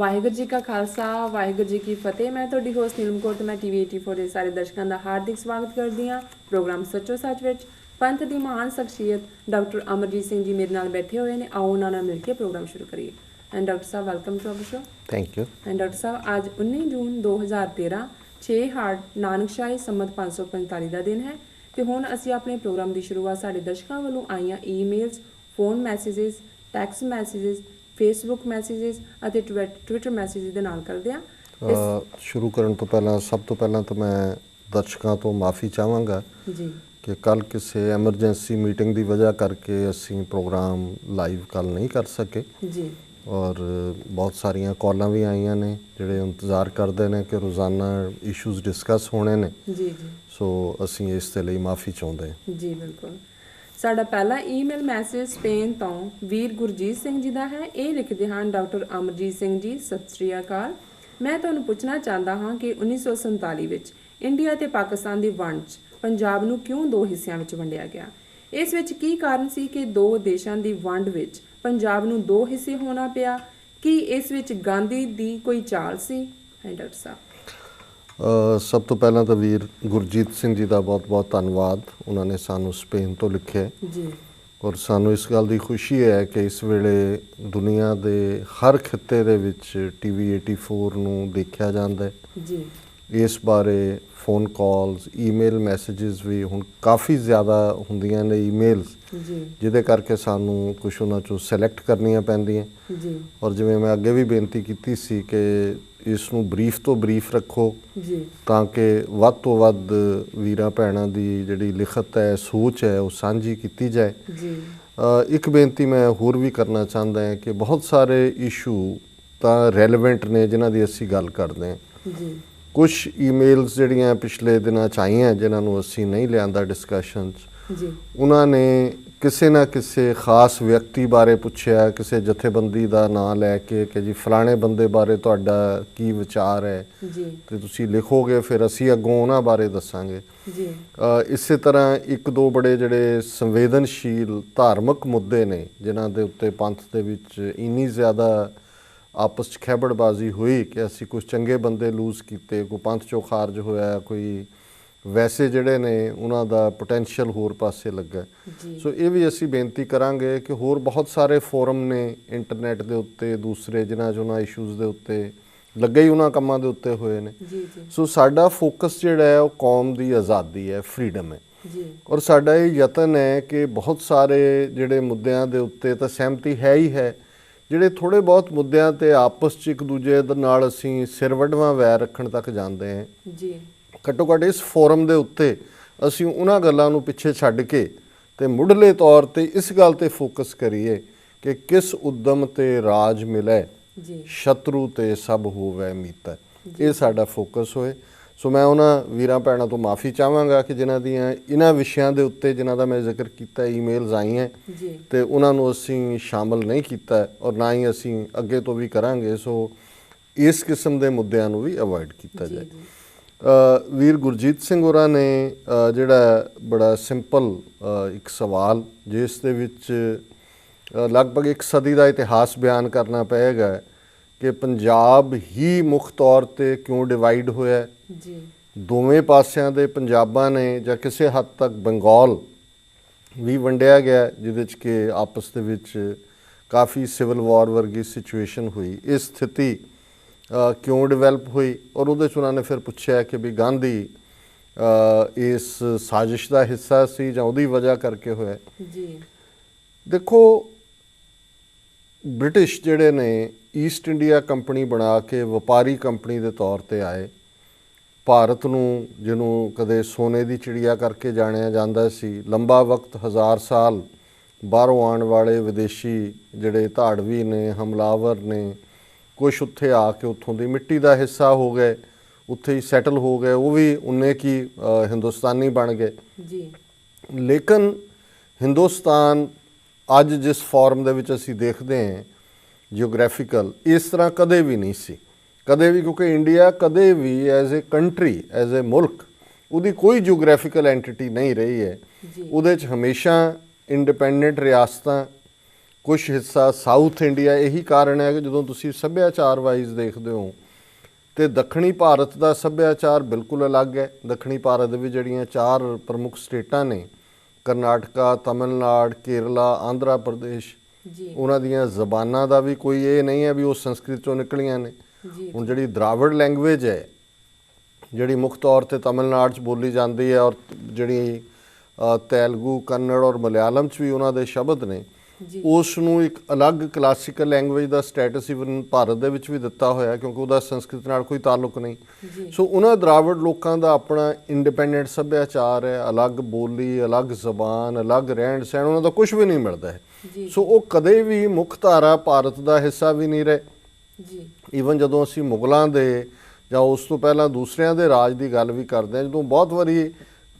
ਵਾਹਿਗੁਰੂ ਜੀ ਕਾ ਖਾਲਸਾ ਵਾਹਿਗੁਰੂ ਜੀ ਕੀ ਫਤਿਹ। ਮੈਂ ਤੁਹਾਡੀ ਹੋਸਟ ਨੀਲਮ ਕੌਰ ਤੇ ਮੈਂ ਟੀਵੀ 84 ਦੇ ਸਾਰੇ ਦਰਸ਼ਕਾਂ ਦਾ ਹਾਰਦਿਕ ਸਵਾਗਤ ਕਰਦੀ ਹਾਂ ਪ੍ਰੋਗਰਾਮ ਸੱਚੋ ਸੱਚ ਵਿੱਚ। ਪੰਥ ਦੀ ਮਹਾਨ ਸ਼ਖਸੀਅਤ ਡਾਕਟਰ ਅਮਰਜੀਤ ਸਿੰਘ ਜੀ ਮੇਰੇ ਨਾਲ ਬੈਠੇ ਹੋਏ ਨੇ। ਆਓ ਉਹਨਾਂ ਨਾਲ ਮਿਲ ਕੇ ਪ੍ਰੋਗਰਾਮ ਸ਼ੁਰੂ ਕਰੀਏ। And doctor sahib welcome to our show. Thank you. And doctor sahib ਅੱਜ 19 ਜੂਨ 2013 6 ਹਾਰਟ ਨਾਨਕਸ਼ਾਹੀ ਸੰਮਤ 545 ਦਾ ਦਿਨ ਹੈ ਤੇ ਹੁਣ ਅਸੀਂ ਆਪਣੇ ਪ੍ਰੋਗਰਾਮ ਦੀ ਸ਼ੁਰੂਆਤ ਸਾਡੇ ਦਰਸ਼ਕਾਂ ਵੱਲੋਂ ਆਈਆਂ emails, phone messages, text messages, Facebook messages ਅਤੇ ਟਵਿੱਟਰ ਮੈਸੇजेस ਦੇ ਨਾਲ ਕਰਦੇ ਹਾਂ। ਸ਼ੁਰੂ ਕਰਨ ਤੋਂ ਪਹਿਲਾਂ ਸਭ ਤੋਂ ਪਹਿਲਾਂ ਤਾਂ ਮੈਂ ਦਰਸ਼ਕਾਂ ਤੋਂ ਮਾਫੀ ਚਾਹਾਂਗਾ ਜੀ ਕਿ ਕੱਲ੍ਹ ਕਿਸੇ ਐਮਰਜੈਂਸੀ ਮੀਟਿੰਗ ਦੀ ਵਜ੍ਹਾ ਕਰਕੇ ਅਸੀਂ ਪ੍ਰੋਗਰਾਮ ਲਾਈਵ ਕੱਲ੍ਹ ਨਹੀਂ ਕਰ ਸਕੇ ਜੀ। ਔਰ ਬਹੁਤ ਸਾਰੀਆਂ ਕਾਲਾਂ ਵੀ ਆਈਆਂ ਨੇ ਜਿਹੜੇ ਇੰਤਜ਼ਾਰ ਕਰਦੇ ਨੇ ਕਿ ਰੋਜ਼ਾਨਾ ਇਸ਼ੂਜ਼ ਡਿਸਕਸ ਹੋਣੇ ਨੇ। ਜੀ ਜੀ। ਸੋ ਅਸੀਂ ਇਸ ਦੇ ਲਈ ਮਾਫੀ ਚਾਹੁੰਦੇ ਹਾਂ। ਜੀ ਬਿਲਕੁਲ। ਸਾਡਾ ਪਹਿਲਾ ਈਮੇਲ ਮੈਸੇਜ ਸਪੇਨ ਤੋਂ ਵੀਰ ਗੁਰਜੀਤ ਸਿੰਘ ਜੀ ਦਾ ਹੈ। ਇਹ ਲਿਖਦੇ ਹਨ, ਡਾਕਟਰ ਅਮਰਜੀਤ ਸਿੰਘ ਜੀ ਸਤਿ ਸ਼੍ਰੀ ਅਕਾਲ। ਮੈਂ ਤੁਹਾਨੂੰ ਪੁੱਛਣਾ ਚਾਹੁੰਦਾ ਹਾਂ ਕਿ 1947 ਵਿੱਚ ਇੰਡੀਆ ਅਤੇ ਪਾਕਿਸਤਾਨ ਦੀ ਵੰਡ 'ਚ ਪੰਜਾਬ ਨੂੰ ਕਿਉਂ ਦੋ ਹਿੱਸਿਆਂ ਵਿੱਚ ਵੰਡਿਆ ਗਿਆ? ਇਸ ਵਿੱਚ ਕੀ ਕਾਰਨ ਸੀ ਕਿ ਦੋ ਦੇਸ਼ਾਂ ਦੀ ਵੰਡ ਵਿੱਚ ਪੰਜਾਬ ਨੂੰ ਦੋ ਹਿੱਸੇ ਹੋਣਾ ਪਿਆ? ਕੀ ਇਸ ਵਿੱਚ ਗਾਂਧੀ ਦੀ ਕੋਈ ਚਾਲ ਸੀ? ਹੈ ਡਾਕਟਰ ਸਾਹਿਬ। ਸਭ ਤੋਂ ਪਹਿਲਾਂ ਤਾਂ ਵੀਰ ਗੁਰਜੀਤ ਸਿੰਘ ਜੀ ਦਾ ਬਹੁਤ ਬਹੁਤ ਧੰਨਵਾਦ। ਉਹਨਾਂ ਨੇ ਸਾਨੂੰ ਸਪੇਨ ਤੋਂ ਲਿਖਿਆ ਜੀ। ਔਰ ਸਾਨੂੰ ਇਸ ਗੱਲ ਦੀ ਖੁਸ਼ੀ ਹੈ ਕਿ ਇਸ ਵੇਲੇ ਦੁਨੀਆ ਦੇ ਹਰ ਖਿੱਤੇ ਦੇ ਵਿੱਚ ਟੀਵੀ 84 ਨੂੰ ਦੇਖਿਆ ਜਾਂਦਾ ਹੈ। ਜੀ। ਇਸ ਬਾਰੇ ਫੋਨ ਕਾਲਸ, ਈਮੇਲ ਮੈਸੇजेस ਵੀ ਹੁਣ ਕਾਫੀ ਜ਼ਿਆਦਾ ਹੁੰਦੀਆਂ ਨੇ ਈਮੇਲਸ, ਜੀ ਜਿਹਦੇ ਕਰਕੇ ਸਾਨੂੰ ਕੁਛ ਉਹਨਾਂ 'ਚੋਂ ਸਿਲੈਕਟ ਕਰਨੀਆਂ ਪੈਂਦੀਆਂ। ਜੀ। ਔਰ ਜਿਵੇਂ ਮੈਂ ਅੱਗੇ ਵੀ ਬੇਨਤੀ ਕੀਤੀ ਸੀ ਕਿ ਇਸ ਨੂੰ ਬਰੀਫ ਤੋਂ ਬਰੀਫ ਰੱਖੋ ਜੀ ਤਾਂ ਕਿ ਵੱਧ ਤੋਂ ਵੱਧ ਵੀਰਾਂ ਭੈਣਾਂ ਦੀ ਜਿਹੜੀ ਲਿਖਤ ਹੈ, ਸੋਚ ਹੈ, ਉਹ ਸਾਂਝੀ ਕੀਤੀ ਜਾਏ। ਜੀ। ਇੱਕ ਬੇਨਤੀ ਮੈਂ ਹੋਰ ਵੀ ਕਰਨਾ ਚਾਹੁੰਦਾ ਹਾਂ ਕਿ ਬਹੁਤ ਸਾਰੇ ਇਸ਼ੂ ਤਾਂ ਰੈਲੇਵੈਂਟ ਨੇ ਜਿਨ੍ਹਾਂ ਦੀ ਅਸੀਂ ਗੱਲ ਕਰਦੇ ਹਾਂ। ਜੀ। ਕੁਛ ਈਮੇਲਸ ਜਿਹੜੀਆਂ ਪਿਛਲੇ ਦਿਨਾਂ 'ਚ ਆਈਆਂ ਜਿਨ੍ਹਾਂ ਨੂੰ ਅਸੀਂ ਨਹੀਂ ਲਿਆਂਦਾ ਡਿਸਕਸ਼ਨ 'ਚ, ਜੀ। ਉਹਨਾਂ ਨੇ ਕਿਸੇ ਨਾ ਕਿਸੇ ਖਾਸ ਵਿਅਕਤੀ ਬਾਰੇ ਪੁੱਛਿਆ, ਕਿਸੇ ਜਥੇਬੰਦੀ ਦਾ ਨਾਂ ਲੈ ਕੇ ਕਿ ਜੀ ਫਲਾਣੇ ਬੰਦੇ ਬਾਰੇ ਤੁਹਾਡਾ ਕੀ ਵਿਚਾਰ ਹੈ ਜੀ। ਤੇ ਤੁਸੀਂ ਲਿਖੋਗੇ, ਫਿਰ ਅਸੀਂ ਅੱਗੋਂ ਉਹਨਾਂ ਬਾਰੇ ਦੱਸਾਂਗੇ। ਜੀ। ਇਸੇ ਤਰ੍ਹਾਂ ਇੱਕ ਦੋ ਬੜੇ ਜਿਹੜੇ ਸੰਵੇਦਨਸ਼ੀਲ ਧਾਰਮਿਕ ਮੁੱਦੇ ਨੇ ਜਿਨ੍ਹਾਂ ਦੇ ਉੱਤੇ ਪੰਥ ਦੇ ਵਿੱਚ ਇੰਨੀ ਜ਼ਿਆਦਾ ਆਪਸ 'ਚ ਖਹਿਬੜਬਾਜ਼ੀ ਹੋਈ ਕਿ ਅਸੀਂ ਕੁਝ ਚੰਗੇ ਬੰਦੇ ਲੂਜ਼ ਕੀਤੇ, ਕੋਈ ਪੰਥ 'ਚੋਂ ਖਾਰਜ ਹੋਇਆ, ਕੋਈ ਵੈਸੇ ਜਿਹੜੇ ਨੇ ਉਹਨਾਂ ਦਾ ਪੋਟੈਂਸ਼ੀਅਲ ਹੋਰ ਪਾਸੇ ਲੱਗਾ। ਸੋ ਇਹ ਵੀ ਅਸੀਂ ਬੇਨਤੀ ਕਰਾਂਗੇ ਕਿ ਹੋਰ ਬਹੁਤ ਸਾਰੇ ਫੋਰਮ ਨੇ ਇੰਟਰਨੈਟ ਦੇ ਉੱਤੇ ਦੂਸਰੇ ਜਿਨ੍ਹਾਂ 'ਚ ਉਹਨਾਂ ਇਸ਼ੂਜ਼ ਦੇ ਉੱਤੇ ਲੱਗੇ ਹੀ ਉਹਨਾਂ ਕੰਮਾਂ ਦੇ ਉੱਤੇ ਹੋਏ ਨੇ। ਸੋ ਸਾਡਾ ਫੋਕਸ ਜਿਹੜਾ ਹੈ ਉਹ ਕੌਮ ਦੀ ਆਜ਼ਾਦੀ ਹੈ, ਫਰੀਡਮ ਹੈ। ਔਰ ਸਾਡਾ ਇਹ ਯਤਨ ਹੈ ਕਿ ਬਹੁਤ ਸਾਰੇ ਜਿਹੜੇ ਮੁੱਦਿਆਂ ਦੇ ਉੱਤੇ ਤਾਂ ਸਹਿਮਤੀ ਹੈ ਹੀ ਹੈ, ਜਿਹੜੇ ਥੋੜ੍ਹੇ ਬਹੁਤ ਮੁੱਦਿਆਂ 'ਤੇ ਆਪਸ 'ਚ ਇੱਕ ਦੂਜੇ ਦੇ ਨਾਲ ਅਸੀਂ ਸਿਰ ਵੱਢਵਾਂ ਵੈਰ ਰੱਖਣ ਤੱਕ ਜਾਂਦੇ ਹਾਂ। ਜੀ। ਘੱਟੋ ਘੱਟ ਇਸ ਫੋਰਮ ਦੇ ਉੱਤੇ ਅਸੀਂ ਉਹਨਾਂ ਗੱਲਾਂ ਨੂੰ ਪਿੱਛੇ ਛੱਡ ਕੇ ਤੇ ਮੁੱਢਲੇ ਤੌਰ 'ਤੇ ਇਸ ਗੱਲ 'ਤੇ ਫੋਕਸ ਕਰੀਏ ਕਿ ਕਿਸ ਉਦਮ 'ਤੇ ਰਾਜ ਮਿਲੇ, ਸ਼ਤਰੂ 'ਤੇ ਸਭ ਹੋਵੇ ਮੀਤਾ। ਇਹ ਸਾਡਾ ਫੋਕਸ ਹੋਏ। ਸੋ ਮੈਂ ਉਹਨਾਂ ਵੀਰਾਂ ਭੈਣਾਂ ਤੋਂ ਮਾਫੀ ਚਾਹਾਂਗਾ ਕਿ ਜਿਨ੍ਹਾਂ ਦੀਆਂ ਇਹਨਾਂ ਵਿਸ਼ਿਆਂ ਦੇ ਉੱਤੇ ਜਿਨ੍ਹਾਂ ਦਾ ਮੈਂ ਜ਼ਿਕਰ ਕੀਤਾ ਈਮੇਲਸ ਆਈਆਂ ਅਤੇ ਉਹਨਾਂ ਨੂੰ ਅਸੀਂ ਸ਼ਾਮਲ ਨਹੀਂ ਕੀਤਾ ਔਰ ਨਾ ਹੀ ਅਸੀਂ ਅੱਗੇ ਤੋਂ ਵੀ ਕਰਾਂਗੇ। ਸੋ ਇਸ ਕਿਸਮ ਦੇ ਮੁੱਦਿਆਂ ਨੂੰ ਵੀ ਅਵੋਇਡ ਕੀਤਾ ਜਾਏ। ਵੀਰ ਗੁਰਜੀਤ ਸਿੰਘ ਹੋਰਾਂ ਨੇ ਜਿਹੜਾ ਬੜਾ ਸਿੰਪਲ ਇੱਕ ਸਵਾਲ ਜਿਸ ਦੇ ਵਿੱਚ ਲਗਭਗ ਇੱਕ ਸਦੀ ਦਾ ਇਤਿਹਾਸ ਬਿਆਨ ਕਰਨਾ ਪਏਗਾ ਕਿ ਪੰਜਾਬ ਹੀ ਮੁੱਖ ਤੌਰ 'ਤੇ ਕਿਉਂ ਡਿਵਾਈਡ ਹੋਇਆ। ਦੋਵੇਂ ਪਾਸਿਆਂ ਦੇ ਪੰਜਾਬਾਂ ਨੇ ਜਾਂ ਕਿਸੇ ਹੱਦ ਤੱਕ ਬੰਗਾਲ ਵੀ ਵੰਡਿਆ ਗਿਆ ਜਿਹਦੇ 'ਚ ਕਿ ਆਪਸ ਦੇ ਵਿੱਚ ਕਾਫੀ ਸਿਵਲ ਵਾਰ ਵਰਗੀ ਸਿਚੁਏਸ਼ਨ ਹੋਈ। ਇਹ ਸਥਿਤੀ ਕਿਉਂ ਡਿਵੈਲਪ ਹੋਈ ਔਰ ਉਹਦੇ 'ਚ ਉਹਨਾਂ ਨੇ ਫਿਰ ਪੁੱਛਿਆ ਕਿ ਵੀ ਗਾਂਧੀ ਇਸ ਸਾਜ਼ਿਸ਼ ਦਾ ਹਿੱਸਾ ਸੀ ਜਾਂ ਉਹਦੀ ਵਜ੍ਹਾ ਕਰਕੇ ਹੋਇਆ। ਦੇਖੋ, ਬ੍ਰਿਟਿਸ਼ ਜਿਹੜੇ ਨੇ ਈਸਟ ਇੰਡੀਆ ਕੰਪਨੀ ਬਣਾ ਕੇ ਵਪਾਰੀ ਕੰਪਨੀ ਦੇ ਤੌਰ 'ਤੇ ਆਏ। ਭਾਰਤ ਨੂੰ, ਜਿਹਨੂੰ ਕਦੇ ਸੋਨੇ ਦੀ ਚਿੜੀਆ ਕਰਕੇ ਜਾਣਿਆ ਜਾਂਦਾ ਸੀ, ਲੰਬਾ ਵਕਤ 1000 ਸਾਲ ਬਾਹਰੋਂ ਆਉਣ ਵਾਲੇ ਵਿਦੇਸ਼ੀ ਜਿਹੜੇ ਧਾੜਵੀ ਨੇ, ਹਮਲਾਵਰ ਨੇ, ਕੁਛ ਉੱਥੇ ਆ ਕੇ ਉੱਥੋਂ ਦੀ ਮਿੱਟੀ ਦਾ ਹਿੱਸਾ ਹੋ ਗਏ, ਉੱਥੇ ਹੀ ਸੈਟਲ ਹੋ ਗਏ, ਉਹ ਵੀ ਉਨੇ ਕੀ ਹਿੰਦੁਸਤਾਨੀ ਬਣ ਗਏ। ਲੇਕਿਨ ਹਿੰਦੁਸਤਾਨ ਅੱਜ ਜਿਸ ਫਾਰਮ ਦੇ ਵਿੱਚ ਅਸੀਂ ਦੇਖਦੇ ਹਾਂ ਜਿਓਗ੍ਰਾਫੀਕਲ, ਇਸ ਤਰ੍ਹਾਂ ਕਦੇ ਵੀ ਨਹੀਂ ਸੀ, ਕਦੇ ਵੀ, ਕਿਉਂਕਿ ਇੰਡੀਆ ਕਦੇ ਵੀ as a country, as a ਮੁਲਕ, ਉਹਦੀ ਕੋਈ ਜਿਓਗ੍ਰਾਫੀਕਲ ਐਂਟੀਟੀ ਨਹੀਂ ਰਹੀ ਹੈ। ਉਹਦੇ 'ਚ ਹਮੇਸ਼ਾ ਇੰਡੀਪੈਂਡੈਂਟ ਰਿਆਸਤਾਂ ਕੁਝ ਹਿੱਸਾ ਸਾਊਥ ਇੰਡੀਆ। ਇਹੀ ਕਾਰਨ ਹੈ ਕਿ ਜਦੋਂ ਤੁਸੀਂ ਸੱਭਿਆਚਾਰ ਵਾਈਜ਼ ਦੇਖਦੇ ਹੋ ਤੇ ਦੱਖਣੀ ਭਾਰਤ ਦਾ ਸੱਭਿਆਚਾਰ ਬਿਲਕੁਲ ਅਲੱਗ ਹੈ। ਦੱਖਣੀ ਭਾਰਤ ਦੇ ਵਿੱਚ ਜਿਹੜੀਆਂ 4 ਪ੍ਰਮੁੱਖ ਸਟੇਟਾਂ ਨੇ, ਕਰਨਾਟਕਾ, ਤਮਿਲਨਾਡੂ, ਕੇਰਲਾ, ਆਂਧਰਾ ਪ੍ਰਦੇਸ਼, ਜੀ ਉਹਨਾਂ ਦੀਆਂ ਜ਼ਬਾਨਾਂ ਦਾ ਵੀ ਕੋਈ ਇਹ ਨਹੀਂ ਹੈ ਵੀ ਉਹ ਸੰਸਕ੍ਰਿਤ ਚੋਂ ਨਿਕਲੀਆਂ ਨੇ। ਜੀ ਹੁਣ ਜਿਹੜੀ ਦਰਾਵੜ ਲੈਂਗੁਏਜ ਹੈ, ਜਿਹੜੀ ਮੁੱਖ ਤੌਰ ਤੇ ਤਮਿਲਨਾਡੂ 'ਚ ਬੋਲੀ ਜਾਂਦੀ ਹੈ, ਔਰ ਜਿਹੜੀ ਤੇਲਗੂ, ਕੰਨੜ ਔਰ ਮਲਿਆਲਮ 'ਚ ਵੀ ਉਹਨਾਂ ਦੇ ਸ਼ਬਦ ਨੇ, ਜੀ ਉਸ ਨੂੰ ਇੱਕ ਅਲੱਗ ਕਲਾਸੀਕਲ ਲੈਂਗੁਏਜ ਦਾ ਸਟੇਟਸ ਇਵਨ ਭਾਰਤ ਦੇ ਵਿੱਚ ਵੀ ਦਿੱਤਾ ਹੋਇਆ, ਕਿਉਂਕਿ ਉਹਦਾ ਸੰਸਕ੍ਰਿਤ ਨਾਲ ਕੋਈ ਤਾਲੁਕ ਨਹੀਂ। ਜੀ ਸੋ ਉਹਨਾਂ ਦਰਾਵੜ ਲੋਕਾਂ ਦਾ ਆਪਣਾ ਇੰਡੀਪੈਂਡੈਂਟ ਸੱਭਿਆਚਾਰ ਹੈ, ਅਲੱਗ ਬੋਲੀ, ਅਲੱਗ ਜ਼ਬਾਨ, ਅਲੱਗ ਰਹਿਣ ਸਹਿਣ, ਉਹਨਾਂ ਦਾ ਕੁਝ ਵੀ ਨਹੀਂ ਮਿਲਦਾ ਹੈ। ਜੀ ਸੋ ਉਹ ਕਦੇ ਵੀ ਮੁੱਖ ਧਾਰਾ ਭਾਰਤ ਦਾ ਹਿੱਸਾ ਵੀ ਨਹੀਂ ਰਹੇ। ਜੀ ਈਵਨ ਜਦੋਂ ਅਸੀਂ ਮੁਗਲਾਂ ਦੇ ਜਾਂ ਉਸ ਤੋਂ ਪਹਿਲਾਂ ਦੂਸਰਿਆਂ ਦੇ ਰਾਜ ਦੀ ਗੱਲ ਵੀ ਕਰਦੇ ਹਾਂ, ਜਦੋਂ ਬਹੁਤ ਵਾਰੀ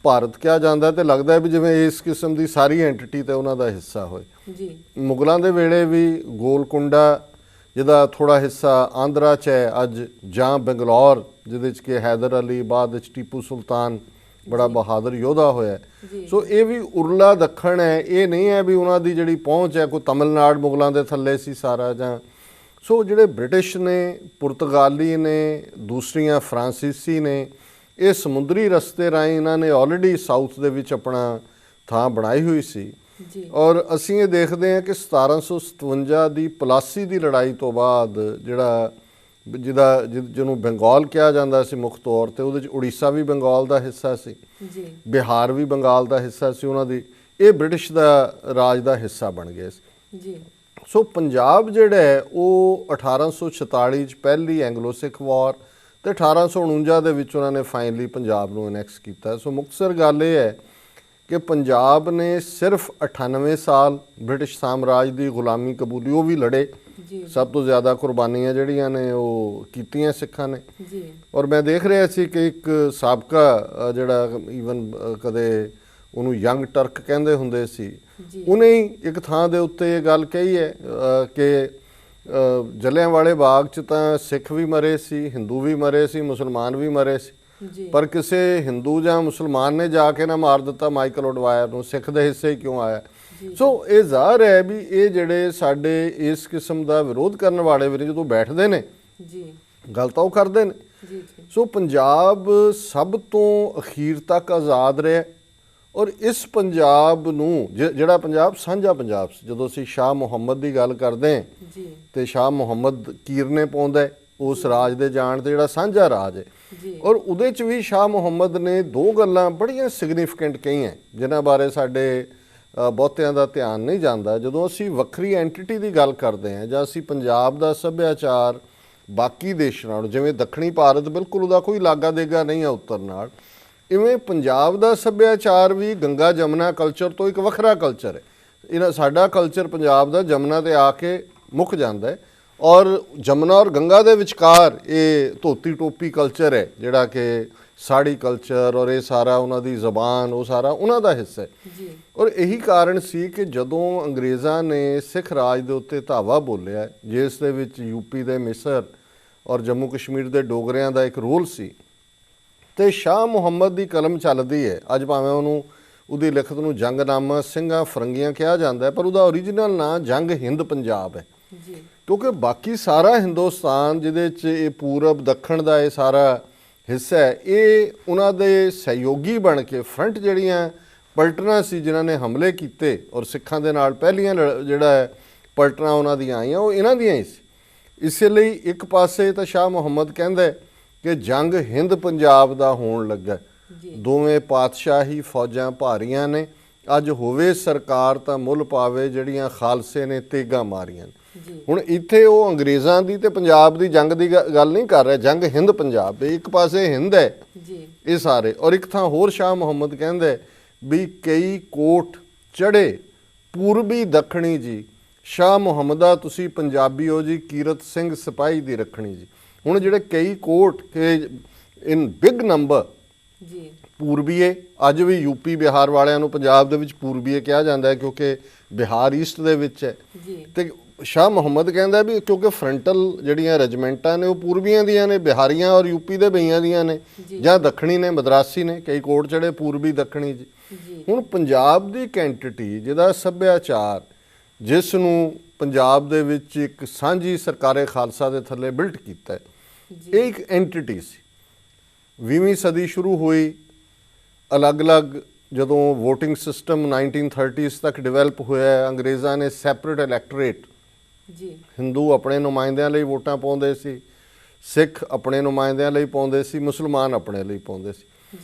ਭਾਰਤ ਕਿਹਾ ਜਾਂਦਾ ਤੇ ਲੱਗਦਾ ਹੈ ਵੀ ਜਿਵੇਂ ਇਸ ਕਿਸਮ ਦੀ ਸਾਰੀ ਐਂਟੀਟੀ ਤੇ ਉਹਨਾਂ ਦਾ ਹਿੱਸਾ ਹੋਏ। ਜੀ ਮੁਗਲਾਂ ਦੇ ਵੇਲੇ ਵੀ ਗੋਲਕੁੰਡਾ, ਜਿਹਦਾ ਥੋੜਾ ਹਿੱਸਾ ਆਂਧਰਾ 'ਚ ਹੈ ਅੱਜ, ਜਾਂ ਬੰਗਲੌਰ ਜਿਹਦੇ 'ਚ ਕਿ ਹੈਦਰ ਅਲੀ, ਬਾਅਦ ਵਿੱਚ ਟੀਪੂ ਸੁਲਤਾਨ ਬੜਾ ਬਹਾਦਰ ਯੋਧਾ ਹੋਇਆ। ਜੀ ਸੋ ਇਹ ਵੀ ਉਰਲਾ ਦੱਖਣ ਹੈ। ਇਹ ਨਹੀਂ ਹੈ ਵੀ ਉਹਨਾਂ ਦੀ ਜਿਹੜੀ ਪਹੁੰਚ ਹੈ ਕੋਈ ਤਮਿਲਨਾਡੂ ਮੁਗਲਾਂ ਦੇ ਥੱਲੇ ਸੀ ਸਾਰਾ ਜਾਂ। ਸੋ ਜਿਹੜੇ ਬ੍ਰਿਟਿਸ਼ ਨੇ, ਪੁਰਤਗਾਲੀ ਨੇ, ਦੂਸਰੀਆਂ ਫਰਾਂਸੀਸੀ ਨੇ, ਇਹ ਸਮੁੰਦਰੀ ਰਸਤੇ ਰਾਹੀਂ ਇਹਨਾਂ ਨੇ ਆਲਰੇਡੀ ਸਾਊਥ ਦੇ ਵਿੱਚ ਆਪਣਾ ਥਾਂ ਬਣਾਈ ਹੋਈ ਸੀ। ਜੀ ਔਰ ਅਸੀਂ ਇਹ ਦੇਖਦੇ ਹਾਂ ਕਿ 1757 ਦੀ ਪਲਾਸੀ ਦੀ ਲੜਾਈ ਤੋਂ ਬਾਅਦ ਜਿਹਨੂੰ ਬੰਗਾਲ ਕਿਹਾ ਜਾਂਦਾ ਸੀ ਮੁੱਖ ਤੌਰ ਤੇ, ਉਹਦੇ 'ਚ ਉੜੀਸਾ ਵੀ ਬੰਗਾਲ ਦਾ ਹਿੱਸਾ ਸੀ, ਜੀ ਬਿਹਾਰ ਵੀ ਬੰਗਾਲ ਦਾ ਹਿੱਸਾ ਸੀ ਉਹਨਾਂ ਦੀ, ਇਹ ਬ੍ਰਿਟਿਸ਼ ਦਾ ਰਾਜ ਦਾ ਹਿੱਸਾ ਬਣ ਗਏ ਸੀ। ਜੀ ਸੋ ਪੰਜਾਬ ਜਿਹੜਾ ਹੈ ਉਹ 1846 'ਚ ਪਹਿਲੀ ਐਂਗਲੋ ਸਿੱਖ ਵਾਰ ਤੇ 1849 ਦੇ ਵਿੱਚ ਉਹਨਾਂ ਨੇ ਫਾਈਨਲੀ ਪੰਜਾਬ ਨੂੰ ਅਨੈਕਸ ਕੀਤਾ। ਸੋ ਮੁਕਤਸਰ ਗੱਲ ਇਹ ਹੈ ਕਿ ਪੰਜਾਬ ਨੇ ਸਿਰਫ 98 ਸਾਲ ਬ੍ਰਿਟਿਸ਼ ਸਾਮਰਾਜ ਦੀ ਗੁਲਾਮੀ ਕਬੂਲੀ, ਉਹ ਵੀ ਲੜੇ। ਜੀ ਸਭ ਤੋਂ ਜ਼ਿਆਦਾ ਕੁਰਬਾਨੀਆਂ ਜਿਹੜੀਆਂ ਨੇ ਉਹ ਕੀਤੀਆਂ ਸਿੱਖਾਂ ਨੇ। ਜੀ ਔਰ ਮੈਂ ਦੇਖ ਰਿਹਾ ਸੀ ਕਿ ਇੱਕ ਸਾਬਕਾ ਜਿਹੜਾ ਈਵਨ ਕਦੇ ਉਹਨੂੰ ਯੰਗ ਟਰਕ ਕਹਿੰਦੇ ਹੁੰਦੇ ਸੀ, ਜੀ ਉਹਨੇ ਹੀ ਇੱਕ ਥਾਂ ਦੇ ਉੱਤੇ ਇਹ ਗੱਲ ਕਹੀ ਹੈ ਕਿ ਜਲਿਆਂਵਾਲੇ ਬਾਗ 'ਚ ਤਾਂ ਸਿੱਖ ਵੀ ਮਰੇ ਸੀ, ਹਿੰਦੂ ਵੀ ਮਰੇ ਸੀ, ਮੁਸਲਮਾਨ ਵੀ ਮਰੇ ਸੀ, ਜੀ ਪਰ ਕਿਸੇ ਹਿੰਦੂ ਜਾਂ ਮੁਸਲਮਾਨ ਨੇ ਜਾ ਕੇ ਨਾ ਮਾਰ ਦਿੱਤਾ ਮਾਈਕਲ ਆਡਵਾਇਰ ਨੂੰ, ਸਿੱਖ ਦੇ ਹਿੱਸੇ ਹੀ ਕਿਉਂ ਆਇਆ। ਸੋ ਇਹ ਜ਼ਾਹਰ ਹੈ ਵੀ ਇਹ ਜਿਹੜੇ ਸਾਡੇ ਇਸ ਕਿਸਮ ਦਾ ਵਿਰੋਧ ਕਰਨ ਵਾਲੇ ਵੀ ਜਦੋਂ ਬੈਠਦੇ ਨੇ, ਜੀ ਗੱਲ ਤਾਂ ਉਹ ਕਰਦੇ ਨੇ। ਜੀ ਜੀ ਸੋ ਪੰਜਾਬ ਸਭ ਤੋਂ ਅਖੀਰ ਤੱਕ ਆਜ਼ਾਦ ਰਿਹਾ ਔਰ ਇਸ ਪੰਜਾਬ ਨੂੰ ਜਿਹੜਾ ਪੰਜਾਬ ਸਾਂਝਾ ਪੰਜਾਬ ਸੀ, ਜਦੋਂ ਅਸੀਂ ਸ਼ਾਹ ਮੁਹੰਮਦ ਦੀ ਗੱਲ ਕਰਦੇ ਹਾਂ ਜੀ ਤੇ ਸ਼ਾਹ ਮੁਹੰਮਦ ਕੀਰਨੇ ਪਾਉਂਦਾ ਉਸ ਰਾਜ ਦੇ ਜਾਣ ਤੇ ਜਿਹੜਾ ਸਾਂਝਾ ਰਾਜ ਹੈ, ਜੀ ਔਰ ਉਹਦੇ 'ਚ ਵੀ ਸ਼ਾਹ ਮੁਹੰਮਦ ਨੇ 2 ਗੱਲਾਂ ਬੜੀਆਂ ਸਿਗਨੀਫਿਕੈਂਟ ਕਹੀਆਂ ਜਿਨ੍ਹਾਂ ਬਾਰੇ ਸਾਡੇ ਬਹੁਤਿਆਂ ਦਾ ਧਿਆਨ ਨਹੀਂ ਜਾਂਦਾ। ਜਦੋਂ ਅਸੀਂ ਵੱਖਰੀ ਐਂਟੀਟੀ ਦੀ ਗੱਲ ਕਰਦੇ ਹਾਂ ਜਾਂ ਅਸੀਂ ਪੰਜਾਬ ਦਾ ਸੱਭਿਆਚਾਰ ਬਾਕੀ ਦੇਸ਼ਾਂ ਨਾਲੋਂ, ਜਿਵੇਂ ਦੱਖਣੀ ਭਾਰਤ ਬਿਲਕੁਲ ਉਹਦਾ ਕੋਈ ਲਾਗਾ ਦੇਗਾ ਨਹੀਂ ਹੈ ਉੱਤਰ ਨਾਲ, ਇਵੇਂ ਪੰਜਾਬ ਦਾ ਸੱਭਿਆਚਾਰ ਵੀ ਗੰਗਾ ਜਮਨਾ ਕਲਚਰ ਤੋਂ ਇੱਕ ਵੱਖਰਾ ਕਲਚਰ ਹੈ। ਸਾਡਾ ਕਲਚਰ ਪੰਜਾਬ ਦਾ ਜਮਨਾ ਤੇ ਆ ਕੇ ਮੁੱਕ ਜਾਂਦਾ ਹੈ ਔਰ ਜਮਨਾ ਔਰ ਗੰਗਾ ਦੇ ਵਿਚਕਾਰ ਇਹ ਧੋਤੀ ਟੋਪੀ ਕਲਚਰ ਹੈ ਜਿਹੜਾ ਕਿ ਸਾੜੀ ਕਲਚਰ, ਔਰ ਇਹ ਸਾਰਾ ਉਹਨਾਂ ਦੀ ਜ਼ਬਾਨ, ਉਹ ਸਾਰਾ ਉਹਨਾਂ ਦਾ ਹਿੱਸਾ ਹੈ। ਜੀ ਔਰ ਇਹੀ ਕਾਰਨ ਸੀ ਕਿ ਜਦੋਂ ਅੰਗਰੇਜ਼ਾਂ ਨੇ ਸਿੱਖ ਰਾਜ ਦੇ ਉੱਤੇ ਧਾਵਾ ਬੋਲਿਆ, ਜਿਸ ਦੇ ਵਿੱਚ ਯੂਪੀ ਦੇ ਮਿਸਰ ਔਰ ਜੰਮੂ ਕਸ਼ਮੀਰ ਦੇ ਡੋਗਰਿਆਂ ਦਾ ਇੱਕ ਰੋਲ ਸੀ, ਤੇ ਸ਼ਾਹ ਮੁਹੰਮਦ ਦੀ ਕਲਮ ਚੱਲਦੀ ਹੈ। ਅੱਜ ਭਾਵੇਂ ਉਹਦੀ ਲਿਖਤ ਨੂੰ ਜੰਗਨਾਮਾ ਸਿੰਘਾਂ ਫਰੰਗੀਆਂ ਕਿਹਾ ਜਾਂਦਾ ਹੈ, ਪਰ ਉਹਦਾ ਓਰੀਜਨਲ ਨਾਂ ਜੰਗ ਹਿੰਦ ਪੰਜਾਬ ਹੈ। ਜੀ ਕਿਉਂਕਿ ਬਾਕੀ ਸਾਰਾ ਹਿੰਦੁਸਤਾਨ ਜਿਹਦੇ 'ਚ ਇਹ ਪੂਰਬ ਦੱਖਣ ਦਾ ਇਹ ਸਾਰਾ ਹਿੱਸਾ ਹੈ, ਇਹ ਉਹਨਾਂ ਦੇ ਸਹਿਯੋਗੀ ਬਣ ਕੇ ਫਰੰਟ ਜਿਹੜੀਆਂ ਪਲਟਨਾਂ ਸੀ ਜਿਨ੍ਹਾਂ ਨੇ ਹਮਲੇ ਕੀਤੇ ਔਰ ਸਿੱਖਾਂ ਦੇ ਨਾਲ ਪਹਿਲੀਆਂ ਜਿਹੜਾ ਹੈ ਪਲਟਨਾਂ ਉਹਨਾਂ ਦੀਆਂ ਆਈਆਂ, ਉਹ ਇਹਨਾਂ ਦੀਆਂ ਹੀ ਸੀ। ਇਸੇ ਲਈ ਇੱਕ ਪਾਸੇ ਤਾਂ ਸ਼ਾਹ ਮੁਹੰਮਦ ਕਹਿੰਦਾ ਕਿ ਜੰਗ ਹਿੰਦ ਪੰਜਾਬ ਦਾ ਹੋਣ ਲੱਗਾ, ਦੋਵੇਂ ਪਾਤਸ਼ਾਹੀ ਫੌਜਾਂ ਭਾਰੀਆਂ ਨੇ, ਅੱਜ ਹੋਵੇ ਸਰਕਾਰ ਤਾਂ ਮੁੱਲ ਪਾਵੇ, ਜਿਹੜੀਆਂ ਖਾਲਸੇ ਨੇ ਤੇਗਾਂ ਮਾਰੀਆਂ। ਹੁਣ ਇੱਥੇ ਉਹ ਅੰਗਰੇਜ਼ਾਂ ਦੀ ਤੇ ਪੰਜਾਬ ਦੀ ਜੰਗ ਦੀ ਗੱਲ ਨਹੀਂ ਕਰ ਰਿਹਾ, ਜੰਗ ਹਿੰਦ ਪੰਜਾਬ, ਇੱਕ ਪਾਸੇ ਹਿੰਦ ਹੈ ਇਹ ਸਾਰੇ, ਔਰ ਇੱਕ ਥਾਂ ਹੋਰ ਸ਼ਾਹ ਮੁਹੰਮਦ ਕਹਿੰਦੇ ਵੀ ਕਈ ਕੋਟ ਚੜੇ ਪੂਰਬੀ ਦੱਖਣੀ ਜੀ, ਸ਼ਾਹ ਮੁਹੰਮਦਾ ਤੁਸੀਂ ਪੰਜਾਬੀ ਹੋ ਜੀ, ਕੀਰਤ ਸਿੰਘ ਸਿਪਾਹੀ ਦੀ ਰੱਖਣੀ ਜੀ। ਹੁਣ ਜਿਹੜੇ ਕਈ ਕੋਟ ਇਨ ਬਿਗ ਨੰਬਰ ਜੀ ਪੂਰਬੀਏ, ਅੱਜ ਵੀ ਯੂਪੀ ਬਿਹਾਰ ਵਾਲਿਆਂ ਨੂੰ ਪੰਜਾਬ ਦੇ ਵਿੱਚ ਪੂਰਬੀਏ ਕਿਹਾ ਜਾਂਦਾ ਹੈ ਕਿਉਂਕਿ ਬਿਹਾਰ ਈਸਟ ਦੇ ਵਿੱਚ ਹੈ। ਤੇ ਸ਼ਾਹ ਮੁਹੰਮਦ ਕਹਿੰਦਾ ਵੀ ਕਿਉਂਕਿ ਫਰੰਟਲ ਜਿਹੜੀਆਂ ਰੈਜੀਮੈਂਟਾਂ ਨੇ ਉਹ ਪੂਰਬੀਆਂ ਦੀਆਂ ਨੇ, ਬਿਹਾਰੀਆਂ ਔਰ ਯੂਪੀ ਦੇ ਬਈਆਂ ਦੀਆਂ ਨੇ, ਜਾਂ ਦੱਖਣੀ ਨੇ, ਮਦਰਾਸੀ ਨੇ, ਕਈ ਕੋਟ ਚੜੇ ਪੂਰਬੀ ਦੱਖਣੀ ਜੀ। ਹੁਣ ਪੰਜਾਬ ਦੀ ਇੱਕ ਐਂਟੀਟੀ ਜਿਹਦਾ ਸੱਭਿਆਚਾਰ ਜਿਸ ਨੂੰ ਪੰਜਾਬ ਦੇ ਵਿੱਚ ਇੱਕ ਸਾਂਝੀ ਸਰਕਾਰੇ ਖਾਲਸਾ ਦੇ ਥੱਲੇ ਬਿਲਟ ਕੀਤਾ ਹੈ। ਇਹ ਇੱਕ ਐਂਟੀਟੀ ਸੀ। 20ਵੀਂ ਸਦੀ ਸ਼ੁਰੂ ਹੋਈ, ਅਲੱਗ-ਅਲੱਗ ਜਦੋਂ ਵੋਟਿੰਗ ਸਿਸਟਮ 1930s ਤੱਕ ਡਿਵੈਲਪ ਹੋਇਆ, ਅੰਗਰੇਜ਼ਾਂ ਨੇ ਸੈਪਰੇਟ ਇਲੈਕਟੋਰੇਟ, ਹਿੰਦੂ ਆਪਣੇ ਨੁਮਾਇੰਦਿਆਂ ਲਈ ਵੋਟਾਂ ਪਾਉਂਦੇ ਸੀ, ਸਿੱਖ ਆਪਣੇ ਨੁਮਾਇੰਦਿਆਂ ਲਈ ਪਾਉਂਦੇ ਸੀ, ਮੁਸਲਮਾਨ ਆਪਣੇ ਲਈ ਪਾਉਂਦੇ ਸੀ।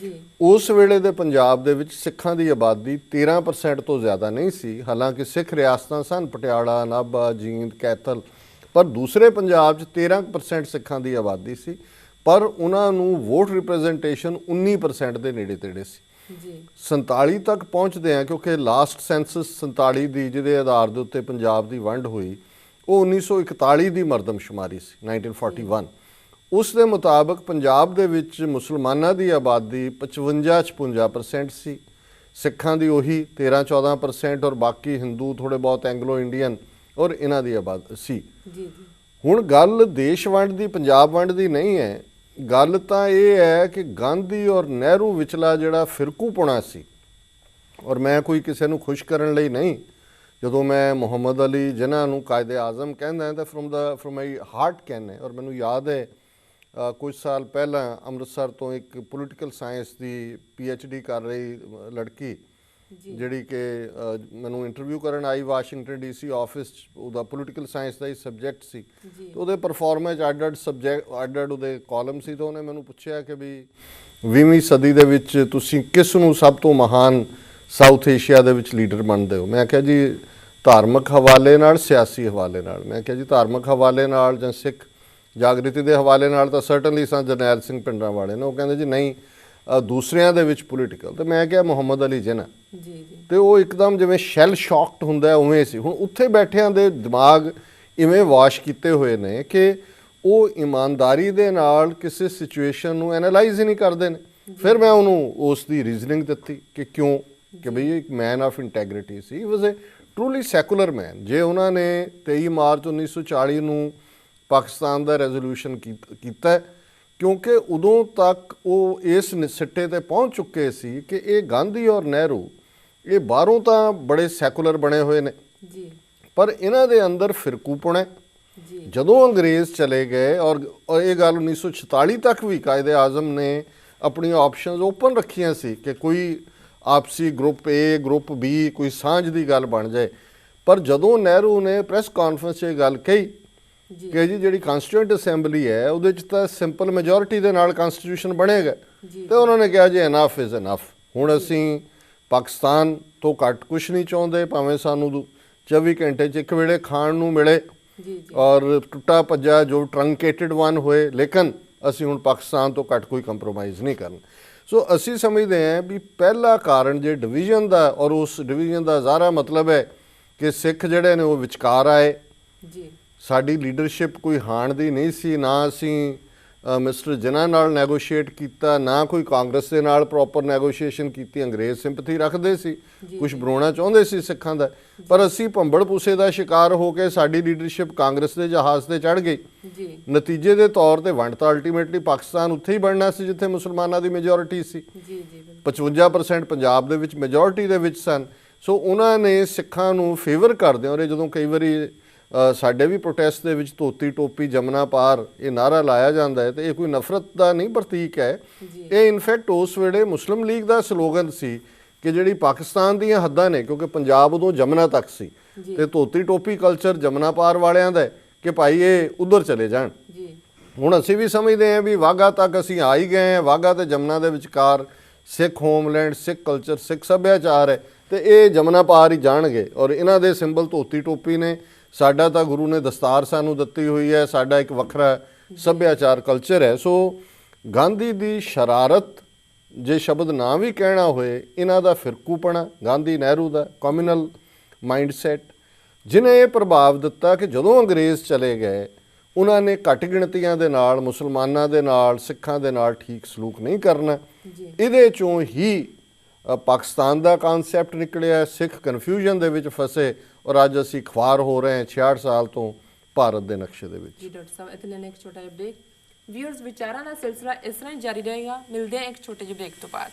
ਉਸ ਵੇਲੇ ਦੇ ਪੰਜਾਬ ਦੇ ਵਿੱਚ ਸਿੱਖਾਂ ਦੀ ਆਬਾਦੀ 13% ਤੋਂ ਜ਼ਿਆਦਾ ਨਹੀਂ ਸੀ। ਹਾਲਾਂਕਿ ਸਿੱਖ ਰਿਆਸਤਾਂ ਸਨ, ਪਟਿਆਲਾ, ਨਾਭਾ, ਜੀਂਦ, ਕੈਥਲ, ਪਰ ਦੂਸਰੇ ਪੰਜਾਬ 'ਚ 13% ਸਿੱਖਾਂ ਦੀ ਆਬਾਦੀ ਸੀ, ਪਰ ਉਹਨਾਂ ਨੂੰ ਵੋਟ ਰਿਪਰੈਜ਼ੈਂਟੇਸ਼ਨ 19% ਦੇ ਨੇੜੇ ਤੇੜੇ ਸੀ। 47 ਤੱਕ ਪਹੁੰਚਦੇ ਆ, ਕਿਉਂਕਿ ਲਾਸਟ ਸੈਂਸਸ 47 ਦੀ ਜਿਹਦੇ ਆਧਾਰ ਦੇ ਉੱਤੇ ਪੰਜਾਬ ਦੀ ਵੰਡ ਹੋਈ, ਉਹ 1941 ਦੀ ਮਰਦਮਸ਼ੁਮਾਰੀ ਸੀ, 1941। ਉਸ ਦੇ ਮੁਤਾਬਕ ਪੰਜਾਬ ਦੇ ਵਿੱਚ ਮੁਸਲਮਾਨਾਂ ਦੀ ਆਬਾਦੀ 55-56% ਸੀ, ਸਿੱਖਾਂ ਦੀ ਉਹੀ 13-14% ਔਰ ਬਾਕੀ ਹਿੰਦੂ, ਥੋੜ੍ਹੇ ਬਹੁਤ ਐਂਗਲੋ ਇੰਡੀਅਨ ਔਰ ਇਹਨਾਂ ਦੀ ਆਬਾਦੀ ਸੀ। ਹੁਣ ਗੱਲ ਦੇਸ਼ ਵੰਡ ਦੀ, ਪੰਜਾਬ ਵੰਡ ਦੀ ਨਹੀਂ ਹੈ। ਗੱਲ ਤਾਂ ਇਹ ਹੈ ਕਿ ਗਾਂਧੀ ਔਰ ਨਹਿਰੂ ਵਿਚਲਾ ਜਿਹੜਾ ਫਿਰਕੂਪੁਣਾ ਸੀ, ਔਰ ਮੈਂ ਕੋਈ ਕਿਸੇ ਨੂੰ ਖੁਸ਼ ਕਰਨ ਲਈ ਨਹੀਂ, ਜਦੋਂ ਮੈਂ ਮੁਹੰਮਦ ਅਲੀ ਜਿਨ੍ਹਾਂ ਨੂੰ ਕਾਇਦੇ ਆਜ਼ਮ ਕਹਿੰਦਾ ਤਾਂ ਫਰੋਮ ਮਾਈ ਹਾਰਟ ਕਹਿੰਦਾ। ਔਰ ਮੈਨੂੰ ਯਾਦ ਹੈ ਕੁਝ ਸਾਲ ਪਹਿਲਾਂ ਅੰਮ੍ਰਿਤਸਰ ਤੋਂ ਇੱਕ ਪੋਲੀਟੀਕਲ ਸਾਇੰਸ ਦੀ PhD ਕਰ ਰਹੀ ਲੜਕੀ, ਜਿਹੜੀ ਕਿ ਮੈਨੂੰ ਇੰਟਰਵਿਊ ਕਰਨ ਆਈ ਵਾਸ਼ਿੰਗਟਨ DC ਆਫਿਸ 'ਚ, ਉਹਦਾ ਪੋਲੀਟੀਕਲ ਸਾਇੰਸ ਦਾ ਹੀ ਸਬਜੈਕਟ ਸੀ, ਤੇ ਉਹਦੇ ਪਰਫਾਰਮੈਂਸ ਅੱਡ-ਅੱਡ ਉਹਦੇ ਕਾਲਮ ਸੀ। ਤਾਂ ਉਹਨੇ ਮੈਨੂੰ ਪੁੱਛਿਆ ਕਿ ਵੀ 20ਵੀਂ ਸਦੀ ਦੇ ਵਿੱਚ ਤੁਸੀਂ ਕਿਸ ਨੂੰ ਸਭ ਤੋਂ ਮਹਾਨ ਸਾਊਥ ਏਸ਼ੀਆ ਦੇ ਵਿੱਚ ਲੀਡਰ ਮੰਨਦੇ ਹੋ? ਮੈਂ ਕਿਹਾ ਜੀ ਧਾਰਮਿਕ ਹਵਾਲੇ ਨਾਲ, ਸਿਆਸੀ ਹਵਾਲੇ ਨਾਲ। ਮੈਂ ਕਿਹਾ ਜੀ ਧਾਰਮਿਕ ਹਵਾਲੇ ਨਾਲ ਜਾਂ ਸਿੱਖ ਜਾਗ੍ਰਿਤੀ ਦੇ ਹਵਾਲੇ ਨਾਲ ਤਾਂ ਸਰਟਨਲੀ ਜਰਨੈਲ ਸਿੰਘ ਭਿੰਡਰਾਂ ਵਾਲੇ ਨੇ। ਉਹ ਕਹਿੰਦੇ ਜੀ ਨਹੀਂ, ਦੂਸਰਿਆਂ ਦੇ ਵਿੱਚ ਪੋਲੀਟੀਕਲ। ਤੇ ਮੈਂ ਕਿਹਾ ਮੁਹੰਮਦ ਅਲੀ ਜਿਨਾ। ਤੇ ਉਹ ਇੱਕਦਮ ਜਿਵੇਂ ਸ਼ੈਲ ਸ਼ੌਕਡ ਹੁੰਦਾ ਉਵੇਂ ਸੀ। ਹੁਣ ਉੱਥੇ ਬੈਠਿਆਂ ਦੇ ਦਿਮਾਗ ਇਵੇਂ ਵਾਸ਼ ਕੀਤੇ ਹੋਏ ਨੇ ਕਿ ਉਹ ਇਮਾਨਦਾਰੀ ਦੇ ਨਾਲ ਕਿਸੇ ਸਿਚੁਏਸ਼ਨ ਨੂੰ ਐਨਾਲਾਈਜ਼ ਹੀ ਨਹੀਂ ਕਰਦੇ ਨੇ। ਫਿਰ ਮੈਂ ਉਹਨੂੰ ਉਸ ਦੀ ਰੀਜ਼ਨਿੰਗ ਦਿੱਤੀ ਕਿ ਕਿਉਂ, ਕਿ ਬਈ ਇੱਕ ਮੈਨ ਆਫ ਇੰਟੈਗ੍ਰਿਟੀ ਸੀ, was a truly secular man. ਜੇ ਉਹਨਾਂ ਨੇ 23 ਮਾਰਚ 1940 ਨੂੰ ਪਾਕਿਸਤਾਨ ਦਾ ਰੈਜ਼ੋਲੂਸ਼ਨ ਕੀਤਾ, ਕਿਉਂਕਿ ਉਦੋਂ ਤੱਕ ਉਹ ਇਸ ਸਿੱਟੇ ਤੇ ਪਹੁੰਚ ਚੁੱਕੇ ਸੀ ਕਿ ਇਹ ਗਾਂਧੀ ਔਰ ਨਹਿਰੂ ਇਹ ਬਾਹਰੋਂ ਤਾਂ ਬੜੇ ਸੈਕੂਲਰ ਬਣੇ ਹੋਏ ਨੇ, ਪਰ ਇਹਨਾਂ ਦੇ ਅੰਦਰ ਫਿਰਕੂਪੁਣਾ। ਜਦੋਂ ਅੰਗਰੇਜ਼ ਚਲੇ ਗਏ, ਔਰ ਇਹ ਗੱਲ 1946 ਤੱਕ ਵੀ ਕਾਇਦੇ ਆਜ਼ਮ ਨੇ ਆਪਣੀਆਂ ਆਪਸ਼ਨਸ ਓਪਨ ਰੱਖੀਆਂ ਸੀ ਕਿ ਕੋਈ ਆਪਸੀ ਗਰੁੱਪ A, ਗਰੁੱਪ B, ਕੋਈ ਸਾਂਝ ਦੀ ਗੱਲ ਬਣ ਜਾਏ। ਪਰ ਜਦੋਂ ਨਹਿਰੂ ਨੇ ਪ੍ਰੈਸ ਕਾਨਫਰੰਸ 'ਚ ਇਹ ਗੱਲ ਕਹੀ ਕਿ ਜੀ ਜਿਹੜੀ ਕਾਂਸਟੀਟਿਊਂਟ ਅਸੈਂਬਲੀ ਹੈ ਉਹਦੇ 'ਚ ਤਾਂ ਸਿੰਪਲ ਮੈਜੋਰਿਟੀ ਦੇ ਨਾਲ ਕਾਂਸਟੀਟਿਊਸ਼ਨ ਬਣੇਗਾ, ਤੇ ਉਹਨਾਂ ਨੇ ਕਿਹਾ ਜੀ ਇਨਫ ਇਜ਼ ਇਨਫ। ਹੁਣ ਅਸੀਂ ਪਾਕਿਸਤਾਨ ਤੋਂ ਘੱਟ ਕੁਛ ਨਹੀਂ ਚਾਹੁੰਦੇ, ਭਾਵੇਂ ਸਾਨੂੰ 24 ਘੰਟੇ 'ਚ ਇੱਕ ਵੇਲੇ ਖਾਣ ਨੂੰ ਮਿਲੇ ਔਰ ਟੁੱਟਾ ਭੱਜਾ ਜੋ ਟਰੰਕੇਟਡ ਵਨ ਹੋਏ, ਲੇਕਿਨ ਅਸੀਂ ਹੁਣ ਪਾਕਿਸਤਾਨ ਤੋਂ ਘੱਟ ਕੋਈ ਕੰਪਰੋਮਾਈਜ਼ ਨਹੀਂ ਕਰਨਾ। ਸੋ ਅਸੀਂ ਸਮਝਦੇ ਹਾਂ ਵੀ ਪਹਿਲਾ ਕਾਰਨ ਜੇ ਡਿਵੀਜ਼ਨ ਦਾ, ਔਰ ਉਸ ਡਿਵੀਜ਼ਨ ਦਾ ਜ਼ਾਹਰਾ ਮਤਲਬ ਹੈ ਕਿ ਸਿੱਖ ਜਿਹੜੇ ਨੇ ਉਹ ਵਿਚਕਾਰ ਆਏ। ਸਾਡੀ ਲੀਡਰਸ਼ਿਪ ਕੋਈ ਹਾਣ ਦੀ ਨਹੀਂ ਸੀ, ਨਾ ਅਸੀਂ ਮਿਸਟਰ ਜਿਨ੍ਹਾਂ ਨਾਲ ਨੈਗੋਸ਼ੀਏਟ ਕੀਤਾ, ਨਾ ਕੋਈ ਕਾਂਗਰਸ ਦੇ ਨਾਲ ਪ੍ਰੋਪਰ ਨੈਗੋਸ਼ੀਏਸ਼ਨ ਕੀਤੀ। ਅੰਗਰੇਜ਼ ਸਿੰਪਥੀ ਰੱਖਦੇ ਸੀ, ਕੁਝ ਬਣਾਉਣਾ ਚਾਹੁੰਦੇ ਸੀ ਸਿੱਖਾਂ ਦਾ, ਪਰ ਅਸੀਂ ਭੰਬਲ ਭੂਸੇ ਦਾ ਸ਼ਿਕਾਰ ਹੋ ਕੇ ਸਾਡੀ ਲੀਡਰਸ਼ਿਪ ਕਾਂਗਰਸ ਦੇ ਜਹਾਜ਼ ਤੇ ਚੜ੍ਹ ਗਈ। ਨਤੀਜੇ ਦੇ ਤੌਰ ਤੇ ਵੰਡ ਤਾਂ ਅਲਟੀਮੇਟਲੀ ਪਾਕਿਸਤਾਨ ਉੱਥੇ ਹੀ ਬਣਨਾ ਸੀ ਜਿੱਥੇ ਮੁਸਲਮਾਨਾਂ ਦੀ ਮੈਜੋਰਿਟੀ ਸੀ। 55% ਪੰਜਾਬ ਦੇ ਵਿੱਚ ਮੈਜੋਰਿਟੀ ਦੇ ਵਿੱਚ ਸਨ। ਸੋ ਉਹਨਾਂ ਨੇ ਸਿੱਖਾਂ ਨੂੰ ਫੇਵਰ ਕਰਦਿਆਂ, ਔਰ ਜਦੋਂ ਕਈ ਵਾਰੀ ਸਾਡੇ ਵੀ ਪ੍ਰੋਟੈਸਟ ਦੇ ਵਿੱਚ ਧੋਤੀ ਟੋਪੀ ਜਮਨਾ ਪਾਰ ਇਹ ਨਾਅਰਾ ਲਾਇਆ ਜਾਂਦਾ ਹੈ, ਤੇ ਇਹ ਕੋਈ ਨਫ਼ਰਤ ਦਾ ਨਹੀਂ ਪ੍ਰਤੀਕ ਹੈ। ਇਹ ਇਨਫੈਕਟ ਉਸ ਵੇਲੇ ਮੁਸਲਿਮ ਲੀਗ ਦਾ ਸਲੋਗਨ ਸੀ ਕਿ ਜਿਹੜੀ ਪਾਕਿਸਤਾਨ ਦੀਆਂ ਹੱਦਾਂ ਨੇ, ਕਿਉਂਕਿ ਪੰਜਾਬ ਉਦੋਂ ਜਮਨਾ ਤੱਕ ਸੀ, ਤੇ ਧੋਤੀ ਟੋਪੀ ਕਲਚਰ ਜਮਨਾ ਪਾਰ ਵਾਲਿਆਂ ਦਾ ਕਿ ਭਾਈ ਇਹ ਉੱਧਰ ਚਲੇ ਜਾਣ। ਹੁਣ ਅਸੀਂ ਵੀ ਸਮਝਦੇ ਹਾਂ ਵੀ ਵਾਹਗਾ ਤੱਕ ਅਸੀਂ ਆ ਹੀ ਗਏ ਹਾਂ, ਵਾਹਗਾ ਤੇ ਜਮਨਾ ਦੇ ਵਿਚਕਾਰ ਸਿੱਖ ਹੋਮਲੈਂਡ, ਸਿੱਖ ਕਲਚਰ, ਸਿੱਖ ਸੱਭਿਆਚਾਰ ਹੈ, ਤੇ ਇਹ ਜਮਨਾ ਪਾਰ ਹੀ ਜਾਣਗੇ। ਔਰ ਇਹਨਾਂ ਦੇ ਸਿੰਬਲ ਧੋਤੀ ਟੋਪੀ ਨੇ। ਸਾਡਾ ਤਾਂ ਗੁਰੂ ਨੇ ਦਸਤਾਰ ਸਾਨੂੰ ਦਿੱਤੀ ਹੋਈ ਹੈ, ਸਾਡਾ ਇੱਕ ਵੱਖਰਾ ਸੱਭਿਆਚਾਰ ਕਲਚਰ ਹੈ। ਸੋ ਗਾਂਧੀ ਦੀ ਸ਼ਰਾਰਤ ਜੇ ਸ਼ਬਦ ਨਾ ਵੀ ਕਹਿਣਾ ਹੋਏ, ਇਹਨਾਂ ਦਾ ਫਿਰਕੂਪਣਾ, ਗਾਂਧੀ ਨਹਿਰੂ ਦਾ ਕਮਿਊਨਲ ਮਾਈਂਡਸੈਟ, ਜਿਹਨੇ ਇਹ ਪ੍ਰਭਾਵ ਦਿੱਤਾ ਕਿ ਜਦੋਂ ਅੰਗਰੇਜ਼ ਚਲੇ ਗਏ ਉਹਨਾਂ ਨੇ ਘੱਟ ਗਿਣਤੀਆਂ ਦੇ ਨਾਲ, ਮੁਸਲਮਾਨਾਂ ਦੇ ਨਾਲ, ਸਿੱਖਾਂ ਦੇ ਨਾਲ ਠੀਕ ਸਲੂਕ ਨਹੀਂ ਕਰਨਾ। ਇਹਦੇ 'ਚੋਂ ਹੀ ਪਾਕਿਸਤਾਨ ਦਾ ਕਾਨਸੈਪਟ ਨਿਕਲਿਆ। ਸਿੱਖ ਕਨਫਿਊਜ਼ਨ ਦੇ ਵਿੱਚ ਫਸੇ ਔਰ ਅੱਜ ਅਸੀਂ ਖੁਆਰ ਹੋ ਰਹੇ ਹਾਂ 66 ਸਾਲ ਤੋਂ ਭਾਰਤ ਦੇ ਨਕਸ਼ੇ ਦੇ ਵਿੱਚ। ਜੀ ਡਾਕਟਰ ਸਾਹਿਬ, ਇਤਨੇ ਨੇ ਇੱਕ ਛੋਟਾ ਜਿਹਾ ਬ੍ਰੇਕ। ਵਿਊਅਰਸ, ਵਿਚਾਰਾਂ ਦਾ ਸਿਲਸਿਲਾ ਇਸ ਤਰ੍ਹਾਂ ਹੀ ਜਾਰੀ ਰਹੇਗਾ। ਮਿਲਦੇ ਹਾਂ ਇੱਕ ਛੋਟੇ ਜਿਹੇ ਬ੍ਰੇਕ ਤੋਂ ਬਾਅਦ।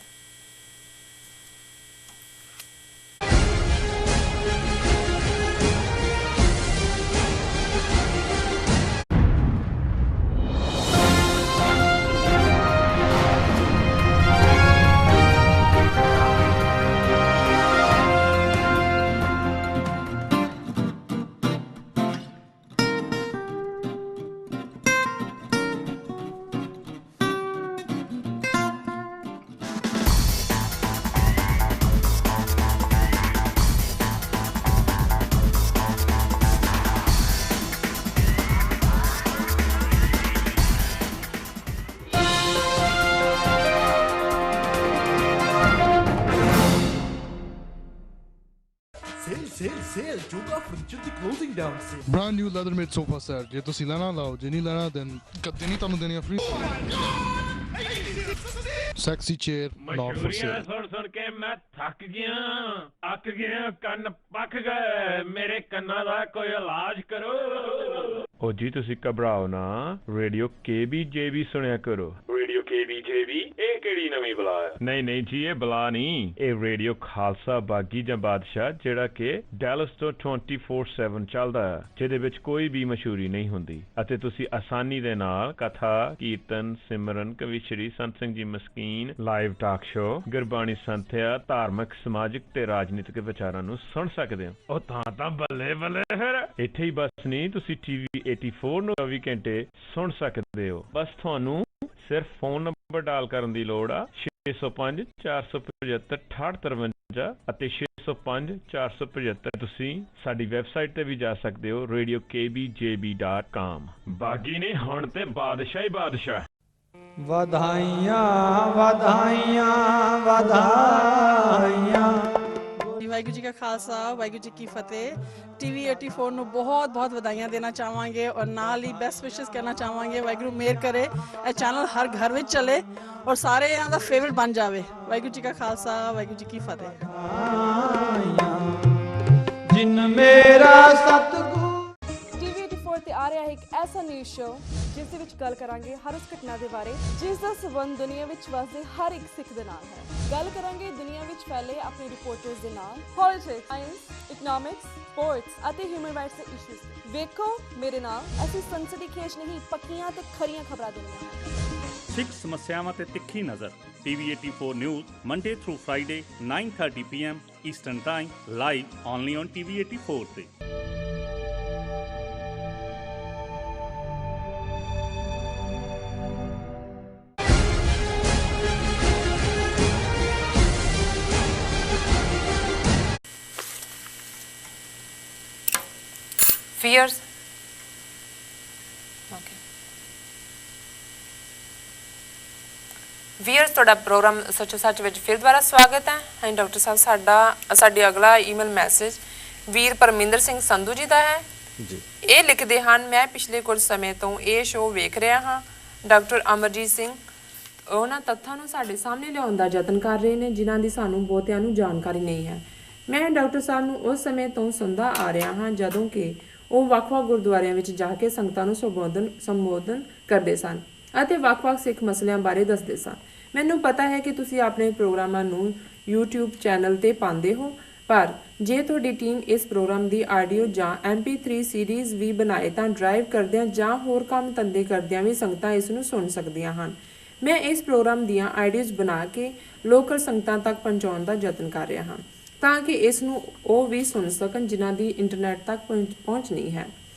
Sale. Joga Furniture ਦੀ closing down sale. Brand new leather made sofa set. ਜੇ ਤੁਸੀਂ ਲੈਣਾ ਲਾਓ, ਜੇ ਨਹੀਂ ਲੈਣਾ then ਗੱਦੇ ਨਹੀਂ ਤੁਹਾਨੂੰ ਦੇਣੀ free. Sexy chair not for ਮਸ਼ਹੂਰੀਆਂ sale. ਸੁਣ ਕੇ ਮੈਂ ਥੱਕ ਗਿਆ, ਅੱਕ ਗਿਆ, ਕੰਨ ਪੱਕ ਗਏ, ਮੇਰੇ ਕੰਨਾਂ ਦਾ ਕੋਈ ਇਲਾਜ ਕਰੋ। ਉਹ ਜੀ ਤੁਸੀਂ ਘਬਰਾਓ ਨਾ, ਰੇਡੀਓ KBJB ਸੁਣਿਆ ਕਰੋ। ਰੇਡੀਓ KBJB ਇਹ ਕਿਹੜੀ ਨਵੀਂ ਬਲਾ ਹੈ? ਨਹੀਂ ਜੀ, ਇਹ ਬਲਾ ਨਹੀਂ, ਇਹ ਰੇਡੀਓ ਖਾਲਸਾ ਬਾਗੀ ਜਾਂ ਬਾਦਸ਼ਾਹ, ਜਿਹੜਾ ਕਿ ਡੈਲਸ ਤੋਂ 24/7 ਚੱਲਦਾ ਹੈ, ਜਿਹਦੇ ਵਿੱਚ ਕੋਈ ਵੀ ਮਸ਼ਹੂਰੀ ਨਹੀਂ ਹੁੰਦੀ ਅਤੇ ਤੁਸੀਂ ਆਸਾਨੀ ਦੇ ਨਾਲ ਕਥਾ, ਕੀਰਤਨ, ਸਿਮਰਨ, ਕਵਿਸ਼ਰੀ, ਸੰਤ ਸਿੰਘ ਜੀ ਮਸਕੀਨ, ਲਾਈਵ ਟਾਕ ਸ਼ੋ, ਗੁਰਬਾਣੀ ਸੰਥਿਆ, ਧਾਰਮਿਕ, ਸਮਾਜਿਕ ਤੇ ਰਾਜਨੀਤਿਕ ਵਿਚਾਰਾਂ ਨੂੰ ਸੁਣ ਸਕਦੇ ਹੋ। ਉਹ ਤਾਂ ਬੱਲੇ ਬੱਲੇ ਫਿਰ ਇੱਥੇ ਹੀ ਬਸ ਨਹੀਂ, ਤੁਸੀਂ TV 84 ਨੂੰ 24 ਘੰਟੇ ਸੁਣ ਸਕਦੇ ਹੋ। ਬਸ ਤੁਹਾਨੂੰ ਸਿਰਫ ਫੋਨ ਨੰਬਰ ਡਾਇਲ ਕਰਨ ਦੀ ਲੋੜ ਆ 605 475 6853 ਅਤੇ 605 475। ਤੁਸੀਂ ਸਾਡੀ ਵੈਬਸਾਈਟ ਤੇ ਵੀ ਜਾ ਸਕਦੇ ਹੋ radiokbjb.com। ਬਾਗੀ ਨੇ ਹੁਣ ਤੇ ਬਾਦਸ਼ਾਹ ਹੀ ਬਾਦਸ਼ਾਹ। ਵਧਾਈਆਂ ਵਧਾਈਆਂ ਵਧਾਈਆਂ। ਵਾਹਿਗੁਰੂ ਜੀ ਕਾ ਖਾਲਸਾ, ਵਾਹਿਗੁਰੂ ਜੀ ਕੀ ਫਤਿਹ। TV 84 ਨੂੰ ਬਹੁਤ ਬਹੁਤ ਵਧਾਈਆਂ ਦੇਣਾ ਚਾਹਾਂਗੇ ਔਰ ਨਾਲ ਹੀ ਬੈਸਟ ਵਿਸ਼ੇਸ ਕਰਨਾ ਚਾਹਾਂਗੇ। ਵਾਹਿਗੁਰੂ ਮਿਹਰ ਕਰੇ ਇਹ ਚੈਨਲ ਹਰ ਘਰ ਵਿੱਚ ਚੱਲੇ ਔਰ ਸਾਰੇ ਇਹਨਾਂ ਦਾ ਫੇਵਰਿਟ ਬਣ ਜਾਵੇ। ਵਾਹਿਗੁਰੂ ਜੀ ਕਾ ਖਾਲਸਾ, ਵਾਹਿਗੁਰੂ ਜੀ ਕੀ ਫਤਿਹ। ਜਿਨ ਮੇਰਾ ਸਤਿਗੁਰ। TV 84 ਤੇ ਆ ਰਿਹਾ ਹੈ ਇੱਕ ਐਸਾ ਨਿਊਜ਼ ਸ਼ੋ ਜਿਸ ਦੇ ਵਿੱਚ ਗੱਲ ਕਰਾਂਗੇ ਹਰ ਉਸ ਘਟਨਾ ਦੇ ਬਾਰੇ ਜਿਸ ਦਾ ਸੰਬੰਧ ਦੁਨੀਆ ਵਿੱਚ ਵਸਦੇ ਹਰ ਇੱਕ ਸਿੱਖ ਦੇ ਨਾਲ ਹੈ। ਗੱਲ ਕਰਾਂਗੇ ਦੁਨੀਆ ਵਿੱਚ ਫੈਲੇ ਆਪਣੇ ਰਿਪੋਰਟਰਸ ਦੇ ਨਾਲ ਪੋਲਿਟਿਕਸ, ਸਾਇੰਸ, ਇਕਨੋਮਿਕਸ, ਸਪੋਰਟਸ ਅਤੇ ਹਿਊਮਨ ਰਾਈਟਸ ਦੇ ਇਸ਼ੂਜ਼। ਵੇਖੋ ਮੇਰੇ ਨਾਲ, ਅਸੀਂ ਸੰਸਦੀ ਖੇਚ ਨਹੀਂ, ਪੱਕੀਆਂ ਤੇ ਖਰੀਆਂ ਖਬਰਾਂ ਦਿੰਦੇ ਹਾਂ। ਸਿੱਖ ਸਮੱਸਿਆਵਾਂ ਤੇ ਤਿੱਖੀ ਨਜ਼ਰ। TV 84 news Monday through Friday 9:30 PM Eastern Time, live only on TV 84 ਤੇ। Fears. Okay. ਵੀਅਰਸ, ਤੁਹਾਡਾ ਪ੍ਰੋਗਰਾਮ ਸੱਚੋ ਸੱਚ ਵਿੱਚ ਫਿਰ ਦੁਬਾਰਾ ਸਵਾਗਤ ਹੈ। ਹਾਂ ਡਾਕਟਰ ਸਾਹਿਬ, ਸਾਡੀ ਅਗਲਾ ਈਮੇਲ ਮੈਸੇਜ ਵੀਰ ਪਰਮਿੰਦਰ ਸਿੰਘ ਸੰਧੂ ਜੀ ਦਾ ਹੈ ਜੀ। ਇਹ ਲਿਖਦੇ ਹਨ, ਮੈਂ ਪਿਛਲੇ ਕੁਝ ਸਮੇਂ ਤੋਂ ਇਹ ਸ਼ੋਅ ਵੇਖ ਰਿਹਾ ਹਾਂ। ਡਾਕਟਰ ਅਮਰਜੀਤ ਸਿੰਘ ਉਹਨਾਂ ਤੱਥਾਂ ਨੂੰ ਸਾਡੇ ਸਾਹਮਣੇ ਲਿਆਉਣ ਦਾ ਯਤਨ ਕਰ ਰਹੇ ਨੇ ਜਿਨ੍ਹਾਂ ਦੀ ਸਾਨੂੰ ਬਹੁਤਿਆਂ ਨੂੰ ਜਾਣਕਾਰੀ ਨਹੀਂ ਹੈ। ਮੈਂ ਡਾਕਟਰ ਸਾਹਿਬ ਨੂੰ ਉਸ ਸਮੇਂ ਤੋਂ ਸੁਣਦਾ ਆ ਰਿਹਾ ਹਾਂ ਜਦੋਂ ਕਿ ਉਹ ਵੱਖ-ਵੱਖ ਗੁਰਦੁਆਰਿਆਂ ਵਿੱਚ ਜਾ ਕੇ ਸੰਗਤਾਂ ਨੂੰ ਸੰਬੋਧਨ ਕਰਦੇ ਸਨ ਅਤੇ ਵੱਖ-ਵੱਖ ਸਿੱਖ ਮਸਲਿਆਂ ਬਾਰੇ ਦੱਸਦੇ ਸਨ। ਮੈਨੂੰ ਪਤਾ ਹੈ ਕਿ ਤੁਸੀਂ ਆਪਣੇ ਪ੍ਰੋਗਰਾਮਾਂ ਨੂੰ YouTube ਚੈਨਲ ਤੇ ਪਾਉਂਦੇ ਹੋ, ਪਰ ਜੇ ਤੁਹਾਡੀ ਟੀਮ ਇਸ ਪ੍ਰੋਗਰਾਮ ਦੀ ਆਡੀਓ ਜਾਂ MP3 ਸੀਰੀਜ਼ ਵੀ ਬਣਾਏ ਤਾਂ ਡਰਾਈਵ ਕਰਦਿਆਂ ਜਾਂ ਹੋਰ ਕੰਮ ਧੰਦੇ ਕਰਦਿਆਂ ਵੀ ਸੰਗਤਾਂ ਇਸ ਨੂੰ ਸੁਣ ਸਕਦੀਆਂ ਹਨ। ਮੈਂ ਇਸ ਪ੍ਰੋਗਰਾਮ ਦੀਆਂ ਆਡੀਓਜ਼ ਬਣਾ ਕੇ ਲੋਕਲ ਸੰਗਤਾਂ ਤੱਕ ਪਹੁੰਚਾਉਣ ਦਾ ਯਤਨ ਕਰ ਰਿਹਾ ਹਾਂ ਤਾਂ ਕਿ ਇਸ ਨੂੰ ਉਹ ਵੀ ਸੁਣ ਸਕਣ ਜਿਨ੍ਹਾਂ ਦੀ ਇੰਟਰਨੈਟ ਤੱਕ ਪਹੁੰਚ ਨਹੀਂ ਹੈ।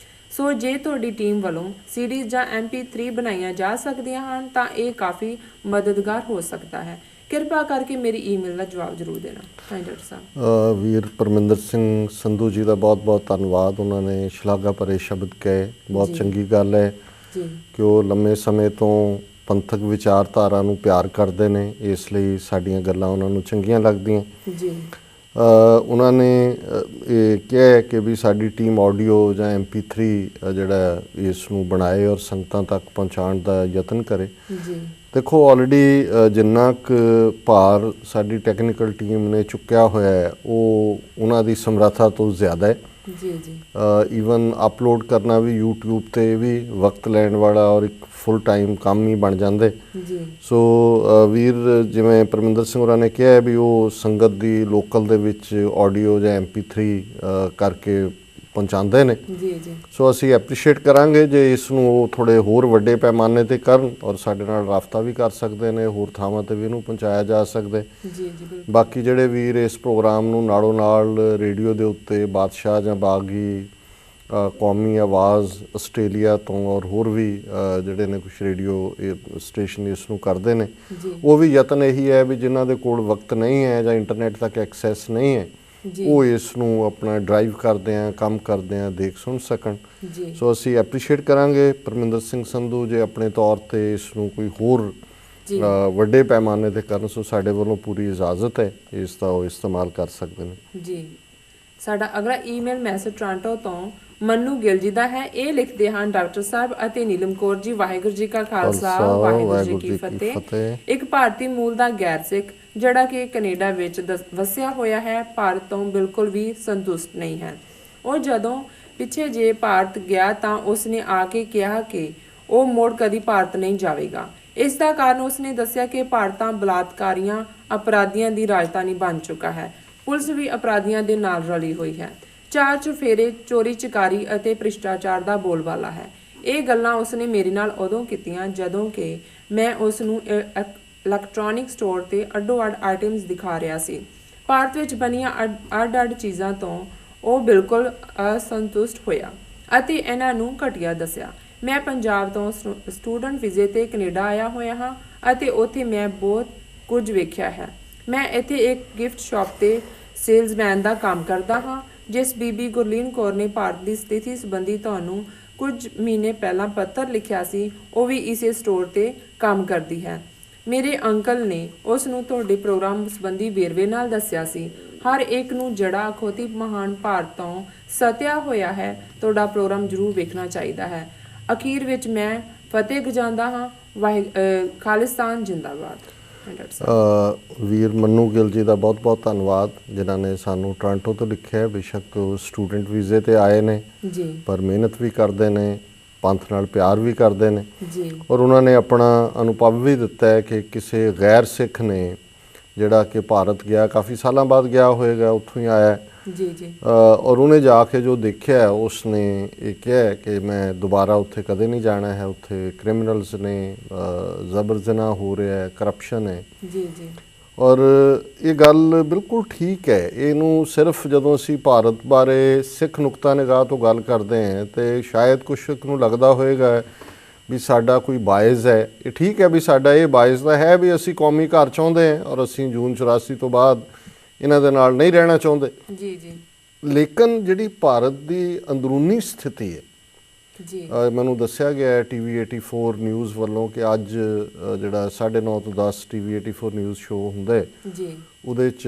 ਸੋ ਜੇ ਤੁਹਾਡੀ ਟੀਮ ਵੱਲੋਂ ਸੀਰੀਜ਼ ਜਾਂ MP3 ਬਣਾਈਆਂ ਜਾ ਸਕਦੀਆਂ ਹਨ ਤਾਂ ਇਹ ਕਾਫੀ ਮਦਦਗਾਰ ਹੋ ਸਕਦਾ ਹੈ। ਕਿਰਪਾ ਕਰਕੇ ਮੇਰੀ ਈਮੇਲ ਦਾ ਜਵਾਬ ਜ਼ਰੂਰ ਦੇਣਾ। ਹਾਂ ਡਾਕਟਰ ਸਾਹਿਬ। ਵੀਰ ਪਰਮਿੰਦਰ ਸਿੰਘ ਸੰਧੂ ਜੀ ਦਾ ਬਹੁਤ ਬਹੁਤ ਧੰਨਵਾਦ। ਉਹਨਾਂ ਨੇ ਸ਼ਲਾਘਾ ਭਰੇ ਸ਼ਬਦ ਕਹੇ। ਬਹੁਤ ਚੰਗੀ ਗੱਲ ਹੈ ਜੀ ਕਿ ਉਹ ਲੰਮੇ ਸਮੇਂ ਤੋਂ ਪੰਥਕ ਵਿਚਾਰਧਾਰਾ ਨੂੰ ਪਿਆਰ ਕਰਦੇ ਨੇ, ਇਸ ਲਈ ਸਾਡੀਆਂ ਗੱਲਾਂ ਉਹਨਾਂ ਨੂੰ ਚੰਗੀਆਂ ਲੱਗਦੀਆਂ ਜੀ। ਉਹਨਾਂ ਨੇ ਇਹ ਕਿਹਾ ਹੈ ਕਿ ਵੀ ਸਾਡੀ ਟੀਮ ਆਡੀਓ ਜਾਂ MP3 ਜਿਹੜਾ ਇਸ ਨੂੰ ਬਣਾਏ ਔਰ ਸੰਗਤਾਂ ਤੱਕ ਪਹੁੰਚਾਉਣ ਦਾ ਯਤਨ ਕਰੇ ਜੀ। ਦੇਖੋ ਆਲਰੇਡੀ ਜਿੰਨਾ ਕੁ ਭਾਰ ਸਾਡੀ ਟੈਕਨੀਕਲ ਟੀਮ ਨੇ ਚੁੱਕਿਆ ਹੋਇਆ ਹੈ ਉਹ ਉਹਨਾਂ ਦੀ ਸਮਰੱਥਾ ਤੋਂ ਜ਼ਿਆਦਾ ਹੈ ਜੀ ਜੀ। ਈਵਨ ਅਪਲੋਡ ਕਰਨਾ ਵੀ YouTube ਤੇ ਵੀ ਵਕਤ ਲੈਣ ਵਾਲਾ ਔਰ ਇੱਕ ਫੁੱਲ ਟਾਈਮ ਕੰਮ ਹੀ ਬਣ ਜਾਂਦੇ ਜੀ। ਸੋ ਵੀਰ ਜਿਵੇਂ ਪਰਮਿੰਦਰ ਸਿੰਘ ਹੋਰਾਂ ਨੇ ਕਿਹਾ ਵੀ ਉਹ ਸੰਗਤ ਦੀ ਲੋਕਲ ਦੇ ਵਿੱਚ ਆਡੀਓ ਜਾਂ MP3 ਕਰਕੇ ਪਹੁੰਚਾਉਂਦੇ ਨੇ ਜੀ ਜੀ। ਸੋ ਅਸੀਂ ਐਪਰੀਸ਼ੀਏਟ ਕਰਾਂਗੇ ਜੇ ਇਸ ਨੂੰ ਉਹ ਥੋੜ੍ਹੇ ਹੋਰ ਵੱਡੇ ਪੈਮਾਨੇ 'ਤੇ ਕਰਨ ਔਰ ਸਾਡੇ ਨਾਲ ਰਾਬਤਾ ਵੀ ਕਰ ਸਕਦੇ ਨੇ, ਹੋਰ ਥਾਵਾਂ 'ਤੇ ਵੀ ਇਹਨੂੰ ਪਹੁੰਚਾਇਆ ਜਾ ਸਕਦੇ ਜੀ ਜੀ। ਬਾਕੀ ਜਿਹੜੇ ਵੀਰ ਇਸ ਪ੍ਰੋਗਰਾਮ ਨੂੰ ਨਾਲੋਂ ਨਾਲ ਰੇਡੀਓ ਦੇ ਉੱਤੇ ਬਾਦਸ਼ਾਹ ਜਾਂ ਬਾਗੀ, ਕੌਮੀ ਆਵਾਜ਼ ਆਸਟ੍ਰੇਲੀਆ ਤੋਂ ਔਰ ਹੋਰ ਵੀ ਜਿਹੜੇ ਨੇ ਕੁਛ ਰੇਡੀਓ ਸਟੇਸ਼ਨ ਇਸ ਨੂੰ ਕਰਦੇ ਨੇ, ਉਹ ਵੀ ਯਤਨ ਇਹੀ ਹੈ ਵੀ ਜਿਨ੍ਹਾਂ ਦੇ ਕੋਲ ਵਕਤ ਨਹੀਂ ਹੈ ਜਾਂ ਇੰਟਰਨੈਟ ਤੱਕ ਐਕਸੈਸ ਨਹੀਂ ਹੈ ਉਹ ਇਸ ਨੂੰ ਆਪਣਾ ਡਰਾਈਵ ਕਰਦੇ ਆ, ਕੰਮ ਕਰਦੇ ਆ, ਦੇਖ ਸੁਣ ਸਕਣ। ਸੋ ਅਸੀਂ ਐਪਰੀਸ਼ੀਏਟ ਕਰਾਂਗੇ ਪਰਮਿੰਦਰ ਸਿੰਘ ਸੰਧੂ ਜੇ ਆਪਣੇ ਤੌਰ 'ਤੇ ਇਸ ਨੂੰ ਕੋਈ ਹੋਰ ਵੱਡੇ ਪੈਮਾਨੇ 'ਤੇ ਕਰਨ। ਸੋ ਸਾਡੇ ਵੱਲੋਂ ਪੂਰੀ ਇਜਾਜ਼ਤ ਹੈ, ਇਸ ਦਾ ਉਹ ਇਸਤੇਮਾਲ ਕਰ ਸਕਦੇ ਨੇ ਜੀ। ਸਾਡਾ ਅਗਲਾ ਈਮੇਲ ਮੈਸੇਜ ਟੋਰਾਂਟੋ ਤੋਂ ਮੰਨੂ ਗਿੱਲ ਜੀ ਦਾ ਹੈ। ਇਹ ਲਿਖਦੇ ਹਨ, ਡਾਕਟਰ ਸਾਹਿਬ ਅਤੇ ਨੀਲਮ ਕੌਰ ਜੀ, ਵਾਹਿਗੁਰੂ ਜੀ ਕਾ ਖਾਲਸਾ, ਵਾਹਿਗੁਰੂ ਜੀ ਕੀ ਫਤਿਹ। ਇੱਕ ਭਾਰਤੀ ਮੂਲ ਦਾ ਗੈਰ ਸਿੱਖ ਜਿਹੜਾ ਕਿ ਕੈਨੇਡਾ ਵਿੱਚ ਵਸਿਆ ਹੋਇਆ ਹੈ, ਭਾਰਤ ਤੋਂ ਬਿਲਕੁਲ ਵੀ ਸੰਤੁਸ਼ਟ ਨਹੀਂ ਹੈ। ਉਹ ਜਦੋਂ ਪਿੱਛੇ ਜੇ ਭਾਰਤ ਗਿਆ ਤਾਂ ਉਸਨੇ ਆ ਕੇ ਕਿਹਾ ਕਿ ਉਹ ਮੁੜ ਕਦੀ ਭਾਰਤ ਨਹੀਂ ਜਾਵੇਗਾ। ਇਸ ਦਾ ਕਾਰਨ ਉਸਨੇ ਦੱਸਿਆ ਕਿ ਭਾਰਤ ਤਾਂ ਬਲਾਤਕਾਰੀਆਂ ਅਪਰਾਧੀਆਂ ਦੀ ਰਾਜਧਾਨੀ ਬਣ ਚੁੱਕਾ ਹੈ। ਪੁਲਿਸ ਵੀ ਅਪਰਾਧੀਆਂ ਦੇ ਨਾਲ ਰਲੀ ਹੋਈ ਹੈ। ਚਾਰ ਚੁਫੇਰੇ, ਚੋਰੀ ਚਕਾਰੀ ਅਤੇ ਭ੍ਰਿਸ਼ਟਾਚਾਰ ਦਾ ਬੋਲਬਾਲਾ ਹੈ। ਇਹ ਗੱਲਾਂ ਉਸਨੇ ਮੇਰੇ ਨਾਲ ਉਦੋਂ ਕੀਤੀਆਂ ਜਦੋਂ ਕਿ ਮੈਂ ਉਸ ਨੂੰ ਇਲੈਕਟ੍ਰੋਨਿਕ ਸਟੋਰ ਤੇ ਅੱਡੋ-ਅੱਡ ਆਈਟਮਸ ਦਿਖਾ ਰਿਹਾ ਸੀ। ਭਾਰਤ ਵਿੱਚ ਬਣੀਆਂ ਅੱਡ-ਅੱਡ ਚੀਜ਼ਾਂ ਤੋਂ ਉਹ ਬਿਲਕੁਲ ਅਸੰਤੁਸ਼ਟ ਹੋਇਆ ਅਤੇ ਇਹਨਾਂ ਨੂੰ ਘਟੀਆ ਦੱਸਿਆ। ਮੈਂ ਪੰਜਾਬ ਤੋਂ ਸਟੂਡੈਂਟ ਵੀਜ਼ੇ ਤੇ ਕੈਨੇਡਾ ਆਇਆ ਹੋਇਆ ਹਾਂ ਅਤੇ ਉੱਥੇ ਮੈਂ ਬਹੁਤ ਕੁਝ ਵੇਖਿਆ ਹੈ। ਮੈਂ ਇੱਥੇ ਇੱਕ ਗਿਫਟ ਸ਼ਾਪ ਤੇ ਸੇਲਜ਼ਮੈਨ ਦਾ ਕੰਮ ਕਰਦਾ ਹਾਂ। ਜਿਸ ਬੀਬੀ ਗੁਰਲੀਨ ਕੌਰ ਨੇ ਭਾਰਤ ਦੀ ਸਥਿਤੀ ਸੰਬੰਧੀ ਤੁਹਾਨੂੰ ਕੁਝ ਮਹੀਨੇ ਪਹਿਲਾਂ ਪੱਤਰ ਲਿਖਿਆ ਸੀ, ਉਹ ਵੀ ਇਸੇ ਸਟੋਰ ਤੇ ਕੰਮ ਕਰਦੀ ਹੈ। ਮੇਰੇ ਅੰਕਲ ਨੇ ਉਸ ਨੂੰ ਤੁਹਾਡੇ ਪ੍ਰੋਗਰਾਮ ਸੰਬੰਧੀ ਵੇਰਵੇ ਨਾਲ ਦੱਸਿਆ ਸੀ। ਹਰ ਇੱਕ ਨੂੰ ਜੜਾ ਅਖੌਤੀ ਮਹਾਨ ਭਾਰਤ ਤੋਂ ਸਤਿਆ ਹੋਇਆ ਹੈ। ਤੁਹਾਡਾ ਪ੍ਰੋਗਰਾਮ ਜ਼ਰੂਰ ਵੇਖਣਾ ਚਾਹੀਦਾ ਹੈ। ਅਖੀਰ ਵਿੱਚ ਮੈਂ ਫਤਿਹ ਗਜਾਉਂਦਾ ਹਾਂ। ਖਾਲਿਸਤਾਨ ਜਿੰਦਾਬਾਦ। ਵੀਰ ਮੰਨੂ ਗਿੱਲ ਜੀ ਦਾ ਬਹੁਤ ਬਹੁਤ ਧੰਨਵਾਦ ਜਿਨ੍ਹਾਂ ਨੇ ਸਾਨੂੰ ਟੋਰਾਂਟੋ ਤੋਂ ਲਿਖਿਆ। ਬੇਸ਼ੱਕ ਉਹ ਸਟੂਡੈਂਟ ਵੀਜ਼ੇ ਤੇ ਆਏ ਨੇ ਜੀ, ਪਰ ਮਿਹਨਤ ਵੀ ਕਰਦੇ ਨੇ, ਪੰਥ ਨਾਲ ਪਿਆਰ ਵੀ ਕਰਦੇ ਨੇ ਜੀ, ਔਰ ਉਹਨਾਂ ਨੇ ਆਪਣਾ ਅਨੁਭਵ ਵੀ ਦਿੱਤਾ ਹੈ ਕਿ ਕਿਸੇ ਗੈਰ ਸਿੱਖ ਨੇ ਜਿਹੜਾ ਕਿ ਭਾਰਤ ਗਿਆ, ਕਾਫੀ ਸਾਲਾਂ ਬਾਅਦ ਗਿਆ ਹੋਏਗਾ, ਉੱਥੋਂ ਹੀ ਆਇਆ ਜੀ ਜੀ ਔਰ ਉਹਨੇ ਜਾ ਕੇ ਜੋ ਦੇਖਿਆ ਉਸਨੇ ਇਹ ਕਿਹਾ ਕਿ ਮੈਂ ਦੁਬਾਰਾ ਉੱਥੇ ਕਦੇ ਨਹੀਂ ਜਾਣਾ ਹੈ। ਉੱਥੇ ਕ੍ਰਿਮੀਨਲਸ ਨੇ, ਜ਼ਬਰ ਜ਼ਨਾ ਹੋ ਰਿਹਾ ਹੈ, ਕਰਪਸ਼ਨ ਹੈ ਜੀ ਜੀ ਔਰ ਇਹ ਗੱਲ ਬਿਲਕੁਲ ਠੀਕ ਹੈ। ਇਹਨੂੰ ਸਿਰਫ ਜਦੋਂ ਅਸੀਂ ਭਾਰਤ ਬਾਰੇ ਸਿੱਖ ਨੁਕਤਾ ਨਿਗਾਹ ਤੋਂ ਗੱਲ ਕਰਦੇ ਹਾਂ ਤੇ ਸ਼ਾਇਦ ਕੁਛ ਨੂੰ ਲੱਗਦਾ ਹੋਏਗਾ ਵੀ ਸਾਡਾ ਕੋਈ ਬਾਇਸ ਹੈ। ਇਹ ਠੀਕ ਹੈ ਵੀ ਸਾਡਾ ਇਹ ਬਾਇਸ ਤਾਂ ਹੈ ਵੀ ਅਸੀਂ ਕੌਮੀ ਘਰ ਚਾਹੁੰਦੇ ਹਾਂ ਔਰ ਅਸੀਂ ਜੂਨ 84 ਤੋਂ ਬਾਅਦ ਇਹਨਾਂ ਦੇ ਨਾਲ ਨਹੀਂ ਰਹਿਣਾ ਚਾਹੁੰਦੇ ਜੀ ਜੀ ਲੇਕਿਨ ਜਿਹੜੀ ਭਾਰਤ ਦੀ ਅੰਦਰੂਨੀ ਸਥਿਤੀ ਹੈ ਜੀ, ਮੈਨੂੰ ਦੱਸਿਆ ਗਿਆ TV 84 ਨਿਊਜ਼ ਵੱਲੋਂ ਕਿ ਅੱਜ ਜਿਹੜਾ 9:30 ਤੋਂ 10 TV 84 ਨਿਊਜ਼ ਸ਼ੋਅ ਹੁੰਦਾ ਹੈ ਜੀ, ਉਹਦੇ 'ਚ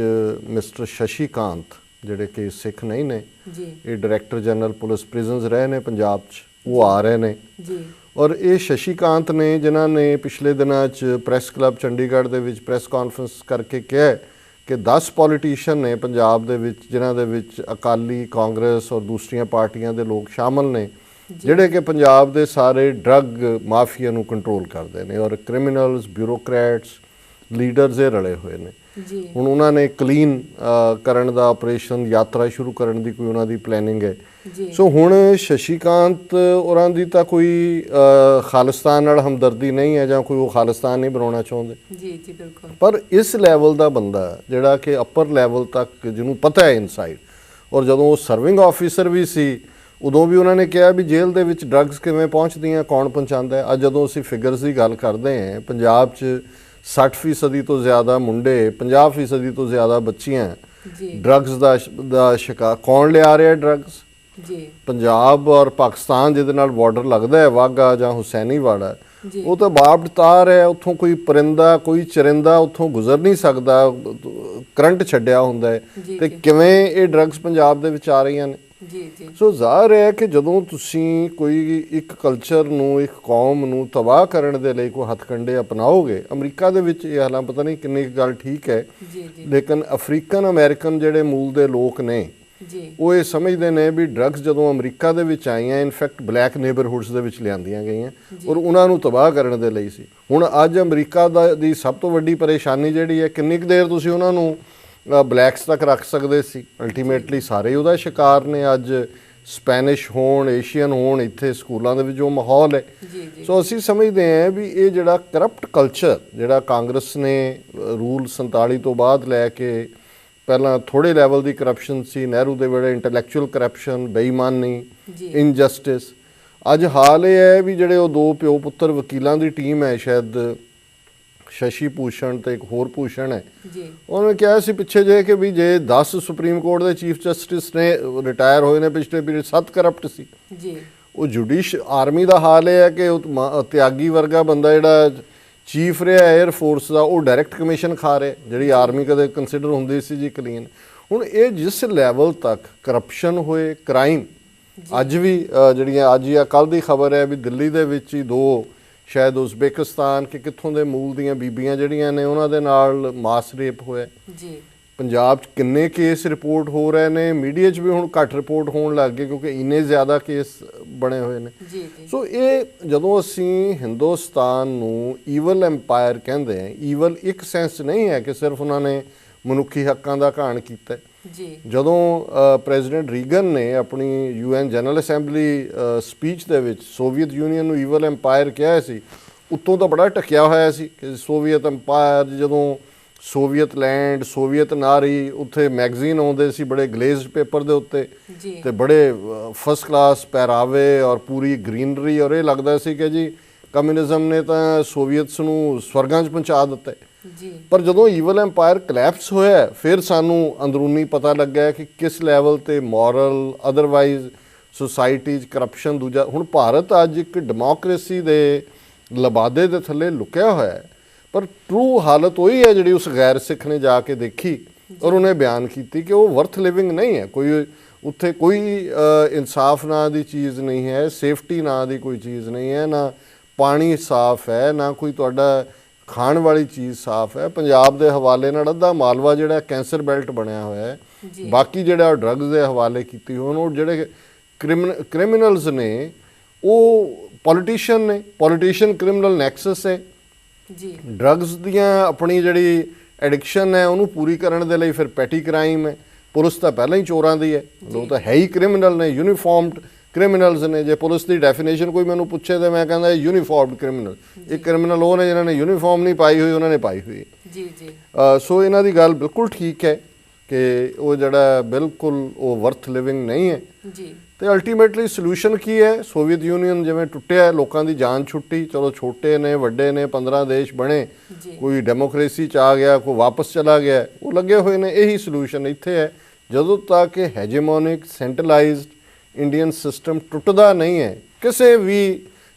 ਮਿਸਟਰ ਸ਼ਸ਼ੀ ਕਾਂਤ ਜਿਹੜੇ ਕਿ ਸਿੱਖ ਨਹੀਂ ਨੇ, ਜੀ, ਇਹ ਡਾਇਰੈਕਟਰ ਜਨਰਲ ਪੁਲਿਸ ਪ੍ਰਿਜ਼ਨਸ ਰਹੇ ਨੇ ਪੰਜਾਬ 'ਚ, ਉਹ ਆ ਰਹੇ ਨੇ ਜੀ, ਔਰ ਇਹ ਸ਼ਸ਼ੀ ਕਾਂਤ ਨੇ ਜਿਨ੍ਹਾਂ ਨੇ ਪਿਛਲੇ ਦਿਨਾਂ 'ਚ ਪ੍ਰੈਸ ਕਲੱਬ ਚੰਡੀਗੜ੍ਹ ਦੇ ਵਿੱਚ ਪ੍ਰੈਸ ਕਾਨਫਰੰਸ ਕਰਕੇ ਕਿਹਾ ਕਿ 10 ਪੋਲੀਟੀਸ਼ੀਅਨ ਨੇ ਪੰਜਾਬ ਦੇ ਵਿੱਚ ਜਿਨ੍ਹਾਂ ਦੇ ਵਿੱਚ ਅਕਾਲੀ, ਕਾਂਗਰਸ ਔਰ ਦੂਸਰੀਆਂ ਪਾਰਟੀਆਂ ਦੇ ਲੋਕ ਸ਼ਾਮਲ ਨੇ ਜਿਹੜੇ ਕਿ ਪੰਜਾਬ ਦੇ ਸਾਰੇ ਡਰੱਗ ਮਾਫੀਆ ਨੂੰ ਕੰਟਰੋਲ ਕਰਦੇ ਨੇ ਔਰ ਕ੍ਰਿਮੀਨਲਸ, ਬਿਊਰੋਕਰੈਟਸ, ਲੀਡਰਸ ਇਹ ਰਲੇ ਹੋਏ ਨੇ। ਹੁਣ ਉਹਨਾਂ ਨੇ ਕਲੀਨ ਕਰਨ ਦਾ ਆਪਰੇਸ਼ਨ ਯਾਤਰਾ ਸ਼ੁਰੂ ਕਰਨ ਦੀ ਕੋਈ ਉਹਨਾਂ ਦੀ ਪਲੈਨਿੰਗ ਹੈ। ਸੋ ਹੁਣ ਸ਼ਸ਼ੀ ਕਾਂਤ ਹੋਰਾਂ ਦੀ ਤਾਂ ਕੋਈ ਖਾਲਿਸਤਾਨ ਨਾਲ ਹਮਦਰਦੀ ਨਹੀਂ ਹੈ ਜਾਂ ਕੋਈ ਉਹ ਖਾਲਿਸਤਾਨ ਨਹੀਂ ਬਣਾਉਣਾ ਚਾਹੁੰਦੇ ਜੀ ਜੀ ਬਿਲਕੁਲ, ਪਰ ਇਸ ਲੈਵਲ ਦਾ ਬੰਦਾ ਜਿਹੜਾ ਕਿ ਅਪਰ ਲੈਵਲ ਤੱਕ ਜਿਹਨੂੰ ਪਤਾ ਹੈ ਇਨਸਾਈਡ ਔਰ ਜਦੋਂ ਉਹ ਸਰਵਿੰਗ ਆਫੀਸਰ ਵੀ ਸੀ ਉਦੋਂ ਵੀ ਉਹਨਾਂ ਨੇ ਕਿਹਾ ਵੀ ਜੇਲ੍ਹ ਦੇ ਵਿੱਚ ਡਰੱਗਸ ਕਿਵੇਂ ਪਹੁੰਚਦੀਆਂ, ਕੌਣ ਪਹੁੰਚਾਉਂਦਾ ਹੈ। ਅੱਜ ਜਦੋਂ ਅਸੀਂ ਫਿਗਰਸ ਦੀ ਗੱਲ ਕਰਦੇ ਹਾਂ ਪੰਜਾਬ 'ਚ 60% ਤੋਂ ਜ਼ਿਆਦਾ ਮੁੰਡੇ, 50% ਤੋਂ ਜ਼ਿਆਦਾ ਬੱਚੀਆਂ ਡਰੱਗਸ ਦਾ ਸ਼ਿਕਾਰ। ਕੌਣ ਲਿਆ ਰਿਹਾ ਡਰੱਗਸ? ਜੀ, ਪੰਜਾਬ ਔਰ ਪਾਕਿਸਤਾਨ ਜਿਹਦੇ ਨਾਲ ਬਾਰਡਰ ਲੱਗਦਾ ਹੈ, ਵਾਹਗਾ ਜਾਂ ਹੁਸੈਨੀਵਾੜਾ, ਉਹ ਤਾਂ ਬਾਬਡ ਤਾਰ ਹੈ। ਉੱਥੋਂ ਕੋਈ ਪਰਿੰਦਾ, ਕੋਈ ਚਰਿੰਦਾ ਉੱਥੋਂ ਗੁਜ਼ਰ ਨਹੀਂ ਸਕਦਾ, ਕਰੰਟ ਛੱਡਿਆ ਹੁੰਦਾ ਹੈ ਤੇ ਕਿਵੇਂ ਇਹ ਡਰੱਗਸ ਪੰਜਾਬ ਦੇ ਵਿੱਚ ਆ ਰਹੀਆਂ ਨੇ। ਜੀ ਜੀ, ਸੋ ਜ਼ਾਹਰ ਹੈ ਕਿ ਜਦੋਂ ਤੁਸੀਂ ਕੋਈ ਇੱਕ ਕਲਚਰ ਨੂੰ, ਇੱਕ ਕੌਮ ਨੂੰ ਤਬਾਹ ਕਰਨ ਦੇ ਲਈ ਕੋਈ ਹੱਥਕੰਡੇ ਅਪਣਾਓਗੇ, ਅਮਰੀਕਾ ਦੇ ਵਿੱਚ ਇਹ ਹਾਲਾਂ ਪਤਾ ਨਹੀਂ ਕਿੰਨੀ ਗੱਲ ਠੀਕ ਹੈ ਲੇਕਿਨ ਅਫਰੀਕਨ ਅਮਰੀਕਨ ਜਿਹੜੇ ਮੂਲ ਦੇ ਲੋਕ ਨੇ ਉਹ ਇਹ ਸਮਝਦੇ ਨੇ ਵੀ ਡਰੱਗਸ ਜਦੋਂ ਅਮਰੀਕਾ ਦੇ ਵਿੱਚ ਆਈਆਂ ਇਨਫੈਕਟ ਬਲੈਕ ਨੇਬਰਹੁੱਡਸ ਦੇ ਵਿੱਚ ਲਿਆਂਦੀਆਂ ਗਈਆਂ ਔਰ ਉਹਨਾਂ ਨੂੰ ਤਬਾਹ ਕਰਨ ਦੇ ਲਈ ਸੀ। ਹੁਣ ਅੱਜ ਅਮਰੀਕਾ ਦੀ ਸਭ ਤੋਂ ਵੱਡੀ ਪਰੇਸ਼ਾਨੀ ਜਿਹੜੀ ਹੈ, ਕਿੰਨੀ ਕੁ ਦੇਰ ਤੁਸੀਂ ਉਹਨਾਂ ਨੂੰ ਬਲੈਕਸ ਤੱਕ ਰੱਖ ਸਕਦੇ ਸੀ? ਅਲਟੀਮੇਟਲੀ ਸਾਰੇ ਉਹਦਾ ਸ਼ਿਕਾਰ ਨੇ। ਅੱਜ ਸਪੈਨਿਸ਼ ਹੋਣ, ਏਸ਼ੀਅਨ ਹੋਣ, ਇੱਥੇ ਸਕੂਲਾਂ ਦੇ ਵਿੱਚ ਜੋ ਮਾਹੌਲ ਹੈ। ਸੋ ਅਸੀਂ ਸਮਝਦੇ ਹਾਂ ਵੀ ਇਹ ਜਿਹੜਾ ਕਰਪਟ ਕਲਚਰ ਜਿਹੜਾ ਕਾਂਗਰਸ ਨੇ ਰੂਲ 47 ਤੋਂ ਬਾਅਦ ਲੈ ਕੇ, ਪਹਿਲਾਂ ਥੋੜ੍ਹੇ ਲੈਵਲ ਦੀ ਕਰਪਸ਼ਨ ਸੀ, ਨਹਿਰੂ ਦੇ ਵੇਲੇ ਇੰਟੈਲੈਕਚੁਅਲ ਕਰਪਸ਼ਨ, ਬੇਈਮਾਨੀ, ਇਨਜਸਟਿਸ, ਅੱਜ ਹਾਲ ਇਹ ਹੈ ਵੀ ਜਿਹੜੇ ਉਹ ਦੋ ਪਿਓ ਪੁੱਤਰ ਵਕੀਲਾਂ ਦੀ ਟੀਮ ਹੈ, ਸ਼ਾਇਦ ਸ਼ਸ਼ੀ ਭੂਸ਼ਣ ਤੇ ਇੱਕ ਹੋਰ ਭੂਸ਼ਣ ਹੈ, ਉਹਨਾਂ ਨੇ ਕਿਹਾ ਸੀ ਪਿੱਛੇ ਜੇ ਕਿ ਵੀ ਜੇ 10 ਸੁਪਰੀਮ ਕੋਰਟ ਦੇ ਚੀਫ ਜਸਟਿਸ ਨੇ ਰਿਟਾਇਰ ਹੋਏ ਨੇ ਪਿਛਲੇ ਪੀਰੀਅਡ, 7 ਕਰਪਟ ਸੀ। ਉਹ ਆਰਮੀ ਦਾ ਹਾਲ ਇਹ ਹੈ ਕਿ ਉਹ ਤਿਆਗੀ ਵਰਗਾ ਬੰਦਾ ਜਿਹੜਾ ਚੀਫ ਰਿਹਾ 에ਅਰ ਫੋਰਸ ਦਾ, ਉਹ ਡਾਇਰੈਕਟ ਕਮਿਸ਼ਨ ਖਾ ਰਿਹਾ, ਜਿਹੜੀ ਆਰਮੀ ਕਦੇ ਕੰਸੀਡਰ ਹੁੰਦੀ ਸੀ ਜੀ ਕਲੀਨ। ਹੁਣ ਇਹ ਜਿਸ ਲੈਵਲ ਤੱਕ ਕਰਪਸ਼ਨ ਹੋਏ, ਕ੍ਰਾਈਮ ਅੱਜ ਵੀ ਜਿਹੜੀਆਂ ਅੱਜ ਜਾਂ ਕੱਲ੍ਹ ਦੀ ਖਬਰ ਹੈ ਵੀ ਦਿੱਲੀ ਦੇ ਵਿੱਚ ਹੀ 2 ਸ਼ਾਇਦ ਉਜ਼ਬੇਕਿਸਤਾਨ ਕਿ ਕਿੱਥੋਂ ਦੇ ਮੂਲ ਦੀਆਂ ਬੀਬੀਆਂ ਜਿਹੜੀਆਂ ਨੇ ਉਹਨਾਂ ਦੇ ਨਾਲ ਮਾਸ ਰੇਪ ਹੋਇਆ ਜੀ। ਪੰਜਾਬ 'ਚ ਕਿੰਨੇ ਕੇਸ ਰਿਪੋਰਟ ਹੋ ਰਹੇ ਨੇ, ਮੀਡੀਆ 'ਚ ਵੀ ਹੁਣ ਘੱਟ ਰਿਪੋਰਟ ਹੋਣ ਲੱਗ ਗਏ ਕਿਉਂਕਿ ਇੰਨੇ ਜ਼ਿਆਦਾ ਕੇਸ ਬਣੇ ਹੋਏ ਨੇ। ਸੋ ਇਹ ਜਦੋਂ ਅਸੀਂ ਹਿੰਦੁਸਤਾਨ ਨੂੰ ਈਵਲ ਐਮਪਾਇਰ ਕਹਿੰਦੇ ਹਾਂ, ਈਵਲ ਇੱਕ ਸੈਂਸ ਨਹੀਂ ਹੈ ਕਿ ਸਿਰਫ ਉਹਨਾਂ ਨੇ ਮਨੁੱਖੀ ਹੱਕਾਂ ਦਾ ਘਾਣ ਕੀਤਾ ਜੀ। ਜਦੋਂ ਪ੍ਰੈਜ਼ੀਡੈਂਟ ਰੀਗਨ ਨੇ ਆਪਣੀ UN ਜਨਰਲ ਅਸੈਂਬਲੀ ਸਪੀਚ ਦੇ ਵਿੱਚ ਸੋਵੀਅਤ ਯੂਨੀਅਨ ਨੂੰ ਈਵਲ ਐਮਪਾਇਰ ਕਿਹਾ ਸੀ, ਉੱਤੋਂ ਤਾਂ ਬੜਾ ਢੱਕਿਆ ਹੋਇਆ ਸੀ ਕਿ ਸੋਵੀਅਤ ਐਮਪਾਇਰ, ਜਦੋਂ ਸੋਵੀਅਤ ਲੈਂਡ, ਸੋਵੀਅਤ ਨਾਰੀ, ਉੱਥੇ ਮੈਗਜ਼ੀਨ ਆਉਂਦੇ ਸੀ ਬੜੇ ਗਲੇਜ਼ਡ ਪੇਪਰ ਦੇ ਉੱਤੇ ਤੇ ਬੜੇ ਫਸਟ ਕਲਾਸ ਪਹਿਰਾਵੇ ਔਰ ਪੂਰੀ ਗ੍ਰੀਨਰੀ, ਔਰ ਇਹ ਲੱਗਦਾ ਸੀ ਕਿ ਜੀ ਕਮਿਊਨਿਜ਼ਮ ਨੇ ਤਾਂ ਸੋਵੀਅਤਸ ਨੂੰ ਸਵਰਗਾਂ 'ਚ ਪਹੁੰਚਾ ਦਿੱਤਾ ਜੀ। ਪਰ ਜਦੋਂ ਈਵਲ ਐਮਪਾਇਰ ਕਲੈਪਸ ਹੋਇਆ ਫਿਰ ਸਾਨੂੰ ਅੰਦਰੂਨੀ ਪਤਾ ਲੱਗਾ ਕਿ ਕਿਸ ਲੈਵਲ ਤੇ ਮੋਰਲ ਅਦਰਵਾਈਜ਼ ਸੁਸਾਇਟੀ 'ਚ ਕਰਪਸ਼ਨ। ਦੂਜਾ ਹੁਣ ਭਾਰਤ ਅੱਜ ਇੱਕ ਡੈਮੋਕ੍ਰੇਸੀ ਦੇ ਲਬਾਦੇ ਦੇ ਥੱਲੇ ਲੁਕਿਆ ਹੋਇਆ ਹੈ, ਪਰ ਟਰੂ ਹਾਲਤ ਉਹੀ ਹੈ ਜਿਹੜੀ ਉਸ ਗੈਰ ਸਿੱਖ ਨੇ ਜਾ ਕੇ ਦੇਖੀ ਔਰ ਉਹਨੇ ਬਿਆਨ ਕੀਤੀ ਕਿ ਉਹ ਵਰਥ ਲਿਵਿੰਗ ਨਹੀਂ ਹੈ। ਕੋਈ ਉੱਥੇ ਕੋਈ ਇਨਸਾਫ ਨਾਂ ਦੀ ਚੀਜ਼ ਨਹੀਂ ਹੈ, ਸੇਫਟੀ ਨਾਂ ਦੀ ਕੋਈ ਚੀਜ਼ ਨਹੀਂ ਹੈ, ਨਾ ਪਾਣੀ ਸਾਫ਼ ਹੈ, ਨਾ ਕੋਈ ਤੁਹਾਡਾ ਖਾਣ ਵਾਲੀ ਚੀਜ਼ ਸਾਫ਼ ਹੈ। ਪੰਜਾਬ ਦੇ ਹਵਾਲੇ ਨਾਲ ਅੱਧਾ ਮਾਲਵਾ ਜਿਹੜਾ ਕੈਂਸਰ ਬੈਲਟ ਬਣਿਆ ਹੋਇਆ ਹੈ, ਬਾਕੀ ਜਿਹੜਾ ਡਰੱਗਸ ਦੇ ਹਵਾਲੇ ਕੀਤੀ ਹੋਣ। ਉਹ ਜਿਹੜੇ ਕ੍ਰਿਮੀਨਲਸ ਨੇ ਉਹ ਪੋਲੀਟੀਸ਼ੀਅਨ ਨੇ, ਪੋਲੀਟੀਸ਼ੀਅਨ ਕ੍ਰਿਮੀਨਲ ਨੈਕਸਸ ਹੈ ਜੀ। ਡਰੱਗਸ ਦੀਆਂ ਆਪਣੀ ਜਿਹੜੀ ਐਡਿਕਸ਼ਨ ਹੈ ਉਹਨੂੰ ਪੂਰੀ ਕਰਨ ਦੇ ਲਈ ਫਿਰ ਪੈਟੀ ਕ੍ਰਾਈਮ ਹੈ। ਪੁਲਿਸ ਤਾਂ ਪਹਿਲਾਂ ਹੀ ਚੋਰਾਂ ਦੀ ਹੈ, ਉਹ ਤਾਂ ਹੈ ਹੀ ਕ੍ਰਿਮੀਨਲ ਨੇ, ਯੂਨੀਫਾਰਮਡ ਕ੍ਰਿਮੀਨਲਸ ਨੇ। ਜੇ ਪੁਲਿਸ ਦੀ ਡੈਫੀਨੇਸ਼ਨ ਕੋਈ ਮੈਨੂੰ ਪੁੱਛੇ ਤਾਂ ਮੈਂ ਕਹਿੰਦਾ ਯੂਨੀਫਾਰਮਡ ਕ੍ਰਿਮੀਨਲ। ਇਹ ਕ੍ਰਿਮੀਨਲ ਉਹ ਨੇ ਜਿਨ੍ਹਾਂ ਨੇ ਯੂਨੀਫਾਰਮ ਨਹੀਂ ਪਾਈ ਹੋਈ, ਉਹਨਾਂ ਨੇ ਪਾਈ ਹੋਈ ਜੀ ਜੀ। ਸੋ ਇਹਨਾਂ ਦੀ ਗੱਲ ਬਿਲਕੁਲ ਠੀਕ ਹੈ ਕਿ ਉਹ ਜਿਹੜਾ ਬਿਲਕੁਲ ਉਹ ਵਰਥ ਲਿਵਿੰਗ ਨਹੀਂ ਹੈ ਜੀ। ਤੇ ਅਲਟੀਮੇਟਲੀ ਸੋਲੂਸ਼ਨ ਕੀ ਹੈ? ਸੋਵੀਅਤ ਯੂਨੀਅਨ ਜਿਵੇਂ ਟੁੱਟਿਆ, ਲੋਕਾਂ ਦੀ ਜਾਨ ਛੁੱਟੀ, ਚਲੋ ਛੋਟੇ ਨੇ ਵੱਡੇ ਨੇ 15 ਦੇਸ਼ ਬਣੇ, ਕੋਈ ਡੈਮੋਕ੍ਰੇਸੀ 'ਚ ਆ ਗਿਆ, ਕੋਈ ਵਾਪਸ ਚਲਾ ਗਿਆ, ਉਹ ਲੱਗੇ ਹੋਏ ਨੇ। ਇਹੀ ਸੋਲੂਸ਼ਨ ਇੱਥੇ ਹੈ। ਜਦੋਂ ਤੱਕ ਇਹ ਹੈਜੇਮੋਨਿਕ ਸੈਂਟਰਲਾਈਜ਼ਡ ਇੰਡੀਅਨ ਸਿਸਟਮ ਟੁੱਟਦਾ ਨਹੀਂ ਹੈ, ਕਿਸੇ ਵੀ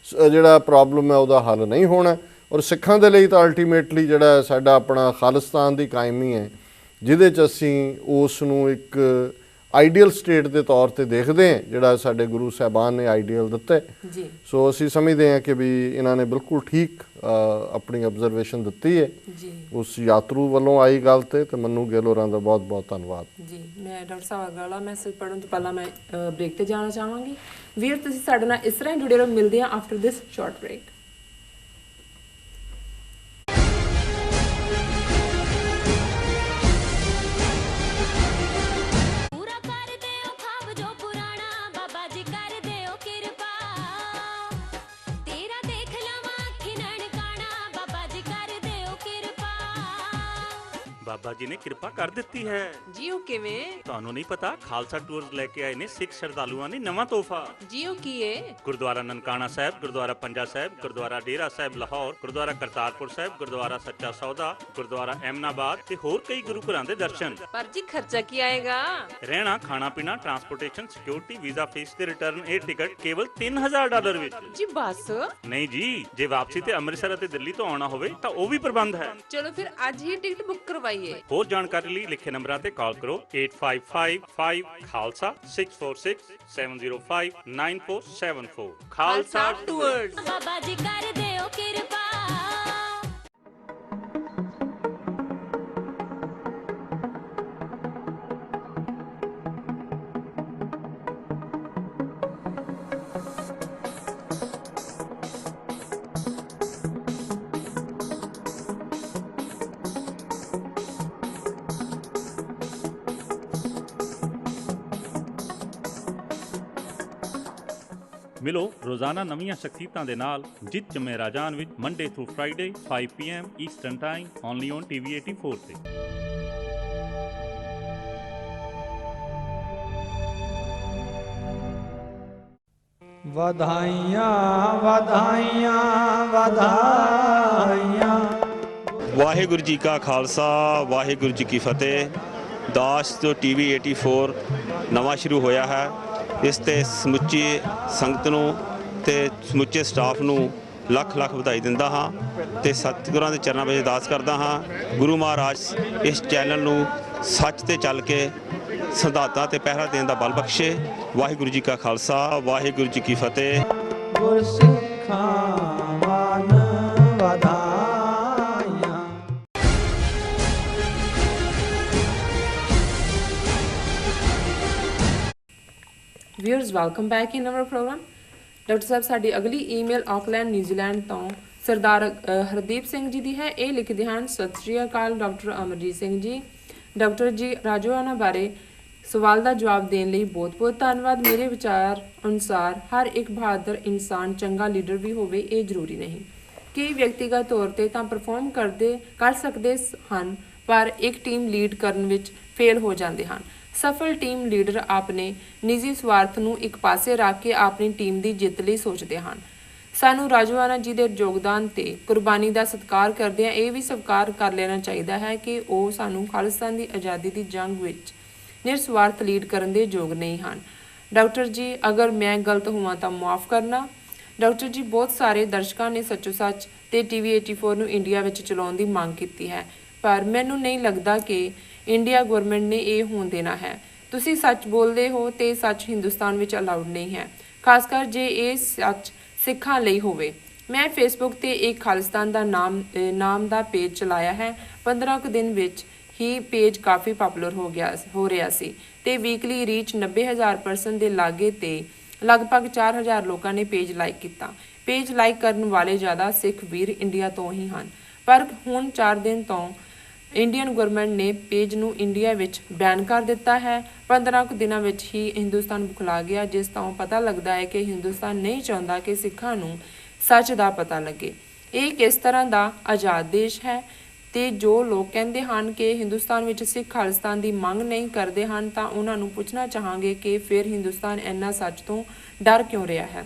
ਜਿਹੜਾ ਪ੍ਰੋਬਲਮ ਹੈ ਉਹਦਾ ਹੱਲ ਨਹੀਂ ਹੋਣਾ। ਔਰ ਸਿੱਖਾਂ ਦੇ ਲਈ ਤਾਂ ਅਲਟੀਮੇਟਲੀ ਜਿਹੜਾ ਸਾਡਾ ਆਪਣਾ ਖਾਲਿਸਤਾਨ ਦੀ ਕਾਇਮੀ ਹੈ, ਜਿਹਦੇ 'ਚ ਅਸੀਂ ਉਸ ਨੂੰ ਇੱਕ ਆਈਡੀਅਲ ਸਟੇਟ ਦੇ ਤੌਰ ਤੇ ਦੇਖਦੇ ਹਾਂ, ਜਿਹੜਾ ਸਾਡੇ ਗੁਰੂ ਸਾਹਿਬਾਨ ਨੇ ਆਈਡੀਅਲ ਦਿੱਤਾ ਜੀ। ਸੋ ਅਸੀਂ ਸਮਝਦੇ ਹਾਂ ਕਿ ਵੀ ਇਹਨਾਂ ਨੇ ਬਿਲਕੁਲ ਠੀਕ ਆਪਣੀ ਆਬਜ਼ਰਵੇਸ਼ਨ ਦਿੱਤੀ ਹੈ ਜੀ। ਉਸ ਯਾਤਰੂ ਵੱਲੋਂ ਆਈ ਗੱਲ ਤੇ ਮਨੂ ਗਿੱਲ ਹੋਰਾਂ ਦਾ ਬਹੁਤ ਬਹੁਤ ਧੰਨਵਾਦ ਜੀ। ਮੈਂ ਡਾਕਟਰ ਸਾਹਿਬ ਅਗਲਾ ਮੈਸੇਜ ਪੜ੍ਹਨ ਤੋਂ ਪਹਿਲਾਂ ਮੈਂ ਬ੍ਰੇਕ ਤੇ ਜਾਣਾ ਚਾਹਾਂਗੀ। ਵੀਰ ਤੁਸੀਂ ਸਾਡੇ ਨਾਲ ਇਸ ਤਰ੍ਹਾਂ ਹੀ ਜੁੜੇ ਰਹੋ, ਮਿਲਦੇ ਹਾਂ after this short break. Baba ji ਨੇ ਕਿਰਪਾ ਕਰ ਦਿੱਤੀ ਹੈ ਜੀ। ਉਹ ਕਿਵੇਂ? ਤੁਹਾਨੂੰ ਨਹੀਂ ਪਤਾ? ਖਾਲਸਾ ਟੂਰਸ ਲੈ ਕੇ ਆਏ ਨੇ ਸਿੱਖ ਸ਼ਰਧਾਲੂਆਂ ਨੇ ਨਵਾਂ ਤੋਹਫਾ। ਜੀ ਉਹ ਕੀ ਹੈ? ਗੁਰਦੁਆਰਾ ਨਨਕਾਣਾ ਸਾਹਿਬ, ਗੁਰਦੁਆਰਾ ਪੰਜਾ ਸਾਹਿਬ, ਗੁਰਦੁਆਰਾ ਡੇਰਾ ਸਾਹਿਬ ਲਾਹੌਰ, ਗੁਰਦੁਆਰਾ ਕਰਤਾਰਪੁਰ ਸਾਹਿਬ, ਗੁਰਦੁਆਰਾ ਸੱਚਾ ਸੌਦਾ, ਗੁਰਦੁਆਰਾ ਐਮਨਾਬਾਦ ਤੇ ਹੋਰ ਕਈ ਗੁਰੂ ਘਰਾਂ ਦੇ ਦਰਸ਼ਨ। ਪਰ ਜੀ ਖਰਚਾ ਕੀ ਆਏਗਾ? ਰਹਿਣਾ, ਖਾਣਾ ਪੀਣਾ, ਟਰਾਂਸਪੋਰਟੇਸ਼ਨ, ਸਿਕਿਉਰਿਟੀ, ਵੀਜ਼ਾ ਫੀਸ ਤੇ ਰਿਟਰਨ 에ਅਰ ਟਿਕਟ ਕੇਵਲ $3000 ਵਿੱਚ। ਜੀ ਬਸ? ਨਹੀਂ ਜੀ, ਜੇ ਵਾਪਸੀ ਤੇ ਅੰਮ੍ਰਿਤਸਰ ਅਤੇ ਦਿੱਲੀ ਤੋਂ ਆਉਣਾ ਹੋਵੇ ਤਾਂ ਉਹ ਵੀ ਪ੍ਰਬੰਧ ਹੈ। ਚਲੋ ਫਿਰ ਅੱਜ ਹੀ ਟਿਕਟ ਬੁੱਕ ਕਰਵਾਈਏ। ਹੋਰ ਜਾਣਕਾਰੀ ਲਈ ਲਿਖੇ ਨੰਬਰਾਂ ਤੇ ਕਾਲ ਕਰੋ 8555 ਖਾਲਸਾ 6467059474 ਖਾਲਸਾ ਟੂਰਸ। ਬਾਬਾ ਜੀ ਕਰ ਦਿਓ ਕਿਰਪਾ। ਮਿਲੋ ਰੋਜ਼ਾਨਾ ਨਵੀਆਂ ਸ਼ਖਸੀਅਤਾਂ ਦੇ ਨਾਲ ਜਿੱਤ ਜਮੇ ਰਾਜਾਨ ਵਿੱਚ Monday through Friday 5 PM eastern time only on TV 84 ਤੇ। ਵਧਾਈਆਂ ਵਧਾਈਆਂ ਵਧਾਈਆਂ। ਵਾਹਿਗੁਰੂ ਜੀ ਕਾ ਖਾਲਸਾ, ਵਾਹਿਗੁਰੂ ਜੀ ਕੀ ਫਤਿਹ। ਦਾਸ ਤੋਂ TV 84 ਨਵਾਂ ਸ਼ੁਰੂ ਹੋਇਆ ਹੈ। ਇਸ ਤੇ ਸਮੁੱਚੀ ਸੰਗਤ ਨੂੰ ਤੇ ਸਮੁੱਚੇ ਸਟਾਫ ਨੂੰ ਲੱਖ ਲੱਖ ਵਧਾਈ ਦਿੰਦਾ ਹਾਂ ਤੇ ਸਤਿਗੁਰਾਂ ਦੇ ਚਰਨਾਂ ਵਿੱਚ ਅਰਦਾਸ ਕਰਦਾ ਹਾਂ ਗੁਰੂ ਮਹਾਰਾਜ ਇਸ ਚੈਨਲ ਨੂੰ ਸੱਚ ਤੇ ਚੱਲ ਕੇ ਸਿਧਾਂਤਾਂ ਤੇ ਪਹਿਰਾ ਦੇਣ ਦਾ ਬਲ ਬਖਸ਼ੇ। ਵਾਹਿਗੁਰੂ ਜੀ ਕਾ ਖਾਲਸਾ, ਵਾਹਿਗੁਰੂ ਜੀ ਕੀ ਫਤਿਹ। ਗੁਰਸਿੱਖਾਂ ਮਨ ਵਧਾਈਆਂ। Viewers welcome back in our programme. Doctor sahib, ਸਾਡੀ ਅਗਲੀ ਈਮੇਲ ਆਕਲੈਂਡ ਨਿਊਜ਼ੀਲੈਂਡ ਤੋਂ ਸਰਦਾਰ ਹਰਦੀਪ ਸਿੰਘ ਜੀ ਦੀ ਹੈ। ਇਹ ਲਿਖਦੇ ਹਨ, ਸਤਿ ਸ਼੍ਰੀ ਅਕਾਲ ਡਾਕਟਰ ਅਮਰਜੀਤ ਸਿੰਘ ਜੀ। ਡਾਕਟਰ ਜੀ, ਰਾਜੋਆਣਾ ਬਾਰੇ ਸਵਾਲ ਦਾ ਜਵਾਬ ਦੇਣ ਲਈ ਬਹੁਤ-ਬਹੁਤ ਧੰਨਵਾਦ। ਮੇਰੇ ਵਿਚਾਰ ਅਨੁਸਾਰ ਹਰ ਇੱਕ ਬਹਾਦਰ ਇਨਸਾਨ ਚੰਗਾ ਲੀਡਰ ਵੀ ਹੋਵੇ, ਇਹ ਜ਼ਰੂਰੀ ਨਹੀਂ। ਕਈ ਵਿਅਕਤੀਗਤ ਤੌਰ ਤੇ ਤਾਂ ਪਰਫਾਰਮ ਕਰ ਸਕਦੇ ਹਨ, ਪਰ ਇੱਕ ਟੀਮ ਲੀਡ ਕਰਨ ਵਿੱਚ ਫੇਲ ਹੋ ਜਾਂਦੇ ਹਨ। ਸਫਲ ਟੀਮ ਲੀਡਰ ਆਪਣੇ ਨਿੱਜੀ ਸਵਾਰਥ ਨੂੰ ਇੱਕ ਪਾਸੇ ਰੱਖ ਕੇ ਆਪਣੀ ਟੀਮ ਦੀ ਜਿੱਤ ਲਈ ਸੋਚਦੇ ਹਨ। ਸਾਨੂੰ ਰਾਜੋਆਣਾ ਜੀ ਦੇ ਯੋਗਦਾਨ ਤੇ ਕੁਰਬਾਨੀ ਦਾ ਸਤਿਕਾਰ ਕਰਦਿਆਂ ਇਹ ਵੀ ਸਵੀਕਾਰ ਕਰ ਲੈਣਾ ਚਾਹੀਦਾ ਹੈ ਕਿ ਉਹ ਸਾਨੂੰ ਖਾਲਿਸਤਾਨ ਦੀ ਆਜ਼ਾਦੀ ਦੀ ਜੰਗ ਵਿੱਚ ਨਿਰਸਵਾਰਥ ਲੀਡ ਕਰਨ ਦੇ ਯੋਗ ਨਹੀਂ ਹਨ। ਡਾਕਟਰ ਜੀ, ਅਗਰ ਮੈਂ ਗਲਤ ਹੋਵਾਂ ਤਾਂ ਮੁਆਫ ਕਰਨਾ। ਡਾਕਟਰ ਜੀ, ਬਹੁਤ ਸਾਰੇ ਦਰਸ਼ਕਾਂ ਨੇ ਸੱਚੋ ਸੱਚ ਤੇ TV 84 ਨੂੰ ਇੰਡੀਆ ਵਿੱਚ ਚਲਾਉਣ ਦੀ ਮੰਗ ਕੀਤੀ ਹੈ, ਪਰ ਮੈਨੂੰ ਨਹੀਂ ਲੱਗਦਾ ਕਿ ਇੰਡੀਆ ਗਵਰਨਮੈਂਟ ਨੇ ਇਹ ਹੋਣ ਦੇਣਾ ਹੈ। ਤੁਸੀਂ ਸੱਚ ਬੋਲਦੇ ਹੋ ਤੇ ਸੱਚ ਹਿੰਦੁਸਤਾਨ ਵਿੱਚ ਅਲਾਉਡ ਨਹੀਂ ਹੈ, ਖਾਸ ਕਰ ਜੇ ਇਹ ਸੱਚ ਸਿੱਖਾਂ ਲਈ ਹੋਵੇ। ਮੈਂ ਫੇਸਬੁੱਕ ਤੇ ਇੱਕ ਖਾਲਿਸਤਾਨ ਦਾ ਨਾਮ ਦਾ ਪੇਜ ਚਲਾਇਆ ਹੈ। 15 ਕੁ ਦਿਨ ਵਿੱਚ ਹੀ ਪੇਜ ਕਾਫੀ ਪਪੂਲਰ ਹੋ ਰਿਹਾ ਸੀ ਤੇ ਵੀਕਲੀ ਰੀਚ 90,000 ਪਰਸਨ ਦੇ ਲਾਗੇ ਤੇ ਲਗਭਗ 4,000 ਲੋਕਾਂ ਨੇ ਪੇਜ ਲਾਈਕ ਕੀਤਾ। ਪੇਜ ਲਾਈਕ ਕਰਨ ਵਾਲੇ ਜ਼ਿਆਦਾ ਸਿੱਖ ਵੀਰ ਇੰਡੀਆ ਤੋਂ ਹੀ ਹਨ, ਪਰ ਹੁਣ 4 ਦਿਨ ਤੋਂ ਇੰਡੀਅਨ ਗਵਰਨਮੈਂਟ ਨੇ ਪੇਜ ਨੂੰ ਇੰਡੀਆ ਵਿੱਚ ਬੈਨ ਕਰ ਦਿੱਤਾ ਹੈ। 15 ਕੁ ਦਿਨਾਂ ਵਿੱਚ ਹੀ ਹਿੰਦੁਸਤਾਨ ਬੁਖਲਾ ਗਿਆ, ਜਿਸ ਤੋਂ ਪਤਾ ਲੱਗਦਾ ਹੈ ਕਿ ਹਿੰਦੁਸਤਾਨ ਨਹੀਂ ਚਾਹੁੰਦਾ ਕਿ ਸਿੱਖਾਂ ਨੂੰ ਸੱਚ ਦਾ ਪਤਾ ਲੱਗੇ। ਇਹ ਕਿਸ ਤਰ੍ਹਾਂ ਦਾ ਆਜ਼ਾਦ ਦੇਸ਼ ਹੈ? ਤੇ ਜੋ ਲੋਕ ਕਹਿੰਦੇ ਹਨ ਕਿ ਹਿੰਦੁਸਤਾਨ ਵਿੱਚ ਸਿੱਖ ਖਾਲਿਸਤਾਨ ਦੀ ਮੰਗ ਨਹੀਂ ਕਰਦੇ ਹਨ, ਤਾਂ ਉਹਨਾਂ ਨੂੰ ਪੁੱਛਣਾ ਚਾਹਾਂਗੇ ਕਿ ਫਿਰ ਹਿੰਦੁਸਤਾਨ ਇੰਨਾ ਸੱਚ ਤੋਂ ਡਰ ਕਿਉਂ ਰਿਹਾ ਹੈ?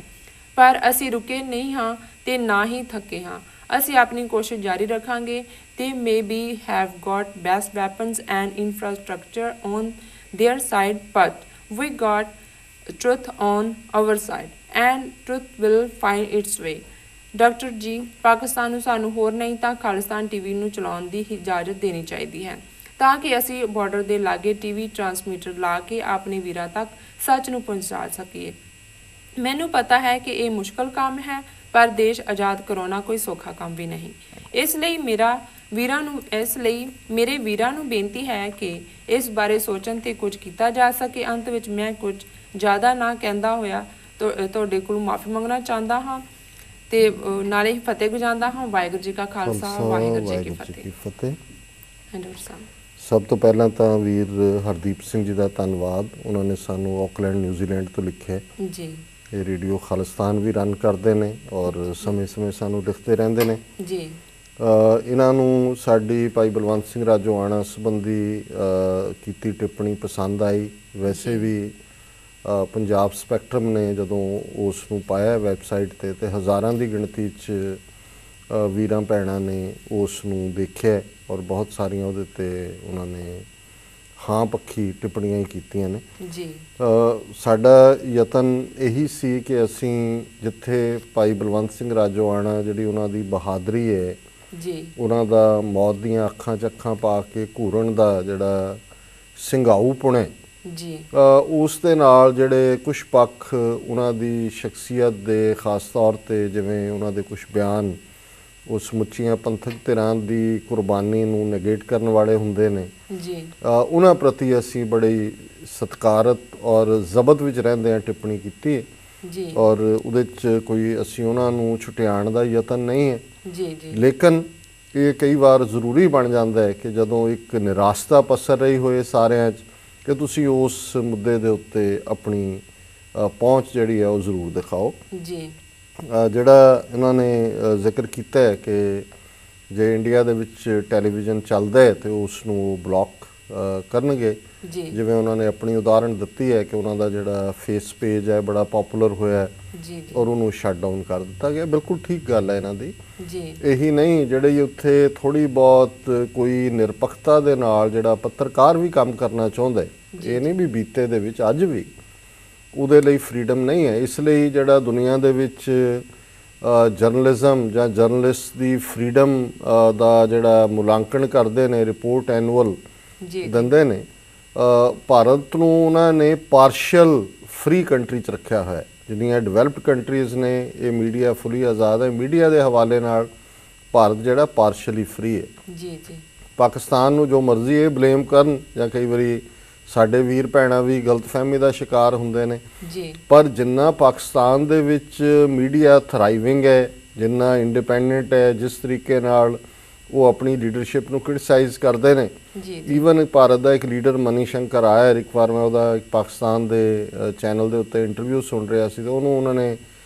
ਪਰ ਅਸੀਂ ਰੁਕੇ ਨਹੀਂ ਹਾਂ ਤੇ ਨਾ ਹੀ ਥੱਕੇ ਹਾਂ। ਅਸੀਂ ਆਪਣੀ ਕੋਸ਼ਿਸ਼ ਜਾਰੀ ਰੱਖਾਂਗੇ ਤੇ maybe have got best weapons and infrastructure on their side, but we got truth on our side and truth will find its way. Doctor ਜੀ, ਪਾਕਿਸਤਾਨ ਨੂੰ ਸਾਨੂੰ ਹੋਰ ਨਹੀਂ ਤਾਂ ਖਾਲਿਸਤਾਨ TV ਨੂੰ ਚਲਾਉਣ ਦੀ ਇਜਾਜ਼ਤ ਦੇਣੀ ਚਾਹੀਦੀ ਹੈ, ਤਾਂ ਕਿ ਅਸੀਂ ਬਾਰਡਰ ਦੇ ਲਾਗੇ TV ਟਰਾਂਸਮੀਟਰ ਲਾ ਕੇ ਆਪਣੇ ਵੀਰਾਂ ਤੱਕ ਸੱਚ ਨੂੰ ਪਹੁੰਚਾ ਸਕੀਏ। ਮੈਨੂੰ ਪਤਾ ਹੈ ਕਿ ਇਹ ਮੁਸ਼ਕਲ ਕੰਮ ਹੈ, ਪਰ ਦੇਸ਼ ਆਜ਼ਾਦ ਕਰਾਉਣਾ ਕੋਈ ਸੌਖਾ ਕੰਮ ਵੀ ਨਹੀਂ। ਇਸ ਲਈ ਮੇਰੇ ਵੀਰਾਂ ਨੂੰ ਬੇਨਤੀ ਹੈ ਕਿ ਇਸ ਬਾਰੇ ਸੋਚਣ ਤੇ ਕੁਝ ਕੀਤਾ ਜਾ ਸਕੇ। ਅੰਤ ਵਿੱਚ ਮੈਂ ਕੁਝ ਜ਼ਿਆਦਾ ਨਾ ਕਹਿੰਦਾ ਹੋਇਆ ਤੁਹਾਡੇ ਕੋਲ ਮਾਫੀ ਮੰਗਣਾ ਚਾਹੁੰਦਾ ਹਾਂ ਤੇ ਨਾਲੇ ਫਤਿਹ ਗੁਜ਼ਾਰਦਾ ਹਾਂ। ਵਾਹਿਗੁਰੂ ਜੀ ਕਾ ਖਾਲਸਾ, ਵਾਹਿਗੁਰੂ ਜੀ ਕੀ ਫਤਿਹ। ਸਭ ਤੋਂ ਪਹਿਲਾਂ ਤਾਂ ਵੀਰ ਹਰਦੀਪ ਸਿੰਘ ਜੀ ਦਾ ਧੰਨਵਾਦ। ਉਹਨਾਂ ਨੇ ਸਾਨੂੰ ਆਕਲੈਂਡ ਨਿਊਜ਼ੀਲੈਂਡ ਤੋਂ ਲਿਖਿਆ ਜੀ। ਇਹ ਰੇਡੀਓ ਖਾਲਿਸਤਾਨ ਵੀ ਰਨ ਕਰਦੇ ਨੇ ਔਰ ਸਮੇਂ-ਸਮੇਂ ਸਾਨੂੰ ਲਿਖਦੇ ਰਹਿੰਦੇ ਨੇ ਜੀ। ਇਹਨਾਂ ਨੂੰ ਸਾਡੀ ਭਾਈ ਬਲਵੰਤ ਸਿੰਘ ਰਾਜੋਆਣਾ ਸੰਬੰਧੀ ਕੀਤੀ ਟਿੱਪਣੀ ਪਸੰਦ ਆਈ। ਵੈਸੇ ਵੀ ਪੰਜਾਬ ਸਪੈਕਟਰਮ ਨੇ ਜਦੋਂ ਉਸ ਨੂੰ ਪਾਇਆ ਵੈਬਸਾਈਟ ਤੇ ਹਜ਼ਾਰਾਂ ਦੀ ਗਿਣਤੀ 'ਚ ਵੀਰਾਂ ਭੈਣਾਂ ਨੇ ਉਸ ਨੂੰ ਦੇਖਿਆ ਔਰ ਬਹੁਤ ਸਾਰੀਆਂ ਉਹਦੇ 'ਤੇ ਉਹਨਾਂ ਨੇ ਹਾਂ ਪੱਖੀ ਟਿੱਪਣੀਆਂ ਹੀ ਕੀਤੀਆਂ ਨੇ ਜੀ। ਸਾਡਾ ਯਤਨ ਇਹੀ ਸੀ ਕਿ ਅਸੀਂ ਜਿੱਥੇ ਭਾਈ ਬਲਵੰਤ ਸਿੰਘ ਰਾਜੋਆਣਾ ਜਿਹੜੀ ਉਹਨਾਂ ਦੀ ਬਹਾਦਰੀ ਹੈ ਜੀ, ਉਹਨਾਂ ਦਾ ਮੌਤ ਦੀਆਂ ਅੱਖਾਂ 'ਚ ਅੱਖਾਂ ਪਾ ਕੇ ਘੂਰਨ ਦਾ ਜਿਹੜਾ ਸਿੰਘਾਊਪੁਣ ਹੈ ਜੀ, ਉਸ ਦੇ ਨਾਲ ਜਿਹੜੇ ਕੁਛ ਪੱਖ ਉਹਨਾਂ ਦੀ ਸ਼ਖਸੀਅਤ ਦੇ ਖਾਸ ਤੌਰ 'ਤੇ ਜਿਵੇਂ ਉਹਨਾਂ ਦੇ ਕੁਛ ਬਿਆਨ ਉਹ ਸਮੁੱਚੀਆਂ ਪੰਥਕ ਧਿਰਾਂ ਦੀ ਕੁਰਬਾਨੀ ਨੂੰ ਨੈਗੇਟ ਕਰਨ ਵਾਲੇ ਹੁੰਦੇ ਨੇ ਜੀ, ਉਹਨਾਂ ਪ੍ਰਤੀ ਅਸੀਂ ਬੜੀ ਸਤਿਕਾਰਤ ਔਰ ਜ਼ਬਤ ਵਿੱਚ ਰਹਿੰਦੇ ਹਾਂ ਟਿੱਪਣੀ ਕੀਤੀ ਜੀ। ਔਰ ਉਹਦੇ 'ਚ ਕੋਈ ਅਸੀਂ ਉਹਨਾਂ ਨੂੰ ਛੁਟਿਆਉਣ ਦਾ ਯਤਨ ਨਹੀਂ ਹੈ ਜੀ ਜੀ। ਲੇਕਿਨ ਇਹ ਕਈ ਵਾਰ ਜ਼ਰੂਰੀ ਬਣ ਜਾਂਦਾ ਹੈ ਕਿ ਜਦੋਂ ਇੱਕ ਨਿਰਾਸ਼ਤਾ ਪਸਰ ਰਹੀ ਹੋਏ ਸਾਰਿਆਂ 'ਚ, ਕਿ ਤੁਸੀਂ ਉਸ ਮੁੱਦੇ ਦੇ ਉੱਤੇ ਆਪਣੀ ਪਹੁੰਚ ਜਿਹੜੀ ਹੈ ਉਹ ਜ਼ਰੂਰ ਦਿਖਾਓ ਜੀ। ਜਿਹੜਾ ਇਹਨਾਂ ਨੇ ਜ਼ਿਕਰ ਕੀਤਾ ਹੈ ਕਿ ਜੇ ਇੰਡੀਆ ਦੇ ਵਿੱਚ ਟੈਲੀਵਿਜ਼ਨ ਚੱਲਦਾ ਹੈ ਤੇ ਉਸ ਨੂੰ ਬਲੌਕ ਕਰਨਗੇ ਜੀ। ਜਿਵੇਂ ਉਹਨਾਂ ਨੇ ਆਪਣੀ ਉਦਾਹਰਣ ਦਿੱਤੀ ਹੈ ਕਿ ਉਹਨਾਂ ਦਾ ਜਿਹੜਾ ਫੇਸ ਪੇਜ ਹੈ ਬੜਾ ਪਪੂਲਰ ਹੋਇਆ ਜੀ ਔਰ ਉਹਨੂੰ ਸ਼ਟ ਡਾਊਨ ਕਰ ਦਿੱਤਾ ਗਿਆ। ਬਿਲਕੁਲ ਠੀਕ ਗੱਲ ਹੈ ਇਹਨਾਂ ਦੀ ਜੀ। ਇਹੀ ਨਹੀਂ, ਜਿਹੜੇ ਉੱਥੇ ਥੋੜ੍ਹੀ ਬਹੁਤ ਕੋਈ ਨਿਰਪੱਖਤਾ ਦੇ ਨਾਲ ਜਿਹੜਾ ਪੱਤਰਕਾਰ ਵੀ ਕੰਮ ਕਰਨਾ ਚਾਹੁੰਦਾ, ਇਹ ਨਹੀਂ ਵੀ ਬੀਤੇ ਦੇ ਵਿੱਚ ਅੱਜ ਵੀ ਉਹਦੇ ਲਈ ਫਰੀडम ਨਹੀਂ ਹੈ। ਇਸ ਲਈ ਜਿਹੜਾ ਦੁਨੀਆ ਦੇ ਵਿੱਚ ਜਰਨਲਿਜ਼ਮ ਜਾਂ ਜਰਨਲਿਸਟ ਦੀ ਫਰੀडम ਦਾ ਜਿਹੜਾ ਮੁਲਾਂਕਣ ਕਰਦੇ ਨੇ ਰਿਪੋਰਟ ਐਨੂਅਲ, ਜੀ ਦਿੰਦੇ ਨੇ। ਭਾਰਤ ਨੂੰ ਉਹਨਾਂ ਨੇ ਪਾਰਸ਼ਲ ਫ੍ਰੀ ਕੰਟਰੀ 'ਚ ਰੱਖਿਆ ਹੋਇਆ। ਜਿੰਨੀਆਂ ਡਿਵੈਲਪਡ ਕੰਟਰੀਜ਼ ਨੇ ਇਹ ਮੀਡੀਆ ਫੁੱਲੀ ਆਜ਼ਾਦ ਹੈ। ਮੀਡੀਆ ਦੇ ਹਵਾਲੇ ਨਾਲ ਭਾਰਤ ਜਿਹੜਾ ਪਾਰਸ਼ਲੀ ਫ੍ਰੀ ਹੈ। ਜੀ ਜੀ ਪਾਕਿਸਤਾਨ ਨੂੰ ਜੋ ਮਰਜ਼ੀ ਇਹ ਬਲੇਮ ਕਰਨ, ਜਾਂ ਕਈ ਵਾਰੀ ਸਾਡੇ ਵੀਰ ਭੈਣਾਂ ਵੀ ਗਲਤਫਹਿਮੀ ਦਾ ਸ਼ਿਕਾਰ ਹੁੰਦੇ ਨੇ, ਜੀ ਪਰ ਜਿੰਨਾ ਪਾਕਿਸਤਾਨ ਦੇ ਵਿੱਚ ਮੀਡੀਆ ਥਰਾਈਵਿੰਗ ਹੈ, ਜਿੰਨਾ ਇੰਡੀਪੈਂਡੈਂਟ ਹੈ, ਜਿਸ ਤਰੀਕੇ ਨਾਲ ਉਹ ਆਪਣੀ ਲੀਡਰਸ਼ਿਪ ਨੂੰ ਕ੍ਰਿਟਿਸਾਈਜ਼ ਕਰਦੇ ਨੇ। ਜੀ ਈਵਨ ਭਾਰਤ ਦਾ ਇੱਕ ਲੀਡਰ ਮਨੀ ਸ਼ੰਕਰ ਆਇਆ, ਇੱਕ ਵਾਰ ਮੈਂ ਉਹਦਾ ਇੱਕ ਪਾਕਿਸਤਾਨ ਦੇ ਚੈਨਲ ਦੇ ਉੱਤੇ ਇੰਟਰਵਿਊ ਸੁਣ ਰਿਹਾ ਸੀ, ਤੇ ਉਹਨੂੰ ਉਹਨਾਂ ਨੇ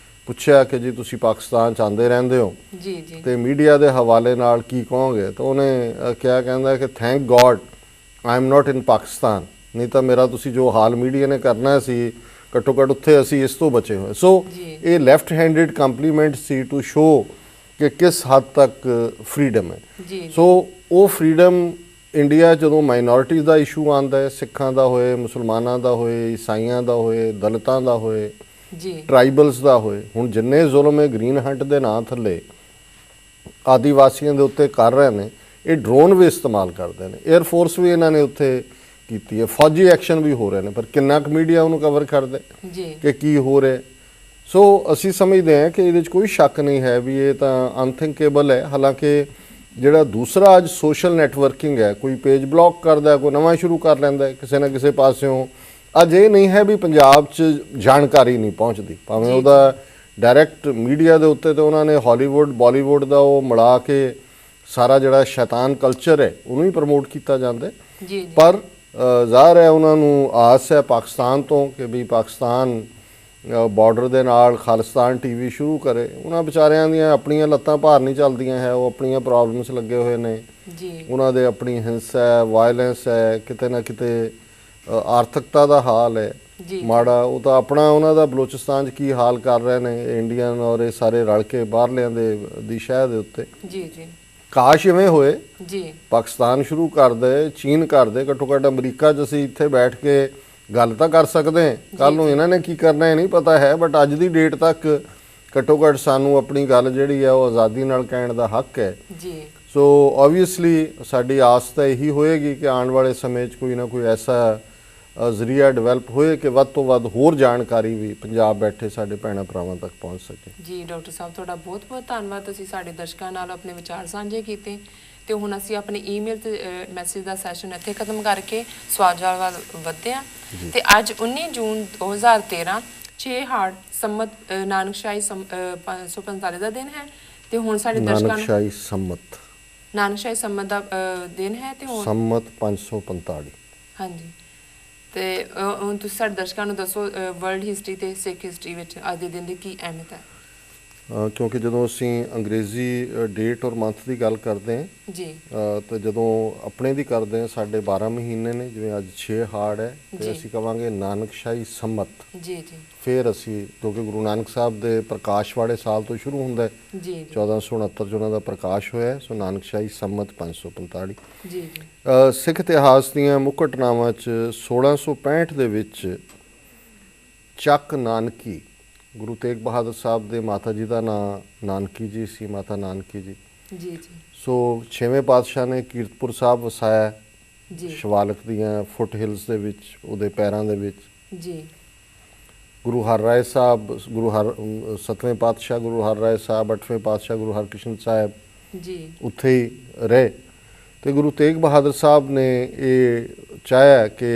ਪੁੱਛਿਆ ਕਿ ਜੀ ਤੁਸੀਂ ਪਾਕਿਸਤਾਨ 'ਚ ਆਉਂਦੇ ਰਹਿੰਦੇ ਹੋ ਜੀ ਜੀ ਤੇ ਮੀਡੀਆ ਦੇ ਹਵਾਲੇ ਨਾਲ ਕੀ ਕਹੋਗੇ? ਤਾਂ ਉਹਨੇ ਕਹਿੰਦਾ ਕਿ thank God I am not in Pakistan, ਨਹੀਂ ਤਾਂ ਮੇਰਾ ਤੁਸੀਂ ਜੋ ਹਾਲ ਮੀਡੀਆ ਨੇ ਕਰਨਾ ਸੀ, ਘੱਟੋ ਘੱਟ ਉੱਥੇ ਅਸੀਂ ਇਸ ਤੋਂ ਬਚੇ ਹੋਏ। ਸੋ ਇਹ ਲੈਫਟ ਹੈਂਡਡ ਕੰਪਲੀਮੈਂਟ ਸੀ ਟੂ ਸ਼ੋ ਕਿ ਕਿਸ ਹੱਦ ਤੱਕ ਫਰੀडम ਹੈ। ਸੋ ਉਹ ਫਰੀडम ਇੰਡੀਆ ਜਦੋਂ ਮਾਈਨੋਰਿਟੀਜ਼ ਦਾ ਇਸ਼ੂ ਆਉਂਦਾ ਹੈ, ਸਿੱਖਾਂ ਦਾ ਹੋਏ, ਮੁਸਲਮਾਨਾਂ ਦਾ ਹੋਏ, ਈਸਾਈਆਂ ਦਾ ਹੋਏ, ਦਲਿਤਾਂ ਦਾ ਹੋਏ, ਟਰਾਈਬਲਸ ਦਾ ਹੋਏ, ਹੁਣ ਜਿੰਨੇ ਜ਼ੁਲਮ ਇਹ ਗ੍ਰੀਨ ਹੰਟ ਦੇ ਨਾਂ ਥੱਲੇ ਆਦੀਵਾਸੀਆਂ ਦੇ ਉੱਤੇ ਕਰ ਰਹੇ ਨੇ, ਇਹ ਡਰੋਨ ਵੀ ਇਸਤੇਮਾਲ ਕਰਦੇ ਨੇ, 에ਅਰ ਫੋਰਸ ਵੀ ਇਹਨਾਂ ਨੇ ਉੱਥੇ ਕੀਤੀ ਹੈ, ਫੌਜੀ ਐਕਸ਼ਨ ਵੀ ਹੋ ਰਹੇ ਨੇ, ਪਰ ਕਿੰਨਾ ਕੁ ਮੀਡੀਆ ਉਹਨੂੰ ਕਵਰ ਕਰਦੇ ਕਿ ਕੀ ਹੋ ਰਿਹਾ। ਸੋ ਅਸੀਂ ਸਮਝਦੇ ਹਾਂ ਕਿ ਇਹਦੇ 'ਚ ਕੋਈ ਸ਼ੱਕ ਨਹੀਂ ਹੈ ਵੀ ਇਹ ਤਾਂ ਅਨਥਿੰਕੇਬਲ ਹੈ। ਹਾਲਾਂਕਿ ਜਿਹੜਾ ਦੂਸਰਾ ਅੱਜ ਸੋਸ਼ਲ ਨੈਟਵਰਕਿੰਗ ਹੈ, ਕੋਈ ਪੇਜ ਬਲੌਕ ਕਰਦਾ, ਕੋਈ ਨਵਾਂ ਸ਼ੁਰੂ ਕਰ ਲੈਂਦਾ ਕਿਸੇ ਨਾ ਕਿਸੇ ਪਾਸਿਓਂ। ਅੱਜ ਇਹ ਨਹੀਂ ਹੈ ਵੀ ਪੰਜਾਬ 'ਚ ਜਾਣਕਾਰੀ ਨਹੀਂ ਪਹੁੰਚਦੀ, ਭਾਵੇਂ ਉਹਦਾ ਡਾਇਰੈਕਟ ਮੀਡੀਆ ਦੇ ਉੱਤੇ ਤੇ ਉਹਨਾਂ ਨੇ ਹਾਲੀਵੁੱਡ ਬਾਲੀਵੁੱਡ ਦਾ ਉਹ ਮਿਲਾ ਕੇ ਸਾਰਾ ਜਿਹੜਾ ਸ਼ੈਤਾਨ ਕਲਚਰ ਹੈ ਉਹਨੂੰ ਹੀ ਪ੍ਰਮੋਟ ਕੀਤਾ ਜਾਂਦਾ। ਪਰ ਜ਼ਾਹਰ ਹੈ ਉਹਨਾਂ ਨੂੰ ਆਸ ਹੈ ਪਾਕਿਸਤਾਨ ਤੋਂ ਕਿ ਵੀ ਪਾਕਿਸਤਾਨ ਬਾਰਡਰ ਦੇ ਨਾਲ ਖਾਲਿਸਤਾਨ ਟੀਵੀ ਸ਼ੁਰੂ ਕਰੇ। ਉਹਨਾਂ ਵਿਚਾਰਿਆਂ ਦੀਆਂ ਆਪਣੀਆਂ ਲੱਤਾਂ ਭਾਰ ਨਹੀਂ ਚੱਲਦੀਆਂ ਹੈ, ਉਹ ਆਪਣੀਆਂ ਪ੍ਰੋਬਲਮਸ ਲੱਗੇ ਹੋਏ ਨੇ, ਉਹਨਾਂ ਦੇ ਆਪਣੀ ਹਿੰਸਾ ਹੈ, ਵਾਇਲੈਂਸ ਹੈ, ਕਿਤੇ ਨਾ ਕਿਤੇ ਆਰਥਿਕਤਾ ਦਾ ਹਾਲ ਹੈ ਮਾੜਾ। ਉਹ ਤਾਂ ਆਪਣਾ ਉਹਨਾਂ ਦਾ ਬਲੋਚਿਸਤਾਨ 'ਚ ਕੀ ਹਾਲ ਕਰ ਰਹੇ ਨੇ ਇੰਡੀਅਨ ਔਰ ਇਹ ਸਾਰੇ ਰਲ ਕੇ ਬਾਹਰਲਿਆਂ ਦੀ ਸ਼ਹਿ ਦੇ ਉੱਤੇ। ਕਾਸ਼ ਇਵੇਂ ਹੋਏ, ਪਾਕਿਸਤਾਨ ਸ਼ੁਰੂ ਕਰਦੇ, ਚੀਨ ਕਰਦੇ, ਘੱਟੋ ਘੱਟ ਅਮਰੀਕਾ 'ਚ ਅਸੀਂ ਇੱਥੇ ਬੈਠ ਕੇ ਗੱਲ ਤਾਂ ਕਰ ਸਕਦੇ ਹਾਂ। ਕੱਲ੍ਹ ਨੂੰ ਇਹਨਾਂ ਨੇ ਕੀ ਕਰਨਾ ਇਹ ਨਹੀਂ ਪਤਾ ਹੈ, ਬਟ ਅੱਜ ਦੀ ਡੇਟ ਤੱਕ ਘੱਟੋ ਘੱਟ ਸਾਨੂੰ ਆਪਣੀ ਗੱਲ ਜਿਹੜੀ ਹੈ ਉਹ ਆਜ਼ਾਦੀ ਨਾਲ ਕਹਿਣ ਦਾ ਹੱਕ ਹੈ। ਸੋ ਓਬਵੀਅਸਲੀ ਸਾਡੀ ਆਸ ਤਾਂ ਇਹੀ ਹੋਏਗੀ ਕਿ ਆਉਣ ਵਾਲੇ ਸਮੇਂ 'ਚ ਕੋਈ ਨਾ ਕੋਈ ਐਸਾ ਜ਼ਰੀਆ ਡਿਵੈਲਪ ਹੋਏ ਕਿ ਵੱਧ ਤੋਂ ਵੱਧ ਹੋਰ ਜਾਣਕਾਰੀ ਵੀ ਪੰਜਾਬ ਬੈਠੇ ਸਾਡੇ ਭੈਣਾਂ ਭਰਾਵਾਂ ਤੱਕ ਪਹੁੰਚ ਸਕੇ। ਜੀ ਡਾਕਟਰ ਸਾਹਿਬ, ਤੁਹਾਡਾ ਬਹੁਤ ਬਹੁਤ ਧੰਨਵਾਦ। ਤੁਸੀਂ ਸਾਡੇ ਦਰਸ਼ਕਾਂ ਨਾਲ ਆਪਣੇ ਵਿਚਾਰ ਸਾਂਝੇ ਕੀਤੇ। ਤੇ ਹੁਣ ਅਸੀਂ ਆਪਣੀ ਈਮੇਲ ਤੇ ਮੈਸੇਜ ਦਾ ਸੈਸ਼ਨ ਇੱਥੇ ਖਤਮ ਕਰਕੇ ਸਵਾਲ ਜਵਾਬ ਵੱਲ ਵਧਦੇ ਹਾਂ। ਤੇ ਅੱਜ 19 ਜੂਨ 2013 6 ਹਾੜ ਸੰਮਤ ਨਾਨਕਸ਼ਾਹੀ 545 ਦਾ ਦਿਨ ਹੈ। ਤੇ ਹੁਣ ਸਾਡੇ ਦਰਸ਼ਕਾਂ ਨੂੰ ਨਾਨਕਸ਼ਾਹੀ ਸੰਮਤ ਦਾ ਦਿਨ ਹੈ ਤੇ ਹੁਣ ਸੰਮਤ 545। ਹਾਂਜੀ, ਤੇ ਹੁਣ ਤੁਸੀਂ ਸਾਡੇ ਦਰਸ਼ਕਾਂ ਨੂੰ ਦੱਸੋ ਵਰਲਡ ਹਿਸਟਰੀ ਤੇ ਸਿੱਖ ਹਿਸਟਰੀ ਵਿੱਚ ਅੱਜ ਦੇ ਦਿਨ ਦੀ ਕੀ ਅਹਿਮੀਅਤ ਹੈ? ਕਿਉਂਕਿ ਜਦੋਂ ਅਸੀਂ ਅੰਗਰੇਜ਼ੀ ਡੇਟ ਔਰ ਮੰਥ ਦੀ ਗੱਲ ਕਰਦੇ ਹਾਂ ਜੀ, ਤਾਂ ਜਦੋਂ ਆਪਣੇ ਦੀ ਕਰਦੇ ਹਾਂ ਸਾਡੇ 12 ਮਹੀਨੇ ਨੇ, ਜਿਵੇਂ ਅੱਜ 6 ਹਾੜ ਹੈ ਤੇ ਅਸੀਂ ਕਵਾਂਗੇ ਨਾਨਕਸ਼ਾਹੀ ਸੰਮਤ। ਜੀ ਜੀ ਫਿਰ ਅਸੀਂ, ਕਿਉਂਕਿ ਗੁਰੂ ਨਾਨਕ ਸਾਹਿਬ ਦੇ ਪ੍ਰਕਾਸ਼ ਵਾਲੇ ਸਾਲ ਤੋਂ ਸ਼ੁਰੂ ਹੁੰਦਾ ਜੀ, 1469 'ਚ ਉਹਨਾਂ ਦਾ ਪ੍ਰਕਾਸ਼ ਹੋਇਆ। ਸੋ ਨਾਨਕਸ਼ਾਹੀ ਸੰਮਤ 545। ਜੀ ਜੀ ਸਿੱਖ ਇਤਿਹਾਸ ਦੀਆਂ ਮੁੱਖ ਘਟਨਾਵਾਂ 'ਚ 1665 ਦੇ ਵਿੱਚ ਚੱਕ ਨਾਨਕੀ, ਗੁਰੂ ਤੇਗ ਬਹਾਦਰ ਸਾਹਿਬ ਦੇ ਮਾਤਾ ਜੀ ਦਾ ਨਾਂ ਨਾਨਕੀ ਜੀ ਸੀ, ਮਾਤਾ ਨਾਨਕੀ ਜੀ। ਜੀ ਜੀ ਸੋ 6ਵੇਂ ਪਾਤਸ਼ਾਹ ਨੇ ਕੀਰਤਪੁਰ ਸਾਹਿਬ ਵਸਾਇਆ ਜੀ, ਸ਼ਿਵਾਲਿਕ ਦੀਆਂ ਫੁੱਟ ਹਿਲਸ ਦੇ ਵਿੱਚ, ਉਹਦੇ ਪੈਰਾਂ ਦੇ ਵਿੱਚ। ਜੀ ਗੁਰੂ ਹਰਰਾਏ ਸਾਹਿਬ, 7ਵੇਂ ਪਾਤਸ਼ਾਹ ਗੁਰੂ ਹਰਰਾਏ ਸਾਹਿਬ, 8ਵੇਂ ਪਾਤਸ਼ਾਹ ਗੁਰੂ ਹਰਕ੍ਰਿਸ਼ਨ ਸਾਹਿਬ ਜੀ ਉੱਥੇ ਹੀ ਰਹੇ। ਤੇ ਗੁਰੂ ਤੇਗ ਬਹਾਦਰ ਸਾਹਿਬ ਨੇ ਇਹ ਚਾਹਿਆ ਕਿ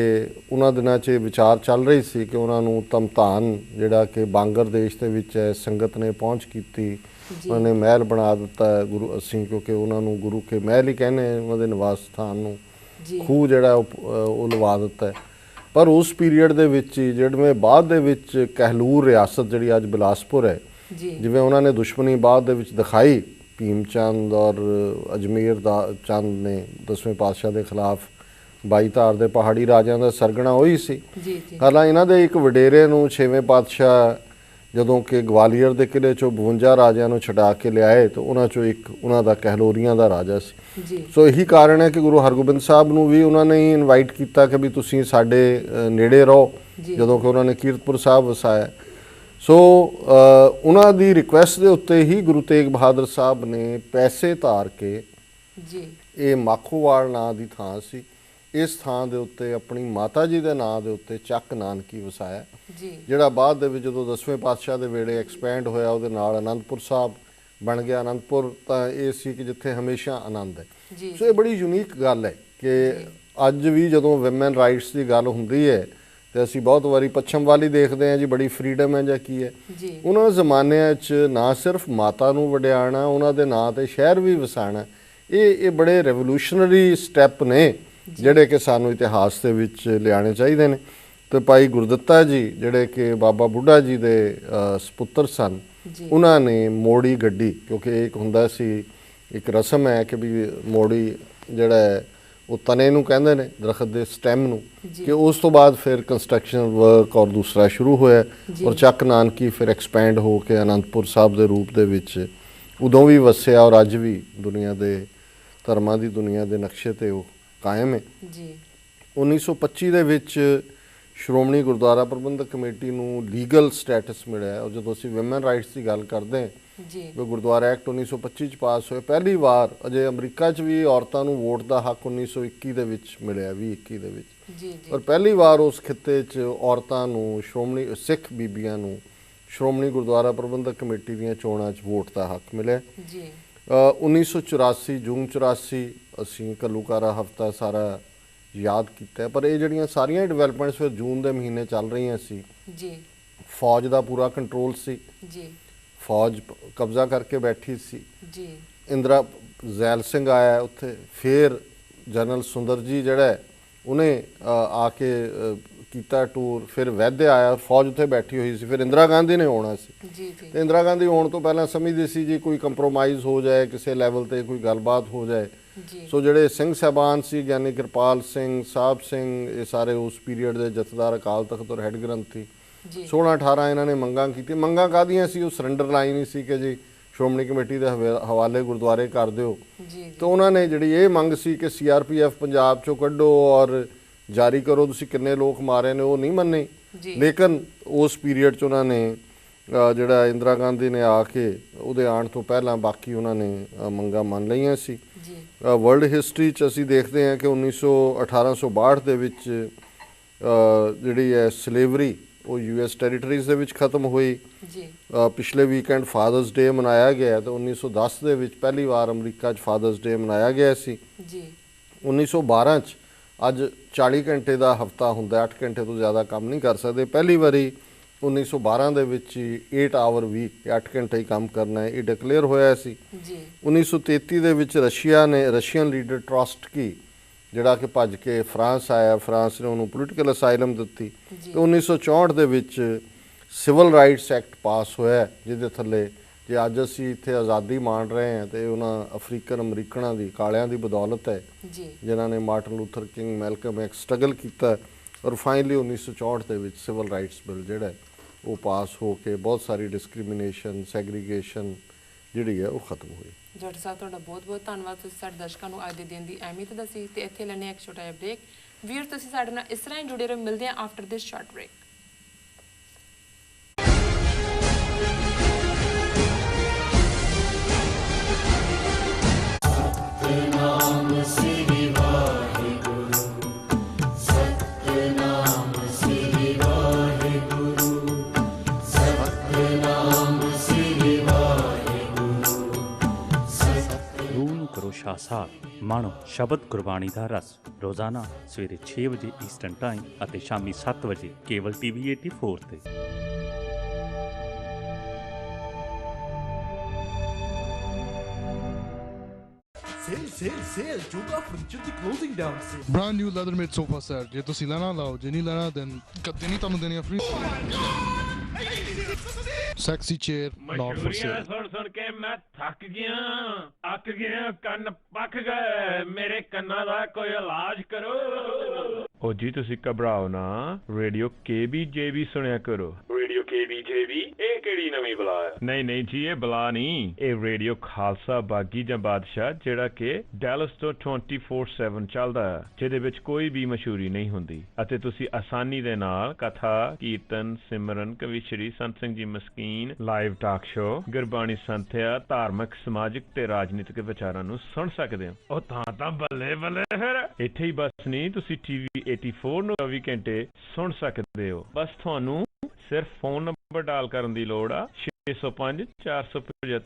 ਉਹਨਾਂ ਦਿਨਾਂ 'ਚ ਵਿਚਾਰ ਚੱਲ ਰਹੀ ਸੀ ਕਿ ਉਹਨਾਂ ਨੂੰ ਧਮਧਾਨ ਜਿਹੜਾ ਕਿ ਬਾਂਗਰ ਦੇਸ਼ ਦੇ ਵਿੱਚ ਹੈ, ਸੰਗਤ ਨੇ ਪਹੁੰਚ ਕੀਤੀ, ਉਹਨਾਂ ਨੇ ਮਹਿਲ ਬਣਾ ਦਿੱਤਾ ਗੁਰੂ ਅਸੀਂ, ਕਿਉਂਕਿ ਉਹਨਾਂ ਨੂੰ ਗੁਰੂ ਕੇ ਮਹਿਲ ਹੀ ਕਹਿੰਦੇ ਉਹਨਾਂ ਦੇ ਨਿਵਾਸ ਸਥਾਨ ਨੂੰ, ਖੂਹ ਜਿਹੜਾ ਉਹ ਲਵਾ ਦਿੱਤਾ। ਪਰ ਉਸ ਪੀਰੀਅਡ ਦੇ ਵਿੱਚ ਹੀ ਜਿਹੜੇ ਬਾਅਦ ਦੇ ਵਿੱਚ ਕਹਿਲੂਰ ਰਿਆਸਤ ਜਿਹੜੀ ਅੱਜ ਬਿਲਾਸਪੁਰ ਹੈ, ਜਿਵੇਂ ਉਹਨਾਂ ਨੇ ਦੁਸ਼ਮਣੀ ਬਾਅਦ ਦੇ ਵਿੱਚ ਦਿਖਾਈ, ਭੀਮ ਚੰਦ ਔਰ ਅਜਮੇਰ ਦਾ ਚੰਦ ਨੇ 10ਵੇਂ ਪਾਤਸ਼ਾਹ ਦੇ ਖਿਲਾਫ 22 ਧਾਰ ਦੇ ਪਹਾੜੀ ਰਾਜਿਆਂ ਦਾ ਸਰਗਣਾ ਹੋਈ ਸੀ। ਹਾਲਾਂ ਇਹਨਾਂ ਦੇ ਇੱਕ ਵਡੇਰੇ ਨੂੰ 6ਵੇਂ ਪਾਤਸ਼ਾਹ ਜਦੋਂ ਕਿ ਗਵਾਲੀਅਰ ਦੇ ਕਿਲ੍ਹੇ 'ਚੋਂ 52 ਰਾਜਿਆਂ ਨੂੰ ਛਡਾ ਕੇ ਲਿਆਏ ਤਾਂ ਉਹਨਾਂ 'ਚੋਂ ਇੱਕ ਉਹਨਾਂ ਦਾ ਕਹਿਲੋਰੀਆਂ ਦਾ ਰਾਜਾ ਸੀ। ਸੋ ਇਹੀ ਕਾਰਨ ਹੈ ਕਿ ਗੁਰੂ ਹਰਗੋਬਿੰਦ ਸਾਹਿਬ ਨੂੰ ਵੀ ਉਹਨਾਂ ਨੇ ਹੀ ਇਨਵਾਈਟ ਕੀਤਾ ਕਿ ਵੀ ਤੁਸੀਂ ਸਾਡੇ ਨੇੜੇ ਰਹੋ, ਜਦੋਂ ਕਿ ਉਹਨਾਂ ਨੇ ਕੀਰਤਪੁਰ ਸਾਹਿਬ ਵਸਾਇਆ। ਸੋ ਉਹਨਾਂ ਦੀ ਰਿਕੁਐਸਟ ਦੇ ਉੱਤੇ ਹੀ ਗੁਰੂ ਤੇਗ ਬਹਾਦਰ ਸਾਹਿਬ ਨੇ ਪੈਸੇ ਧਾਰ ਕੇ, ਇਹ ਮਾਖੋਵਾਲ ਨਾਂ ਦੀ ਥਾਂ ਸੀ, ਇਸ ਥਾਂ ਦੇ ਉੱਤੇ ਆਪਣੀ ਮਾਤਾ ਜੀ ਦੇ ਨਾਂ ਦੇ ਉੱਤੇ ਚੱਕ ਨਾਨਕੀ ਵਸਾਇਆ, ਜੀ ਜਿਹੜਾ ਬਾਅਦ ਦੇ ਵਿੱਚ ਜਦੋਂ 10ਵੇਂ ਪਾਤਸ਼ਾਹ ਦੇ ਵੇਲੇ ਐਕਸਪੈਂਡ ਹੋਇਆ ਉਹਦੇ ਨਾਲ ਅਨੰਦਪੁਰ ਸਾਹਿਬ ਬਣ ਗਿਆ। ਅਨੰਦਪੁਰ ਤਾਂ ਇਹ ਸੀ ਕਿ ਜਿੱਥੇ ਹਮੇਸ਼ਾ ਆਨੰਦ ਹੈ। ਜੀ ਸੋ ਇਹ ਬੜੀ ਯੂਨੀਕ ਗੱਲ ਹੈ ਕਿ ਅੱਜ ਵੀ ਜਦੋਂ ਵਿਮਨ ਰਾਈਟਸ ਦੀ ਗੱਲ ਹੁੰਦੀ ਹੈ ਤੇ ਅਸੀਂ ਬਹੁਤ ਵਾਰੀ ਪੱਛਮ ਵੱਲ ਹੀ ਦੇਖਦੇ ਹਾਂ ਜੀ, ਬੜੀ ਫਰੀडम ਹੈ ਜਾਂ ਕੀ ਹੈ। ਜੀ ਉਹਨਾਂ ਜ਼ਮਾਨਿਆਂ 'ਚ ਨਾ ਸਿਰਫ ਮਾਤਾ ਨੂੰ ਵਡਿਆਣਾ, ਉਹਨਾਂ ਦੇ ਨਾਂ ਤੇ ਸ਼ਹਿਰ ਵੀ ਵਸਾਣਾ, ਇਹ ਬੜੇ ਰੈਵੋਲੂਸ਼ਨਰੀ ਸਟੈਪ ਨੇ ਜਿਹੜੇ ਕਿ ਸਾਨੂੰ ਇਤਿਹਾਸ ਦੇ ਵਿੱਚ ਲਿਆਉਣੇ ਚਾਹੀਦੇ ਨੇ। ਤੇ ਭਾਈ ਗੁਰਦਿੱਤਾ ਜੀ ਜਿਹੜੇ ਕਿ ਬਾਬਾ ਬੁੱਢਾ ਜੀ ਦੇ ਸਪੁੱਤਰ ਸਨ, ਉਹਨਾਂ ਨੇ ਮੋੜੀ ਗੱਡੀ, ਕਿਉਂਕਿ ਇੱਕ ਹੁੰਦਾ ਸੀ, ਇੱਕ ਰਸਮ ਹੈ ਕਿ ਵੀ ਮੋੜੀ ਜਿਹੜਾ ਹੈ ਉਹ ਤਣੇ ਨੂੰ ਕਹਿੰਦੇ ਨੇ, ਦਰਖਤ ਦੇ ਸਟੈਮ ਨੂੰ, ਕਿ ਉਸ ਤੋਂ ਬਾਅਦ ਫਿਰ ਕੰਸਟਰਕਸ਼ਨ ਵਰਕ ਔਰ ਦੂਸਰਾ ਸ਼ੁਰੂ ਹੋਇਆ ਔਰ ਚੱਕ ਨਾਨਕੀ ਫਿਰ ਐਕਸਪੈਂਡ ਹੋ ਕੇ ਅਨੰਦਪੁਰ ਸਾਹਿਬ ਦੇ ਰੂਪ ਦੇ ਵਿੱਚ ਉਦੋਂ ਵੀ ਵਸਿਆ ਔਰ ਅੱਜ ਵੀ ਦੁਨੀਆ ਦੇ ਧਰਮਾਂ ਦੀ ਦੁਨੀਆ ਦੇ ਨਕਸ਼ੇ 'ਤੇ ਉਹ ਕਾਇਮ ਹੈ। ਜੀ 1925 ਦੇ ਵਿੱਚ ਸ਼੍ਰੋਮਣੀ ਗੁਰਦੁਆਰਾ ਪ੍ਰਬੰਧਕ ਕਮੇਟੀ ਨੂੰ ਲੀਗਲ ਸਟੇਟਸ ਮਿਲਿਆ। ਔਰ ਜਦੋਂ ਅਸੀਂ ਵਿਮਨ ਰਾਈਟਸ ਦੀ ਗੱਲ ਕਰਦੇ ਹਾਂ, ਜੀ ਉਹ ਗੁਰਦੁਆਰਾ ਐਕਟ 1925 ਚ ਪਾਸ ਹੋਇਆ। ਪਹਿਲੀ ਵਾਰ ਅਜੇ ਅਮਰੀਕਾ 'ਚ ਵੀ ਔਰਤਾਂ ਨੂੰ ਵੋਟ ਦਾ ਹੱਕ 1921 ਦੇ ਵਿੱਚ ਮਿਲਿਆ, 2021 ਦੇ ਵਿੱਚ। ਜੀ ਔਰ ਪਹਿਲੀ ਵਾਰ ਉਸ ਖਿੱਤੇ 'ਚ ਔਰਤਾਂ ਨੂੰ ਸ਼੍ਰੋਮਣੀ ਸਿੱਖ ਬੀਬੀਆਂ ਨੂੰ ਸ਼੍ਰੋਮਣੀ ਗੁਰਦੁਆਰਾ ਪ੍ਰਬੰਧਕ ਕਮੇਟੀ ਦੀਆਂ ਚੋਣਾਂ 'ਚ ਵੋਟ ਦਾ ਹੱਕ ਮਿਲਿਆ। ਜੀ 1984 ਜੂਨ 84 ਅਸੀਂ ਘੱਲੂਘਾਰਾ ਹਫਤਾ ਸਾਰਾ ਯਾਦ ਕੀਤਾ, ਪਰ ਇਹ ਜਿਹੜੀਆਂ ਸਾਰੀਆਂ ਡਿਵੈਲਪਮੈਂਟਸ ਫਿਰ ਜੂਨ ਦੇ ਮਹੀਨੇ ਚੱਲ ਰਹੀਆਂ ਸੀ। ਜੀ ਫੌਜ ਦਾ ਪੂਰਾ ਕੰਟਰੋਲ ਸੀ, ਜੀ ਫੌਜ ਕਬਜ਼ਾ ਕਰਕੇ ਬੈਠੀ ਸੀ। ਜੀ ਇੰਦਰਾ ਜ਼ੈਲ ਸਿੰਘ ਆਇਆ ਉੱਥੇ, ਫਿਰ ਜਨਰਲ ਸੁੰਦਰ ਜੀ ਜਿਹੜਾ ਉਹਨੇ ਆ ਕੇ ਕੀਤਾ ਟੂਰ, ਫਿਰ ਵੈਦ ਆਇਆ, ਫੌਜ ਉੱਥੇ ਬੈਠੀ ਹੋਈ ਸੀ। ਫਿਰ ਇੰਦਰਾ ਗਾਂਧੀ ਨੇ ਆਉਣਾ ਸੀ। ਜੀ ਜੀ ਤੇ ਇੰਦਰਾ ਗਾਂਧੀ ਆਉਣ ਤੋਂ ਪਹਿਲਾਂ ਸਮਝਦੀ ਸੀ ਜੀ ਕੋਈ ਕੰਪਰੋਮਾਈਜ਼ ਹੋ ਜਾਏ, ਕਿਸੇ ਲੈਵਲ ਤੇ ਕੋਈ ਗੱਲਬਾਤ ਹੋ ਜਾਏ। ਜੀ ਸੋ ਜਿਹੜੇ ਸਿੰਘ ਸਾਹਿਬਾਨ ਸੀ, ਗਿਆਨੀ ਕਿਰਪਾਲ ਸਿੰਘ, ਸਾਹਿਬ ਸਿੰਘ, ਇਹ ਸਾਰੇ ਉਸ ਪੀਰੀਅਡ ਦੇ ਜਥੇਦਾਰ ਅਕਾਲ ਤਖਤ ਔਰ ਹੈੱਡ ਗ੍ਰੰਥੀ, 16-18 ਇਹਨਾਂ ਨੇ ਮੰਗਾਂ ਕੀਤੀ। ਮੰਗਾਂ ਕਾਹਦੀਆਂ ਸੀ? ਉਹ ਸਰੈਂਡਰ ਲਾਈਨ ਹੀ ਸੀ ਕਿ ਜੀ ਸ਼੍ਰੋਮਣੀ ਕਮੇਟੀ ਦੇ ਹਵਾਲੇ ਗੁਰਦੁਆਰੇ ਕਰ ਦਿਓ। ਤੇ ਉਹਨਾਂ ਨੇ ਜਿਹੜੀ ਇਹ ਮੰਗ ਸੀ ਕਿ CRPF ਪੰਜਾਬ 'ਚੋਂ ਕੱਢੋ ਔਰ ਜਾਰੀ ਕਰੋ, ਤੁਸੀਂ ਕਿੰਨੇ ਲੋਕ ਮਾਰੇ ਨੇ, ਉਹ ਨਹੀਂ ਮੰਨੇ। ਲੇਕਿਨ ਉਸ ਪੀਰੀਅਡ 'ਚ ਉਹਨਾਂ ਨੇ ਜਿਹੜਾ ਇੰਦਰਾ ਗਾਂਧੀ ਨੇ ਆ ਕੇ ਉਹਦੇ ਆਉਣ ਤੋਂ ਪਹਿਲਾਂ ਬਾਕੀ ਉਹਨਾਂ ਨੇ ਮੰਗਾਂ ਮੰਨ ਲਈਆਂ ਸੀ। ਵਰਲਡ ਹਿਸਟਰੀ 'ਚ ਅਸੀਂ ਦੇਖਦੇ ਹਾਂ ਕਿ 1862 ਦੇ ਵਿੱਚ ਜਿਹੜੀ ਹੈ ਸਲੇਵਰੀ ਉਹ US ਟੈਰੀਟਰੀਜ਼ ਦੇ ਵਿੱਚ ਖਤਮ ਹੋਈ। ਪਿਛਲੇ ਵੀਕਐਂਡ ਫਾਦਰਸ ਡੇ ਮਨਾਇਆ ਗਿਆ ਤੇ 1910 ਦੇ ਵਿੱਚ ਪਹਿਲੀ ਵਾਰ ਅਮਰੀਕਾ 'ਚ ਫਾਦਰਸ ਡੇ ਮਨਾਇਆ ਗਿਆ ਸੀ। 1912 'ਚ ਅੱਜ 40 ਘੰਟੇ ਦਾ ਹਫਤਾ ਹੁੰਦਾ, 8 ਘੰਟੇ ਤੋਂ ਜ਼ਿਆਦਾ ਕੰਮ ਨਹੀਂ ਕਰ ਸਕਦੇ। ਪਹਿਲੀ ਵਾਰੀ 1912 ਦੇ ਵਿੱਚ 8 ਆਵਰ ਵੀਕ, 8 ਘੰਟੇ ਹੀ ਕੰਮ ਕਰਨਾ ਹੈ, ਇਹ ਡਿਕਲੇਅਰ ਹੋਇਆ ਸੀ। 1933 ਦੇ ਵਿੱਚ ਰਸ਼ੀਅਨ ਲੀਡਰ ਟ੍ਰੋਟਸਕੀ ਜਿਹੜਾ ਕਿ ਭੱਜ ਕੇ ਫਰਾਂਸ ਆਇਆ, ਫਰਾਂਸ ਨੇ ਉਹਨੂੰ ਪੋਲੀਟੀਕਲ ਅਸਾਈਲਮ ਦਿੱਤੀ। ਤੇ 1964 ਦੇ ਵਿੱਚ ਸਿਵਲ ਰਾਈਟਸ ਐਕਟ ਪਾਸ ਹੋਇਆ, ਜਿਹਦੇ ਥੱਲੇ ਜੇ ਅੱਜ ਅਸੀਂ ਇੱਥੇ ਆਜ਼ਾਦੀ ਮਾਣ ਰਹੇ ਹਾਂ ਤੇ ਉਹਨਾਂ ਅਫਰੀਕਨ ਅਮਰੀਕਨਾਂ ਦੀ, ਕਾਲਿਆਂ ਦੀ ਬਦੌਲਤ ਹੈ, ਜਿਨ੍ਹਾਂ ਨੇ Martin Luther King, Malcolm X struggle ਕੀਤਾ। ਔਰ ਫਾਈਨਲੀ 1964 ਦੇ ਵਿੱਚ ਸਿਵਲ ਰਾਈਟਸ ਬਿੱਲ ਜਿਹੜਾ ਉਹ ਪਾਸ ਹੋ ਕੇ ਬਹੁਤ ਸਾਰੀ ਡਿਸਕ੍ਰਿਮੀਨੇਸ਼ਨ, ਸੈਗਰੀਗੇਸ਼ਨ ਜਿਹੜੀ ਹੈ ਉਹ ਖਤਮ ਹੋਈ। ਜੱਟ ਸਾਹਿਬ ਤੁਹਾਡਾ ਬਹੁਤ ਬਹੁਤ ਧੰਨਵਾਦ, ਤੁਸੀਂ ਸਾਡੇ ਦਰਸ਼ਕਾਂ ਨੂੰ ਅੱਜ ਦੇ ਦਿਨ ਦੀ ਅਹਿਮੀਅਤ ਦੱਸੀ। ਤੇ ਇੱਥੇ ਲੈਣੇ ਇੱਕ ਛੋਟਾ ਜਿਹਾ ਬ੍ਰੇਕ। ਵੀਰ ਤੁਸੀਂ ਸਾਡੇ ਨਾਲ ਇਸ ਤਰ੍ਹਾਂ ਹੀ ਜੁੜੇ ਰਹੋ, ਮਿਲਦੇ ਹਾਂ after this short break. Satnam Shri Waheguru, Satnam Shri Waheguru, Satnam Shri Waheguru. ਰੂਹ ਨੂੰ ਕਰੋ ਸ਼ਾਸਾਰ, ਮਾਣੋ ਸ਼ਬਦ ਗੁਰਬਾਣੀ ਦਾ ਰਸ। ਰੋਜ਼ਾਨਾ ਸਵੇਰੇ 6 ਵਜੇ ਈਸਟਰਨ ਟਾਈਮ ਅਤੇ ਸ਼ਾਮੀ 7 ਵਜੇ ਕੇਵਲ TV 84 ਤੇ। Sale, Joga Furniture ਦੀ closing down sale. Brand new leather made sofa set, ਜੇ ਤੁਸੀਂ ਲੈਣਾ ਲਾਓ, ਜੇ ਨਹੀਂ ਲੈਣਾ then ਗੱਦੇ ਨਹੀਂ ਤੁਹਾਨੂੰ ਦੇਣੇ free. Sexy chair not for sale. ਸੁਣ ਕੇ ਮੈਂ ਥੱਕ ਗਿਆ, ਅੱਕ ਗਿਆ, ਕੰਨ ਪੱਕ ਗਏ, ਮੇਰੇ ਕੰਨਾਂ ਦਾ ਕੋਈ ਇਲਾਜ ਕਰੋ। ਉਹ ਜੀ ਤੁਸੀਂ ਘਬਰਾਓ ਨਾ, ਰੇਡੀਓ KBJB ਸੁਣਿਆ ਕਰੋ। ਰੇਡੀਓ KBJB ਇਹ ਕਿਹੜੀ ਨਵੀਂ ਬਲਾ ਹੈ? ਨਹੀਂ ਜੀ, ਇਹ ਬਲਾ ਨਹੀਂ, ਇਹ ਰੇਡੀਓ ਖਾਲਸਾ ਬਾਗੀ ਜਾਂ ਬਾਦਸ਼ਾਹ, ਜਿਹੜਾ ਕਿ ਡੈਲਸ ਤੋਂ 24/7 ਚੱਲਦਾ ਹੈ, ਜਿਹਦੇ ਵਿੱਚ ਕੋਈ ਵੀ ਮਸ਼ਹੂਰੀ ਨਹੀਂ ਹੁੰਦੀ ਅਤੇ ਤੁਸੀਂ ਆਸਾਨੀ ਦੇ ਨਾਲ ਕਥਾ, ਕੀਰਤਨ, ਸਿਮਰਨ, ਕਵਿਸ਼ਰੀ, ਸੰਤ ਸਿੰਘ ਜੀ ਮਸਕੀਨ, ਲਾਈਵ ਟਾਕ ਸ਼ੋ, ਗੁਰਬਾਣੀ ਸੰਥਿਆ, ਧਾਰਮਿਕ, ਸਮਾਜਿਕ ਤੇ ਰਾਜਨੀਤਿਕ ਵਿਚਾਰਾਂ ਨੂੰ ਸੁਣ ਸਕਦੇ ਹੋ। ਉਹ ਤਾਂ ਬੱਲੇ ਬੱਲੇ, ਫਿਰ ਇੱਥੇ ਹੀ ਬਸ ਨਹੀਂ, ਤੁਸੀਂ TV 84 ਨੂੰ 24 ਘੰਟੇ ਸੁਣ ਸਕਦੇ ਹੋ। ਬਸ ਤੁਹਾਨੂੰ ਸਿਰਫ ਫੋਨ ਨੰਬਰ ਡਾਇਲ ਕਰਨ ਦੀ ਲੋੜ ਆ 605 475